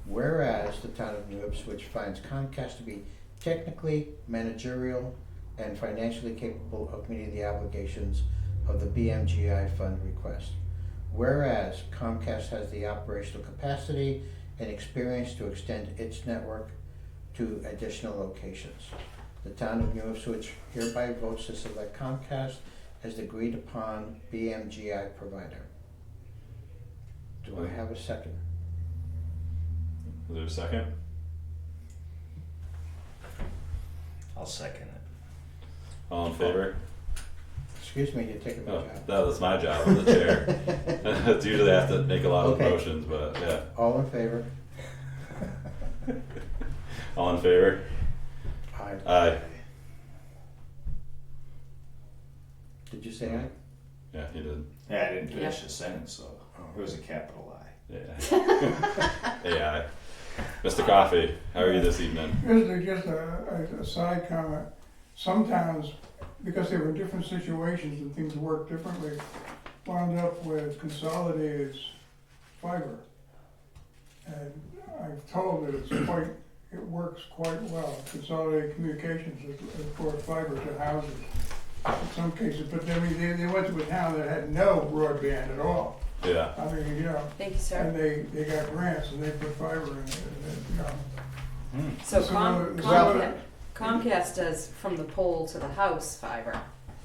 Whereas the town of New Ipswich finds Comcast to be technically, managerial, and financially capable of meeting the obligations of the BMGI fund request. Whereas Comcast has the operational capacity and experience to extend its network to additional locations. The town of New Ipswich hereby votes to select Comcast as the agreed upon BMGI provider. Do I have a second? Is there a second? I'll second it. All in favor? Excuse me, you're taking my Oh, job. that's my job, I'm the chair. It's usually I have to make a lot of Okay. motions, but yeah. All in favor? All in favor? Aye. Aye. Did you say aye? Yeah, he did. Yeah, I didn't finish the sentence, so Oh. it was a capital I. Yeah. AI. Mr. Coffey, how are you this evening? Just a side comment. Some towns, because they were in different situations and things worked differently, wound up with consolidated fiber. And I've told that it works quite well. Consolidated communications has brought fiber to houses in some cases, but I mean, they went to a town that had no broadband at all. Yeah. I mean, you know, Thank you, sir. and they got grants and they put fiber in it, and, you know. So Well- Comcast does from the pole to the house fiber.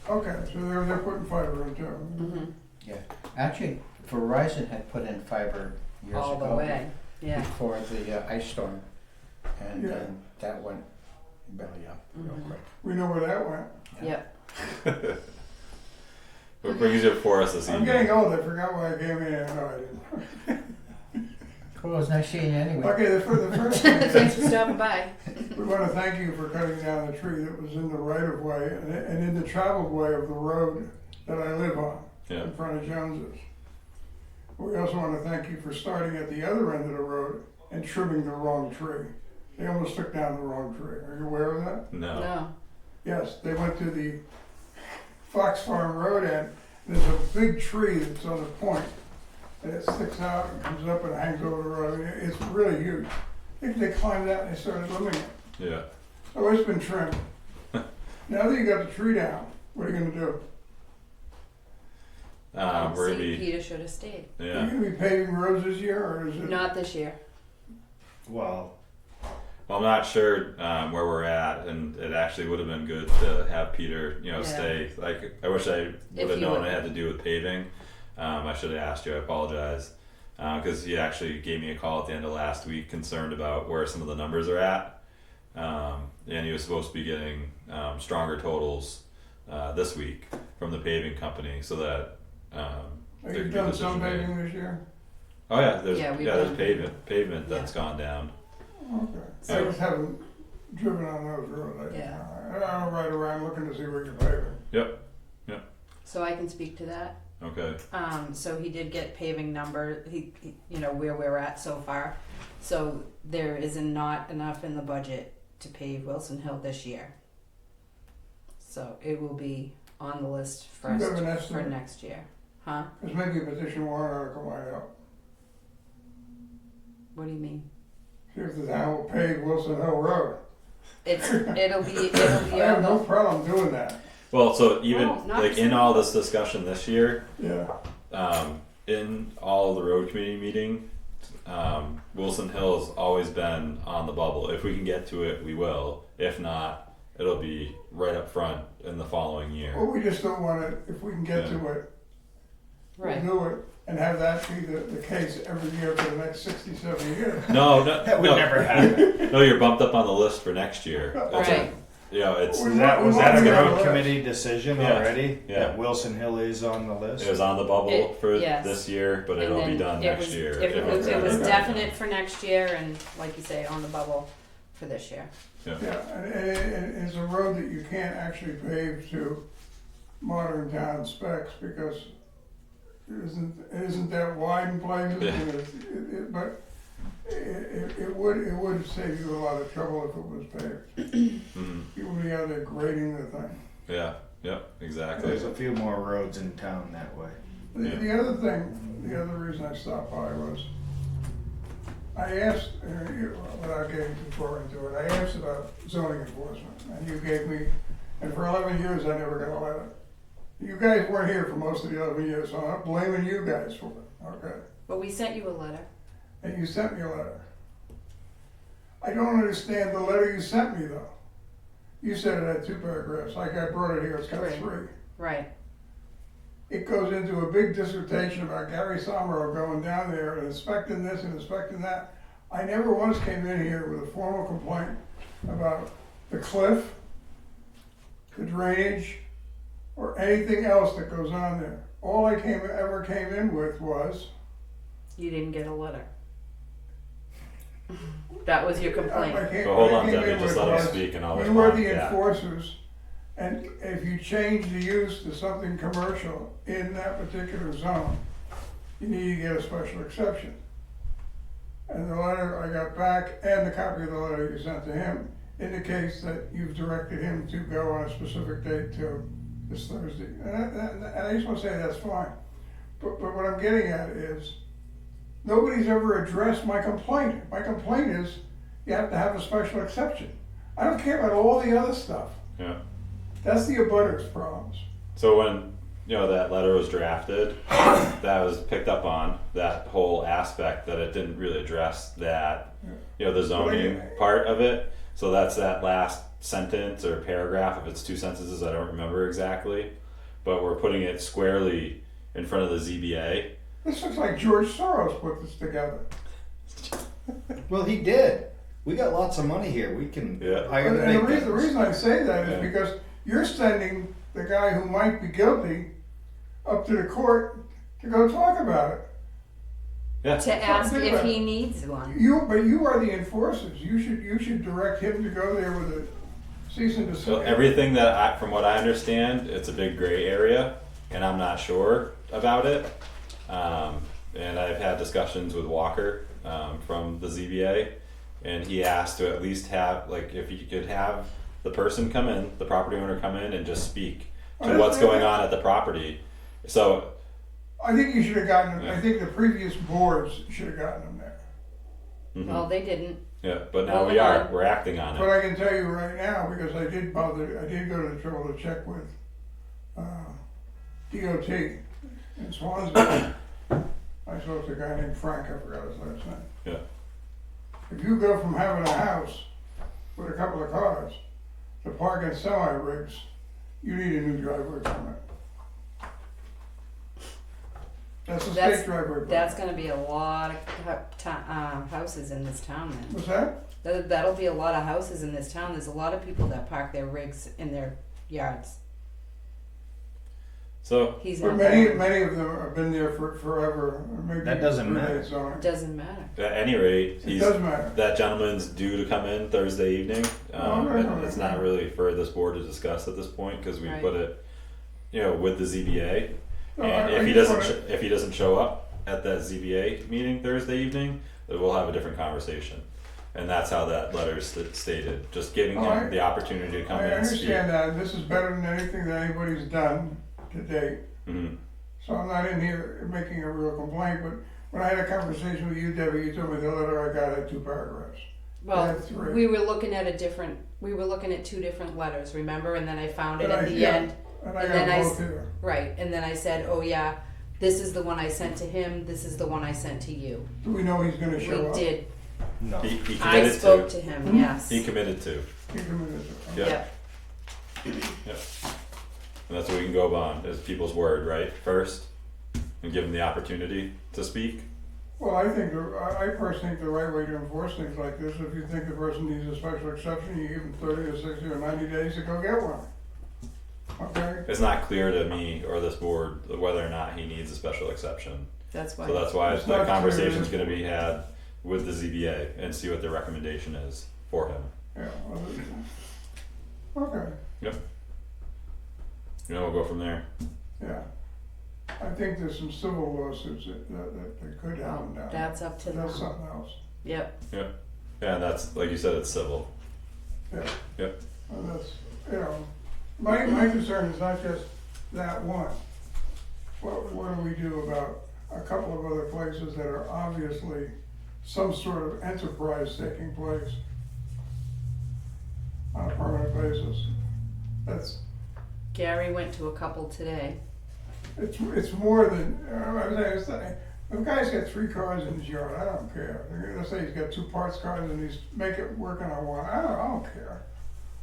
Okay, so they're putting fiber in too. Mm-hmm. Yeah. Actually, Verizon had put in fiber years All ago. the way, yeah. Before the ice storm. And Yeah. then that went belly up real Mhm. quick. We know where that went. Yep. What brings you before us this I'm evening? getting old, I forgot why I came in. No, I didn't. Cool, it was nice seeing you anyway. Okay, the first thing, Thanks for stopping by. we want to thank you for cutting down the tree that was in the right of way and in the traveled way of the road that I live on, Yeah. in front of Jones's. We also want to thank you for starting at the other end of the road and trimming the wrong tree. They almost took down the wrong tree. Are you aware of that? No. No. Yes, they went to the Fox Farm Road end. There's a big tree that's on the point, and it sticks out and comes up and hangs over the road. I mean, it's really huge. I think they climbed out and they started limbing it. Yeah. So it's been trimmed. Now that you got the tree down, what are you gonna do? We're gonna See, be, Peter should have stayed. Are you yeah. gonna be paving roads this year, or is it? Not this year. Well, Well, I'm not sure where we're at, and it actually would have been good to have Peter, Yeah. stay. Like, I wish I would have you known would- it had to do with paving. I should have asked you. I apologize, because he actually gave me a call at the end of last week, concerned about where some of the numbers are at, and he was supposed to be getting stronger totals this week from the paving company, so that Have there you could be a done some decision made. paving this year? Oh yeah, there's Yeah, we've there's done- pavement that's gone down. Okay. So- I just haven't driven on those roads. Yeah. I don't ride around looking to see where you're paving. So I can speak to that. Okay. So he did get paving number, he where we're at so far. So there is not enough in the budget to pave Wilson Hill this year. So it will be on the list Do you have first an for estimate? next year. Huh? Because maybe a petition warrant article might help. What do you mean? See if the town will pave Wilson Hill Road. It'll be I have on no the, problem doing that. Well, so even Well, not like in all this discussion this year, Yeah. in all the road committee meeting, Wilson Hill has always been on the bubble. If we can get to it, we will. If not, it'll be right up front in the following year. Well, we just don't want to, if we can get to it, right. we'll do it and have that be the case every year for the next 67 years. No, that would no, never happen. no, you're bumped up on the list for next year. That's Right. it's We Was that want a to be on the road list. committee decision Yeah. already? Yeah. That Wilson Hill is on the list? it was on the bubble for Yes. this year, but And it'll be then done it next was- year. It was Okay. definite for next year, and like you say, on the bubble for this year. Yeah, and it's a road that you can't actually pave to modern town specs because it isn't that wide in places. Yeah. And but it would save you a lot of trouble if it was paved. Mhm. You would be out there grading the thing. Yeah. Yep. Exactly. There's a few more roads in town that way. Yeah. The other thing, the other reason I stopped by was, I asked, without getting too far into it, I asked about zoning enforcement, and you gave me, and for 11 years I never got a letter. You guys weren't here for most of the 11 years, so I'm not blaming you guys for it, okay? But we sent you a letter. And you sent me a letter. I don't understand the letter you sent me, though. You said it had 2 paragraphs, like I brought it here, it's got Right. 3. Right. It goes into a big dissertation about Gary Somero going down there and inspecting this and inspecting that. I never once came in here with a formal complaint about the cliff, the drainage, or anything else that goes on there. All I ever came in with was, You didn't get a letter. That was your complaint. So hold on, Debbie. Just let him speak, and I'll You respond. were the Yeah. enforcers, and if you change the use to something commercial in that particular zone, you need to get a special exception. And the letter I got back, and the copy of the letter you sent to him, indicates that you've directed him to go on a specific date to this Thursday. And I just want to say that's fine. But what I'm getting at is, nobody's ever addressed my complaint. My complaint is, you have to have a special exception. I don't care about all the other stuff. Yeah. That's the abutters problems. So when that letter was drafted, that was picked up on that whole aspect that it didn't really address that the zoning part of it. So that's that last sentence or paragraph. If it's 2 sentences, I don't remember exactly, but we're putting it squarely in front of the ZBA. This looks like George Soros put this together. Well, he did. We got lots of money here. We can Yeah. hire the And big the guns. reason I say that is Yeah. because you're sending the guy who might be guilty up to the court to go talk about it. Yeah. To ask if he needs one. But you are the enforcers. You should direct him to go there with a cease and desist. So everything from what I understand, it's a big gray area, and I'm not sure about it. And I've had discussions with Walker from the ZBA, and he asked to at least have, if you could have the person come in, the property owner come in and just speak to what's going on at the property. So I think you should have gotten him. Yeah. I think the previous boards should have gotten him there. mhm. Well, they didn't. Yeah, but now Well, we are. on. We're acting on But it. I can tell you right now, because I did go to the trouble to check with DOT in Swansea. I spoke to a guy named Frank, I forgot his last name. Yeah. If you go from having a house with a couple of cars to parking semi-rigs, you need a new driveway permit. That's a That's- state driveway permit. That's gonna be a lot of houses in this town then. What's that? That'll be a lot of houses in this town. There's a lot of people that park their rigs in their yards. So He's But not. many going. of them have been there for forever, or maybe. That doesn't predate matter. zoning. Doesn't matter. at any rate, It he's does matter. that gentleman's due to come in Thursday evening. It's not really for this board to discuss at this point because we Right. put it, with the ZBA. No, And I if he just doesn't, wanna- if he doesn't show up at that ZBA meeting Thursday evening, then we'll have a different conversation. And that's how that letter stated, just giving Oh, him I- the opportunity to come I in and speak. understand that, and this is better than anything that anybody's done to date. Mhm. So I'm not in here making a real complaint, but when I had a conversation with you, Debbie, you told me the letter I got had 2 paragraphs. Well, That's right. we were looking at we were looking at 2 different letters, remember? And then I found it And at I- the yeah. end. And I And got then I both s- here. Right. And then I said, oh yeah, this is the one I sent to him, this is the one I sent to you. Do we know he's gonna show We up? did. No. He I committed spoke to. to him, yes. He committed to. He committed to it. Yeah. Yep. And that's what we can go on, is people's word, right? First, and give them the opportunity to speak. Well, I personally think the right way to enforce things like this, if you think the person needs a special exception, you give them 30 or 60 or 90 days to go get one. Okay? It's not clear to me or this board whether or not he needs a special exception. That's why. So that's why It's the not conversation's clear. gonna be had with the ZBA and see what their recommendation is for him. Yeah. Okay, We'll go from there. yeah. I think there's some civil lawsuits that could happen down there. That's up to them. That's something else. Yep. Yeah, and that's, like you said, it's civil. Yeah. Yep. And that's, you know, my concern is not just that one. What do we do about a couple of other places that are obviously some sort of enterprise taking place on a permanent basis? Gary went to a couple today. It's more than, it's like, if a guy's got 3 cars in his yard, I don't care. They're gonna say he's got 2 parts cars and he's making it working on one, I don't care.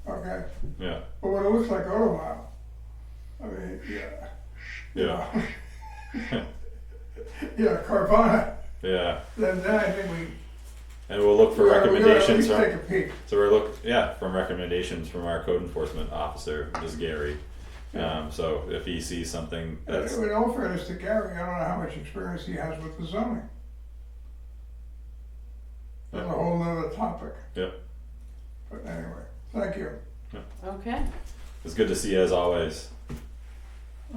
Okay? Yeah. But when it looks like Auto Mile, I mean, yeah. Yeah. Yeah, Carvana, Yeah. then I think And we'll look for we gotta at recommendations least from. take a peek. So we're from recommendations from our code enforcement officer, Ms. Gary. So if he sees something that's In all fairness to Gary, I don't know how much experience he has with the zoning. That's a whole nother topic. Yep. But anyway, thank you. Okay. it's good to see as always.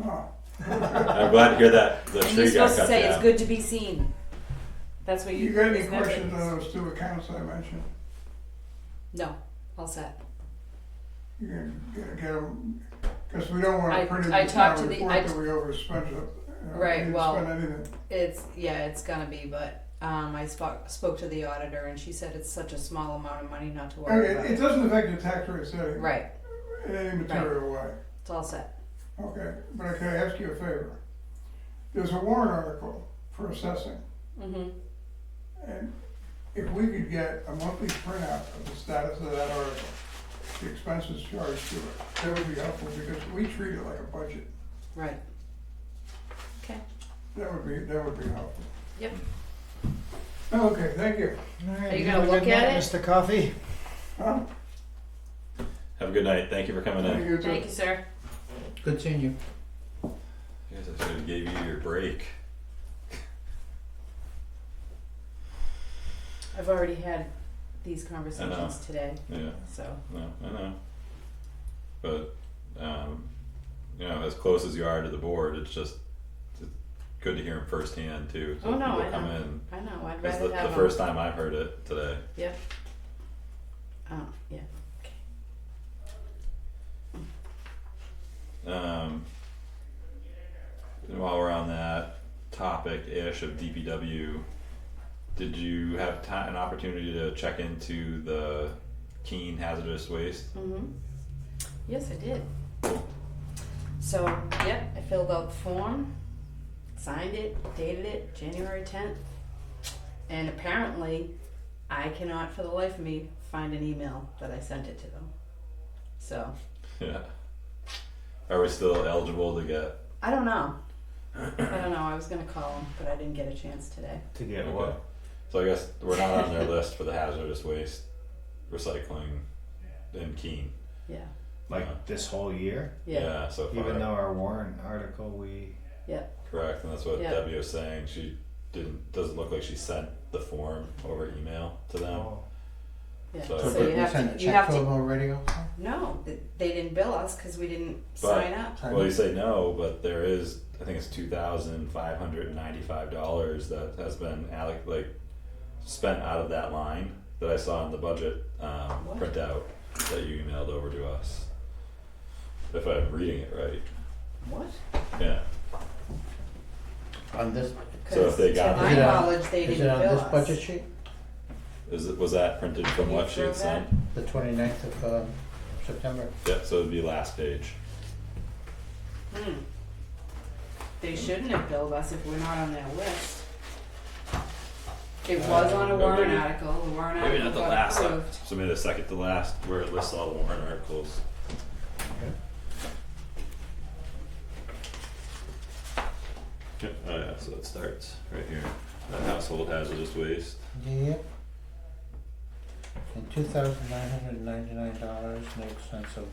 Oh, I'm glad to hear that the And tree you're got supposed to cut say down. it's good to be seen. That's what you. you got any isn't that questions what- on those 2 accounts I mentioned? No. All set. You can get them, because we don't want I- to print in I the talked town to the- report I- that we overspent it. Right, We didn't well, spend anything. It's gonna be, but I spoke to the auditor and she said it's such a small amount of money not to worry Okay, about it it. doesn't affect the tax rate setting. Right. In any material way. It's all set. Okay, but can I ask you a favor? There's a warrant article for assessing, Mm-hmm. and if we could get a monthly printout of the status of that article, the expenses charged to it, that would be helpful, because we treat it like a budget. Right. Okay. That would be helpful. Yep. Okay, thank you. Are you gonna look at it? Mr. Coffee? Huh? Have a good night. Thank you for coming in. You too. Thank you, sir. Good seeing you. Yes, I should have gave you your break. I've already had these conversations today, Yeah. so. No, I know. But as close as you are to the board, it's good to hear them firsthand too. So Oh, no, people I come know. in. I know. I'd That's rather the have them. first time I've heard it today. Yep. Oh, yeah. And while we're on that topic-ish of DPW, did you have an opportunity to check into the Keene hazardous waste? Mm-hmm. Yes, I did. So, yep, I filled out the form, signed it, dated it, January 10th. And apparently, I cannot for the life of me find an email that I sent it to them. So, Yeah. Are we still eligible to get? I don't know. I was gonna call them, but I didn't get a chance today. To get Okay. what? So I guess we're not on their list for the hazardous waste recycling in Keene. Yeah. Like this whole year? Yeah. So far. Even though our warrant article, we. Correct, and that's what Yeah. Debbie was saying. She doesn't look like she sent the form over email to them. Oh. Yeah. So- So, did you we have send a to. You check have to to. them already also? No, they didn't bill us because we didn't But- sign up. Well, you say no, but there is, I think it's $2,595 that has been spent out of that line that I saw in the budget What? printout that you emailed over to us. If I'm reading it right, What? yeah. On this, So if they got to my Is it on- knowledge, they is didn't it on bill this us. budget sheet? Was that printed from Can what you she had prove sent? The 29th of September? Yeah, so it'd be last page. They shouldn't have billed us if we're not on their list. It was on a warrant maybe- article. The warrant Maybe article not the got last, approved. so maybe the second to last where it lists all the warrant articles. Yep, oh yeah, so it starts right here, household hazardous waste. Yep. And $2,999 makes sense of,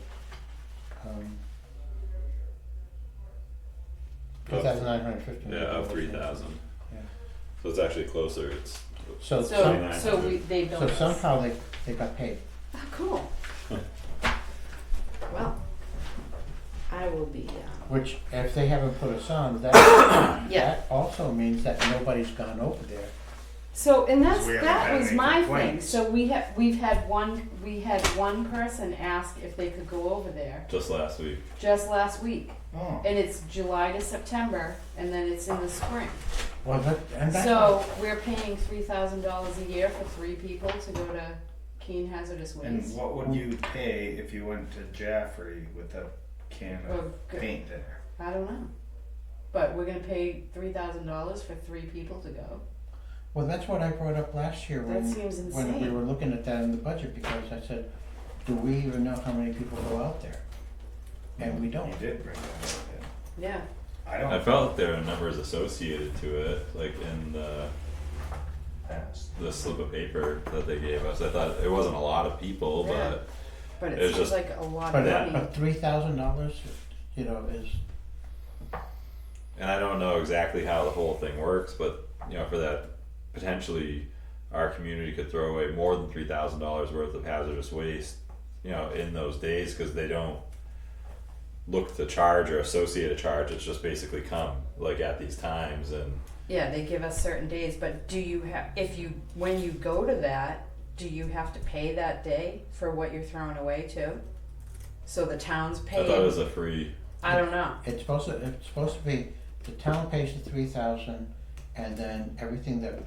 $2,950. Yeah, of 3,000. Yeah. So it's actually closer, it's, So, So, some, they billed so us. somehow they got paid. Oh, cool. Well, I will be. Which, if they haven't put us on, that, Yeah. that also means that nobody's gone over there So, and that's, We haven't that had was any my thing, complaints. so we had one person ask if they could go over there Just last week. just last week. Oh. And it's July to September, and then it's in the spring. Well, that's So, we're paying $3,000 a year for 3 people to go to Keene Hazardous And Waste. what would you pay if you went to Jaffrey with a can of Oh, good. paint there? I don't know. But we're gonna pay $3,000 for 3 people to go. Well, that's what I brought up last year That seems when we insane. were looking at that in the budget, because I said, do we even know how many people go out there? And we don't. You did bring that up, Yeah, yeah. I I don't felt like there were numbers associated to it, like in pass. the slip of paper that they gave us. I thought it wasn't a lot of people, Yeah. but but it It's seems just- like a lot But, of money. but $3,000, you know, is, and I don't know exactly how the whole thing works, but you know, for that potentially our community could throw away more than $3,000 worth of hazardous waste, you know, in those days, because they don't look to charge or associate a charge. It's just basically come like at these times, and Yeah, they give us certain days, but do you have, when you go to that, do you have to pay that day for what you're throwing away too? So the town's I paying, thought it was a free. I don't know. it's supposed to be, the town pays the 3,000, and then everything that,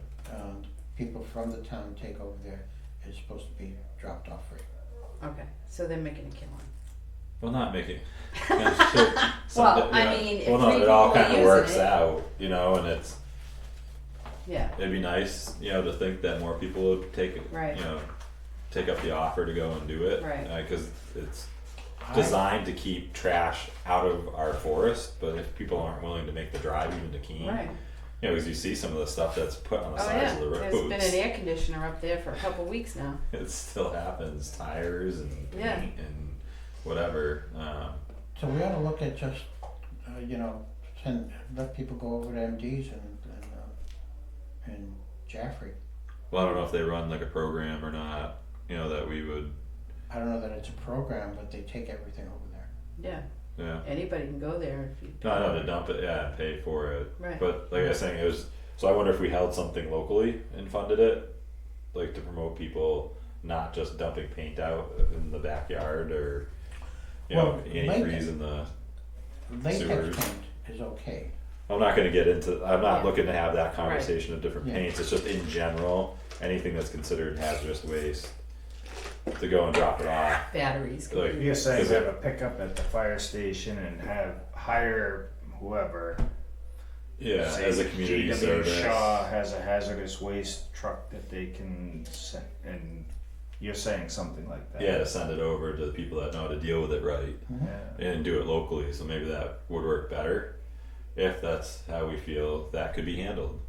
people from the town take over there is supposed to be dropped off free. Okay, so they're making a killing. Well, not making. Well, I mean, if well, no, 3 it all people are kind of using works it- out, you know, and it's. Yeah, It'd be nice, you know, to think that more people would take, Right. you know, take up the offer to go and do it, Right. Because it's designed to keep trash out of our forest. But if people aren't willing to make the drive even to Keene, right. you know, because you see some of the stuff that's put on the Oh sides yeah, of the there's roads, been an air conditioner up there for a couple weeks now. it still happens. Tires and paint Yeah. and whatever. So we ought to look at just, you know, let people go over to MD's and Jaffrey. Well, I don't know if they run like a program or not. You know, that we would. I don't know that it's a program, but they take everything over there. Yeah, Yeah. anybody can go there if you. No, I know to dump it, yeah, and pay for it. Right. But like I was saying, it was. So I wonder if we held something locally and funded it, like to promote people not just dumping paint out in the backyard or, you know, Well, antifreeze in the. Latex Sewers. paint is okay. I'm not going to get into. I'm not Yeah. looking to have that conversation of different Yeah. paints. It's just in general, anything that's considered hazardous waste, to go and drop it off. Batteries. could Like, be- You're saying Is it- have a pickup at the fire station and hire whoever. Yeah, say as a community GW service. Shaw has a hazardous waste truck that they can send, and you're saying something like that. Yeah, to send it over to the people that know how to deal with it right. Yeah. And do it locally, so maybe that would work better if that's how we feel that could be handled.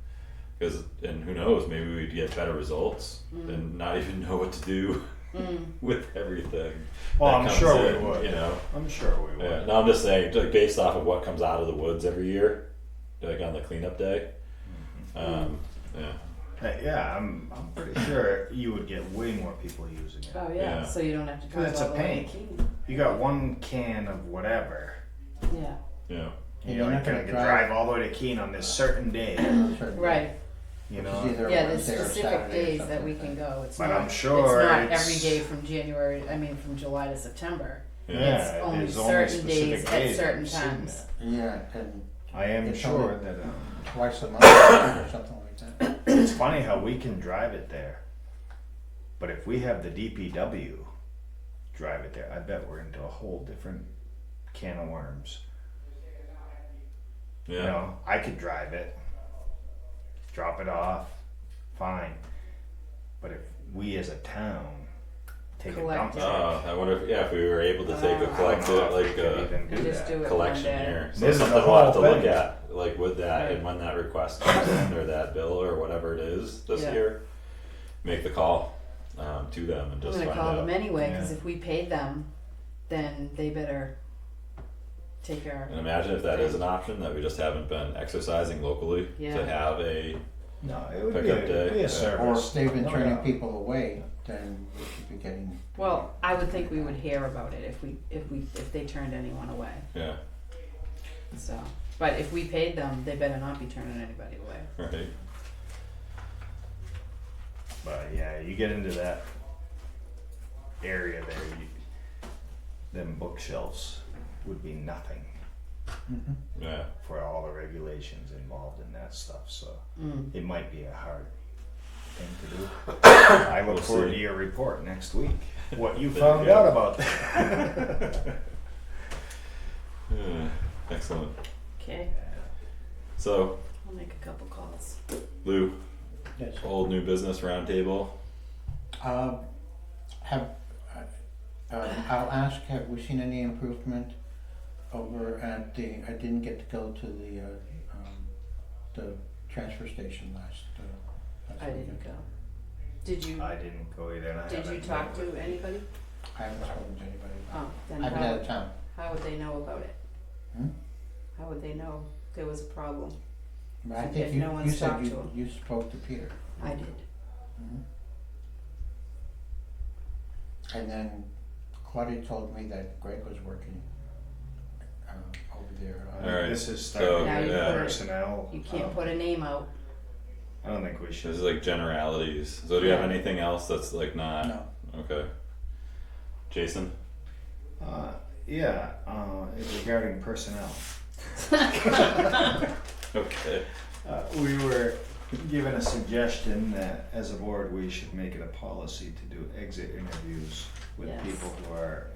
Because, and who knows, maybe we'd get better results and not even know what to do with everything. Well, that I'm comes sure in, we would. You know, I'm sure we would. yeah. No, I'm just saying, like based off of what comes out of the woods every year, like on the cleanup day. Yeah. Yeah, I'm pretty sure you would get way more people using it. Oh yeah, Yeah. so you don't have to 'Cause drive it's all a the way pain. to Keene. You got one can of whatever. Yeah, Yeah. And You're not gonna drive all the way to Keene on this certain day. certain right. You Which is know. either Yeah, there's Wednesday or specific Saturday or days something that we like can go. It's But not. I'm sure it's not it's- every day from January. I mean, from July to September. Yeah. It's only there's certain specific days at days certain I've seen times. that. Yeah, and I am It's sure only- that. twice a month or something like that. It's funny how we can drive it there, but if we have the DPW drive it there, I bet we're into a whole different can of worms. Yeah. You know, I could drive it, drop it off, fine. But if we as a town take Collect a it. dump truck, I wonder if we were able to take a I don't collect know it if like we could even do And just that. do it collection one day. here. So This is something the we'll have to whole look thing. at, like with that, Right. and when that request comes in or that bill or whatever it is this Yeah. year, make the call to them and I'm just gonna find call out. them anyway because Yeah. if we paid them, then they better take care And of it. imagine if that is an option that we just haven't been exercising locally Yeah. to have a. no, it would Pickup be day. a Yeah. Or service. if they've been No turning doubt. people away, then we should be getting. Well, I would think we would hear about it if they turned anyone away. Yeah, So, but if we paid them, they better not be turning anybody away. right. But yeah, you get into that area there, them bookshelves would be nothing Mhm. Yeah. for all the regulations involved in that stuff, so Mm. it might be a hard thing to do. I look We'll forward see. to your report next week, what you There found you go. out about that. Yeah, excellent. Okay, So, I'll make a couple calls. Lou, Yes. old new business roundtable. Have, I'll ask, have we seen any improvement over at I didn't get to go to the transfer station last I didn't go. Did you, I didn't go either, and I did you haven't talk met to with- anybody? I haven't spoken to anybody about Oh, it. then I've been out how, of town. how would they know about it? Hmm? How would they know there was a problem? But I If think no you one's said talked to him. you spoke to Peter. I did. Mhm. And then Claudia told me that Greg was working over there. Alright, This is so, starting Now with you yeah. put it- personnel. You can't put a name out. I don't think we This should. is like generalities. So do you have Yeah. anything else that's like not No. okay? Jason? Yeah, regarding personnel. Okay. We were given a suggestion that as a board, we should make it a policy to do exit interviews with Yes. people who are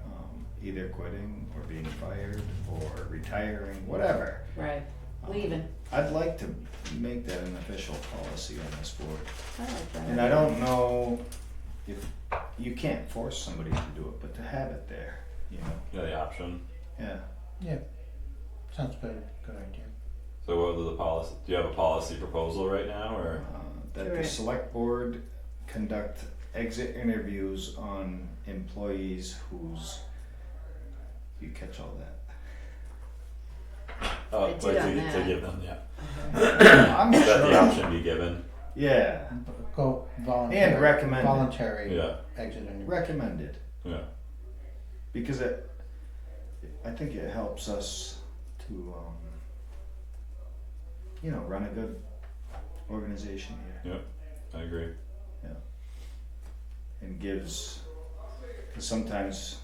either quitting or being fired or retiring, whatever. Right, Um, leaving. I'd like to make that an official policy on this board. I like that. And I don't know if, you can't force somebody to do it, but to have it there, you know, Yeah, the option. yeah. Yeah. Sounds good. Good idea. So what was the policy? Do you have a policy proposal right now or? That the Correct. select board conduct exit interviews on employees whose, you catch all that? Oh, I like did on to that. give them, yeah. I'm That the sure, option be given. yeah, Go voluntary. and recommended, Voluntary Yeah. exit interview. recommended, Yeah. because I think it helps us to, you know, run a good organization here. I agree. And gives, because sometimes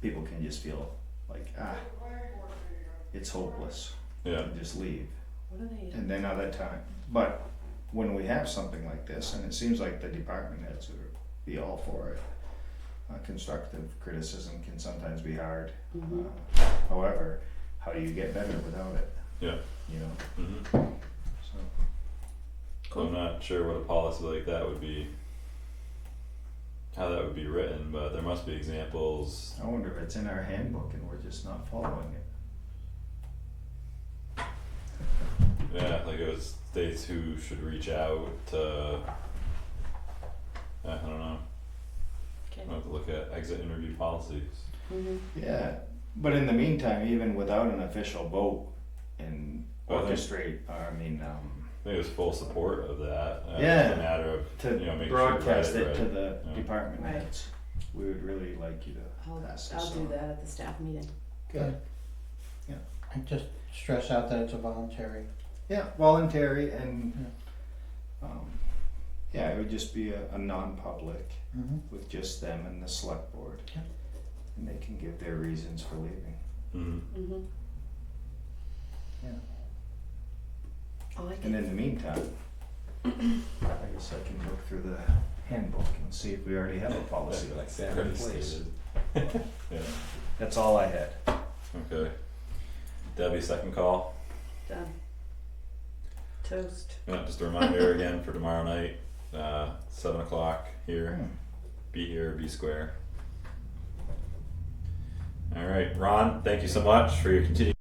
people can just feel like, it's hopeless, Yeah. and just leave. What are they? And then other time, but when we have something like this, and it seems like the department heads would be all for it, constructive criticism can sometimes be hard. Mhm. However, how do you get better without it? Yeah. You know, Mm-hmm. so. I'm not sure what a policy like that would be, how that would be written, but there must be examples. I wonder if it's in our handbook and we're just not following it. Yeah, like it was states who should reach out to. I don't know. Okay. I'll have to look at exit interview policies. Mhm. Yeah, but in the meantime, even without an official vote and Well, I think- orchestrate, I think it was full support of that. Yeah. It's a matter of to making broadcast sure you it write to right. the Yeah. department Right. heads. We would really like you to pass this I'll do on. that at the staff meeting. Good. And just stress out that it's a voluntary. Yeah, voluntary and, yeah, it would just be a non-public Mm-hmm. with just them and the select board. Yeah. And they can give their reasons for leaving. Mm-hmm. Mm-hmm. Yeah. I like And it. in the meantime, I guess I can look through the handbook and see if we already have a policy like that in Already place. stated. Yeah. That's all I had. Okay. Debbie, second call. Done. Toast. Yeah, just a reminder again for tomorrow night, 7 o'clock here. Be here, be square. All right, Ron, thank you so much for your continued